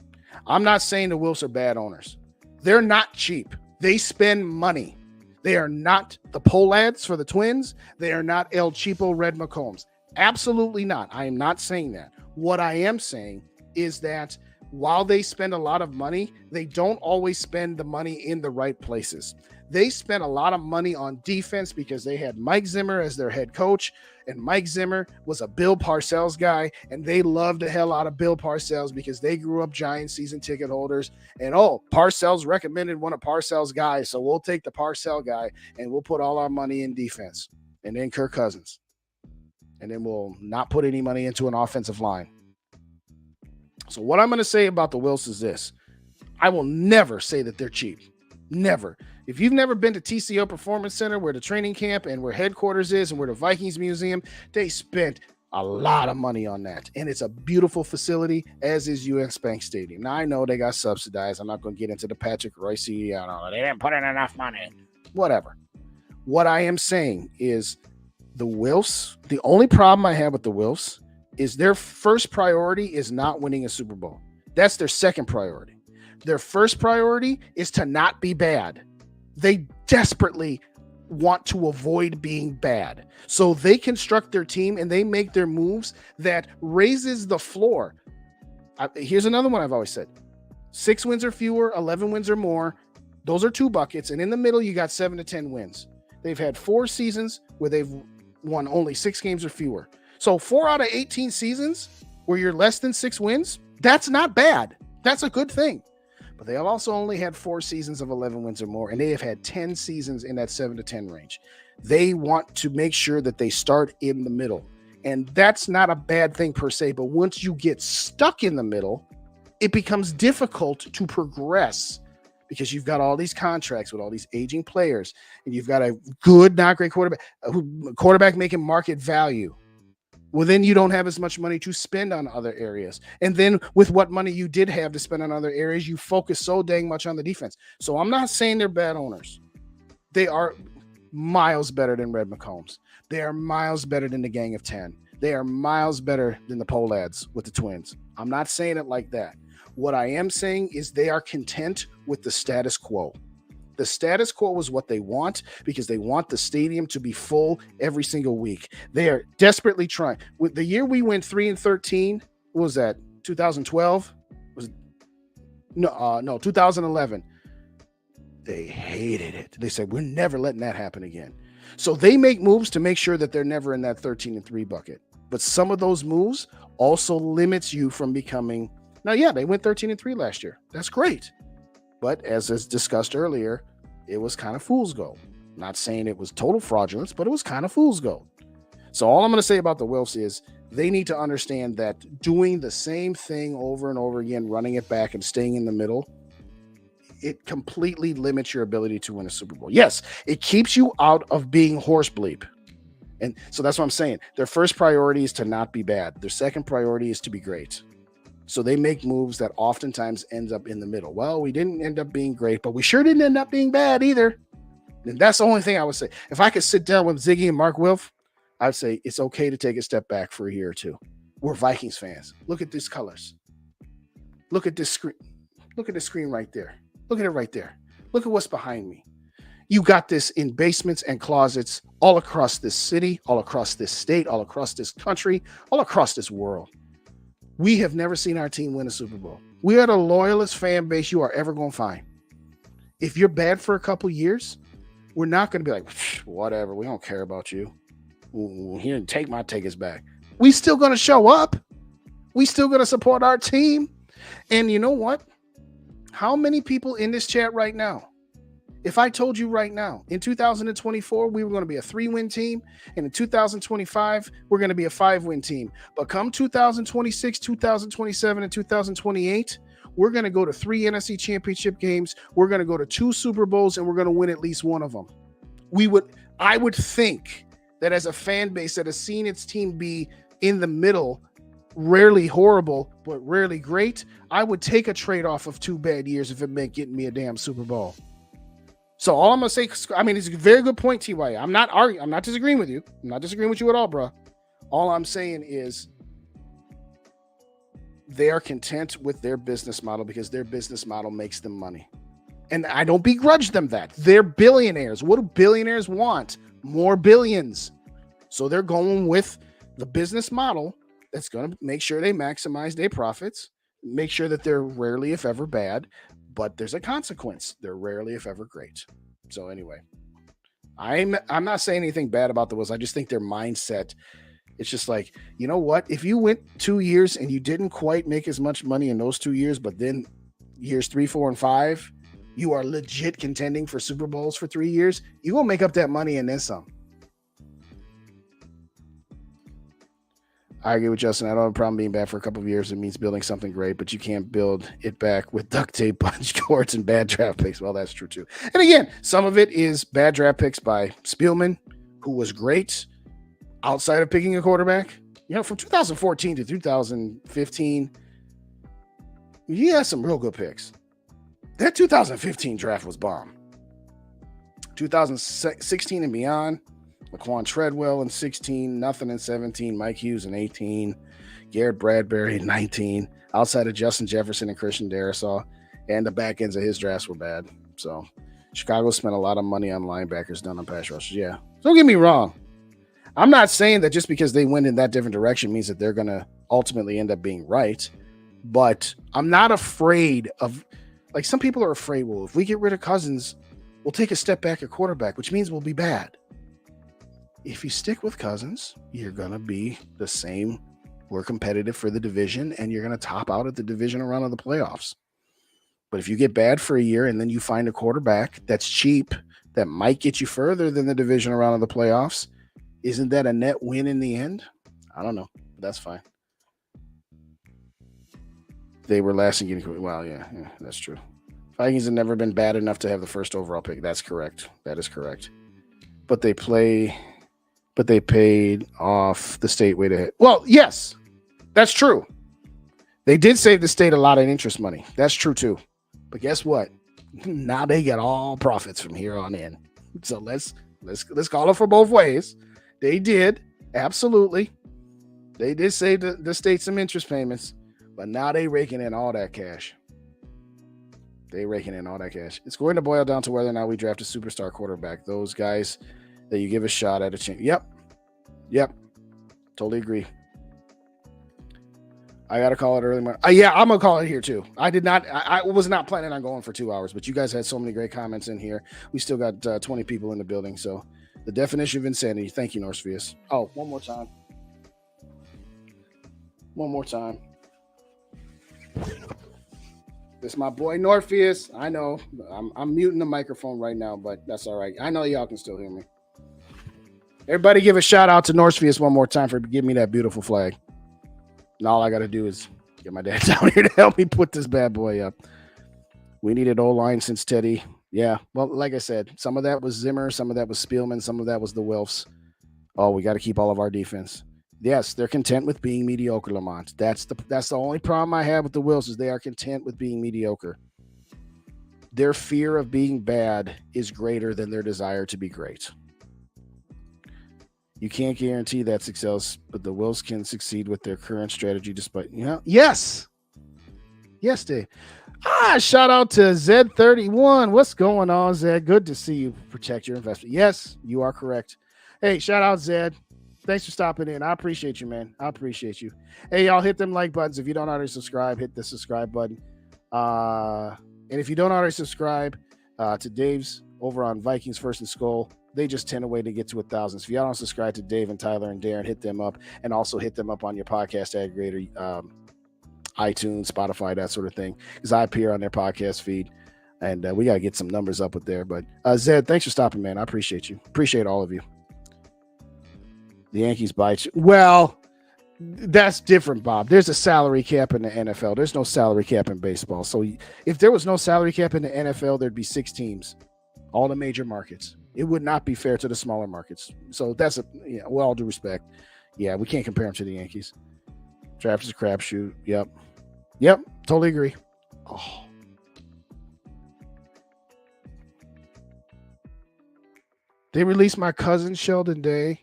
I'm not saying the Wills are bad owners. They're not cheap. They spend money. They are not the Pohlads for the Twins. They are not El Cheapo Red McCombs. Absolutely not. I am not saying that. What I am saying is that while they spend a lot of money, they don't always spend the money in the right places. They spent a lot of money on defense because they had Mike Zimmer as their head coach, and Mike Zimmer was a Bill Parcells guy, and they loved the hell out of Bill Parcells because they grew up Giants season ticket holders. And Parcells recommended one of Parcells' guys, so we'll take the Parcells guy and we'll put all our money in defense, and then Kirk Cousins, and then we'll not put any money into an offensive line. So what I'm going to say about the Wills is this: I will never say that they're cheap. Never. If you've never been to TCO Performance Center, where the training camp and where headquarters is and where the Vikings Museum, they spent a lot of money on that. And it's a beautiful facility, as is US Bank Stadium. Now, I know they got subsidized. I'm not going to get into the Patrick Royce, they didn't put in enough money. Whatever. What I am saying is the Wills, the only problem I have with the Wills is their first priority is not winning a Super Bowl. That's their second priority. Their first priority is to not be bad. They desperately want to avoid being bad. So they construct their team and they make their moves that raises the floor. Here's another one I've always said. 6 wins or fewer, 11 wins or more. Those are 2 buckets. And in the middle, you got 7 to 10 wins. They've had 4 seasons where they've won only 6 games or fewer. So 4 out of 18 seasons where you're less than 6 wins, that's not bad. That's a good thing. But they have also only had 4 seasons of 11 wins or more, and they have had 10 seasons in that 7 to 10 range. They want to make sure that they start in the middle. And that's not a bad thing per se, but once you get stuck in the middle, it becomes difficult to progress because you've got all these contracts with all these aging players, and you've got a good, not great quarterback making market value. Well, then you don't have as much money to spend on other areas. And then with what money you did have to spend on other areas, you focus so dang much on the defense. So I'm not saying they're bad owners. They are miles better than Red McCombs. They are miles better than the Gang of 10. They are miles better than the Pohlads with the Twins. I'm not saying it like that. What I am saying is they are content with the status quo. The status quo is what they want because they want the stadium to be full every single week. They are desperately trying. With the year we went 3-13, what was that? 2012? No, 2011. They hated it. They said, we're never letting that happen again. So they make moves to make sure that they're never in that 13-3 bucket. But some of those moves also limits you from becoming. Now, yeah, they went 13-3 last year. That's great. But as is discussed earlier, it was kind of fool's gold. Not saying it was total fraudulence, but it was kind of fool's gold. So all I'm going to say about the Wilfs is they need to understand that doing the same thing over and over again, running it back and staying in the middle, it completely limits your ability to win a Super Bowl. Yes, it keeps you out of being horse bleep. And so that's what I'm saying. Their first priority is to not be bad. Their second priority is to be great. So they make moves that oftentimes ends up in the middle. Well, we didn't end up being great, but we sure didn't end up being bad either. And that's the only thing I would say. If I could sit down with Ziggy and Mark Wilf, I'd say it's okay to take a step back for a year or two. We're Vikings fans. Look at these colors. Look at this screen. Look at the screen right there. Look at it right there. Look at what's behind me. You got this in basements and closets all across this city, all across this state, all across this country, all across this world. We have never seen our team win a Super Bowl. We are the loyalist fan base you are ever going to find. If you're bad for a couple years, we're not going to be like, whatever, we don't care about you. Here, take my tickets back. We still going to show up. We still going to support our team. And you know what? How many people in this chat right now, if I told you right now, in 2024, we were going to be a 3-win team, and in 2025, we're going to be a 5-win team. But come 2026, 2027, and 2028, we're going to go to 3 NFC championship games. We're going to go to 2 Super Bowls, and we're going to win at least one of them. I would think that as a fan base that has seen its team be in the middle, rarely horrible, but rarely great, I would take a trade-off of 2 bad years if it meant getting me a damn Super Bowl. So all I'm going to say, I mean, it's a very good point, TY. I'm not arguing. I'm not disagreeing with you. I'm not disagreeing with you at all, bro. All I'm saying is they are content with their business model because their business model makes them money. And I don't begrudge them that. They're billionaires. What do billionaires want? More billions. So they're going with the business model that's going to make sure they maximize their profits, make sure that they're rarely, if ever, bad. But there's a consequence. They're rarely, if ever, great. So anyway, I'm not saying anything bad about the Wills. I just think their mindset, it's just like, you know what? If you went 2 years and you didn't quite make as much money in those 2 years, but then years 3, 4, and 5, you are legit contending for Super Bowls for 3 years, you will make up that money and then some. I agree with Justin. I don't have a problem being bad for a couple of years. It means building something great, but you can't build it back with duct tape, punch cords, and bad draft picks. Well, that's true too. And again, some of it is bad draft picks by Spielman, who was great outside of picking a quarterback. You know, from 2014 to 2015, he had some real good picks. That 2015 draft was bomb. 2016 and beyond, Laquan Treadwell in 16, nothing in 17, Mike Hughes in 18, Garrett Bradbury in 19, outside of Justin Jefferson and Christian Darrisaw, and the back ends of his drafts were bad. So Chicago spent a lot of money on linebackers done on pass rushers. Yeah. Don't get me wrong. I'm not saying that just because they went in that different direction means that they're going to ultimately end up being right, but I'm not afraid of, like, some people are afraid, well, if we get rid of Cousins, we'll take a step back at quarterback, which means we'll be bad. If you stick with Cousins, you're going to be the same. We're competitive for the division, and you're going to top out at the divisional run of the playoffs. But if you get bad for a year and then you find a quarterback that's cheap, that might get you further than the divisional round of the playoffs, isn't that a net win in the end? I don't know. But that's fine. They were last in getting, well, yeah, that's true. Vikings have never been bad enough to have the first overall pick. That's correct. That is correct. But they paid off the state way to hit. Well, yes, that's true. They did save the state a lot of interest money. That's true too. But guess what? Now they get all profits from here on in. So let's call it for both ways. They did, absolutely. They did save the state some interest payments, but now they raking in all that cash. It's going to boil down to whether or not we draft a superstar quarterback. Those guys that you give a shot at a chance. Yep. Totally agree. I got to call it early. Yeah, I'm going to call it here too. I was not planning on going for 2 hours, but you guys had so many great comments in here. We still got 20 people in the building. So the definition of insanity. Thank you, Norsevius. Oh, one more time. This is my boy Norpheus. I know I'm muting the microphone right now, but that's all right. I know y'all can still hear me. Everybody give a shout out to Norpheus one more time for giving me that beautiful flag. And all I got to do is get my dad down here to help me put this bad boy up. We needed O-line since Teddy. Yeah, well, like I said, some of that was Zimmer, some of that was Spielman, some of that was the Wilfs. Oh, we got to keep all of our defense. Yes, they're content with being mediocre, Lamont. That's the only problem I have with the Wilfs is they are content with being mediocre. Their fear of being bad is greater than their desire to be great. You can't guarantee that success, but the Wilfs can succeed with their current strategy despite, yes. Yes, Dave. Shout out to Z31. What's going on, Zed? Good to see you. Protect your investment. Yes, you are correct. Hey, shout out, Zed. Thanks for stopping in. I appreciate you, man. I appreciate you. Hey, y'all, hit them like buttons. If you don't already subscribe, hit the subscribe button. And if you don't already subscribe to Dave's over on Vikings First and SKOL, they just 10 away to get to 1,000. So if y'all don't subscribe to Dave and Tyler and Darren, hit them up. And also hit them up on your podcast aggregator, iTunes, Spotify, that sort of thing. Because I appear on their podcast feed. And we got to get some numbers up with there. But Zed, thanks for stopping, man. I appreciate you. Appreciate all of you. The Yankees bite you. Well, that's different, Bob. There's a salary cap in the NFL. There's no salary cap in baseball. So if there was no salary cap in the NFL, there'd be 6 teams, all the major markets. It would not be fair to the smaller markets. So that's with all due respect. Yeah, we can't compare them to the Yankees. Draft is a crapshoot. Yep. Totally agree. Oh. They released my cousin Sheldon Day.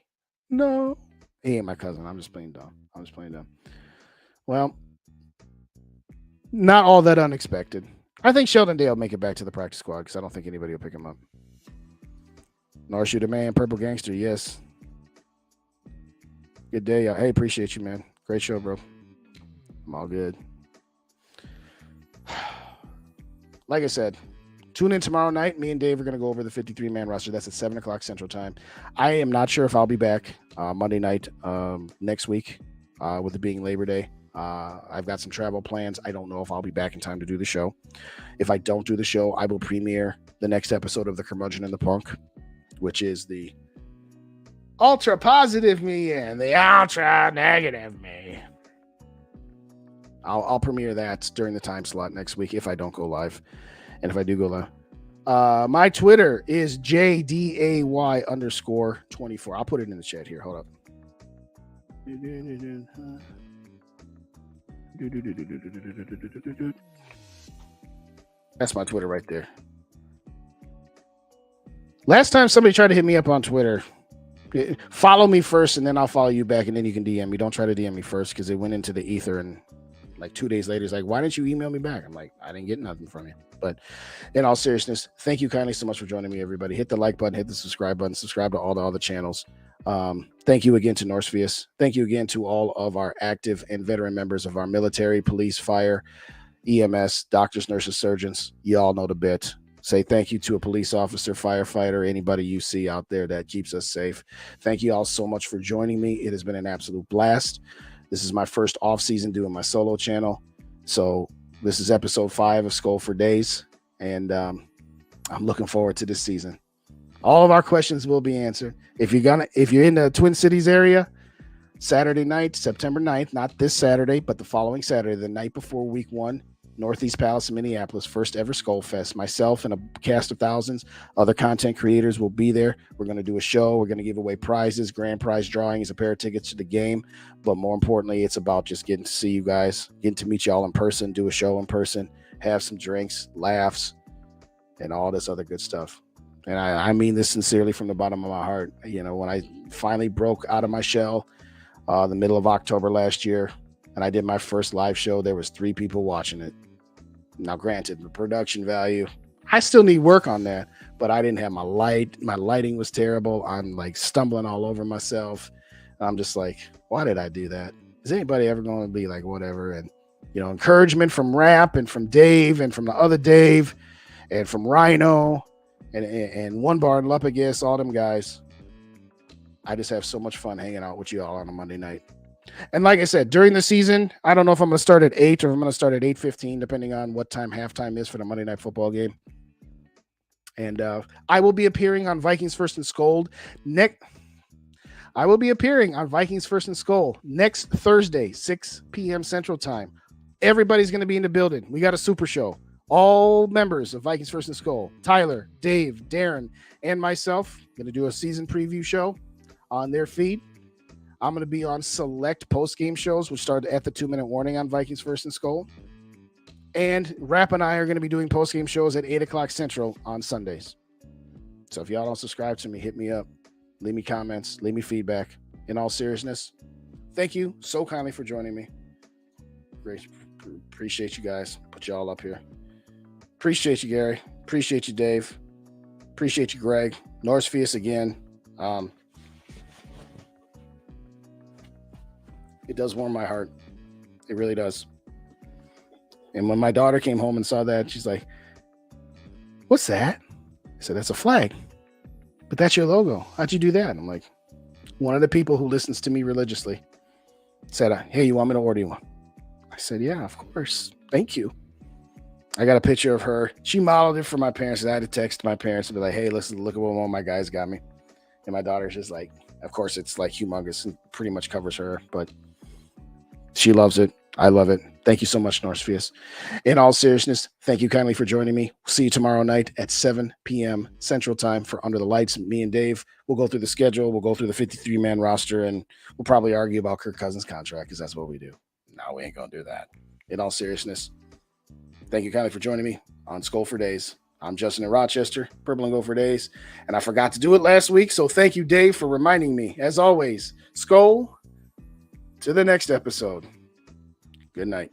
No, he ain't my cousin. I'm just playing dumb. Well, not all that unexpected. I think Sheldon Day will make it back to the practice squad because I don't think anybody will pick him up. North Shooter Man, Purple Gangster, yes. Good day, y'all. Hey, appreciate you, man. Great show, bro. I'm all good. Like I said, tune in tomorrow night. Me and Dave are going to go over the 53-man roster. That's at 7 o'clock Central Time. I am not sure if I'll be back Monday night next week with it being Labor Day. I've got some travel plans. I don't know if I'll be back in time to do the show. If I don't do the show, I will premiere the next episode of The Curmudgeon and the Punk, which is the ultra positive me and the ultra negative me. I'll premiere that during the time slot next week if I don't go live. And if I do go live, my Twitter is JDAY_24. I'll put it in the chat here. Hold up. That's my Twitter right there. Last time somebody tried to hit me up on Twitter, follow me first and then I'll follow you back and then you can DM me. Don't try to DM me first because it went into the ether and like 2 days later, it's like, why didn't you email me back? I'm like, I didn't get nothing from you. But in all seriousness, thank you kindly so much for joining me, everybody. Hit the like button, hit the subscribe button, subscribe to all the other channels. Thank you again to Norpheus. Thank you again to all of our active and veteran members of our military, police, fire, EMS, doctors, nurses, surgeons. You all know the bit. Say thank you to a police officer, firefighter, anybody you see out there that keeps us safe. Thank you all so much for joining me. It has been an absolute blast. This is my first off season doing my solo channel. So this is episode 5 of SKOL for Days. And I'm looking forward to this season. All of our questions will be answered. If you're in the Twin Cities area, Saturday night, September 9th, not this Saturday, but the following Saturday, the night before week 1, Northeast Palace in Minneapolis, first ever SKOL Fest. Myself and a cast of thousands, other content creators will be there. We're going to do a show. We're going to give away prizes, grand prize drawings, a pair of tickets to the game. But more importantly, it's about just getting to see you guys, getting to meet y'all in person, do a show in person, have some drinks, laughs, and all this other good stuff. And I mean this sincerely from the bottom of my heart. You know, when I finally broke out of my shell the middle of October last year, and I did my first live show, there was 3 people watching it. Now, granted, the production value, I still need work on that, but I didn't have my light. My lighting was terrible. I'm like stumbling all over myself. I'm just like, why did I do that? Is anybody ever going to be like, whatever? And, you know, encouragement from Rap and from Dave and from the other Dave and from Rhino and One Bar and Lupagus, all them guys. I just have so much fun hanging out with you all on a Monday night. And like I said, during the season, I don't know if I'm going to start at 8 or I'm going to start at 8:15, depending on what time halftime is for the Monday Night Football game. And I will be appearing on Vikings First and SKOL next. I will be appearing on Vikings First and SKOL next Thursday, 6 p.m. Central Time. Everybody's going to be in the building. We got a super show. All members of Vikings First and SKOL, Tyler, Dave, Darren, and myself, going to do a season preview show on their feed. I'm going to be on select post-game shows, which start at the 2-minute warning on Vikings First and SKOL. And Rap and I are going to be doing post-game shows at 8 o'clock Central on Sundays. So if y'all don't subscribe to me, hit me up. Leave me comments. Leave me feedback. In all seriousness, thank you so kindly for joining me. Great. Appreciate you guys. Put you all up here. Appreciate you, Gary. Appreciate you, Dave. Appreciate you, Greg. Norsefius again. It does warm my heart. It really does. And when my daughter came home and saw that, she's like, "What's that?" I said, "That's a flag. But that's your logo. How'd you do that?" I'm like, one of the people who listens to me religiously said, "Hey, you want me to order you one?" I said, "Yeah, of course. Thank you." I got a picture of her. She modeled it for my parents. And I had to text my parents and be like, "Hey, listen, look at what one of my guys got me." And my daughter's just like, of course, it's like humongous and pretty much covers her, but she loves it. I love it. Thank you so much, Norsefius. In all seriousness, thank you kindly for joining me. See you tomorrow night at 7 p.m. Central Time for Under the Lights. Me and Dave will go through the schedule. We'll go through the 53-man roster, and we'll probably argue about Kirk Cousins' contract because that's what we do. No, we ain't going to do that. In all seriousness, thank you kindly for joining me on SKOL for Days. I'm Justin in Rochester, Purple and Gold for Days, and I forgot to do it last week, so thank you, Dave, for reminding me. As always, SKOL to the next episode. Good night.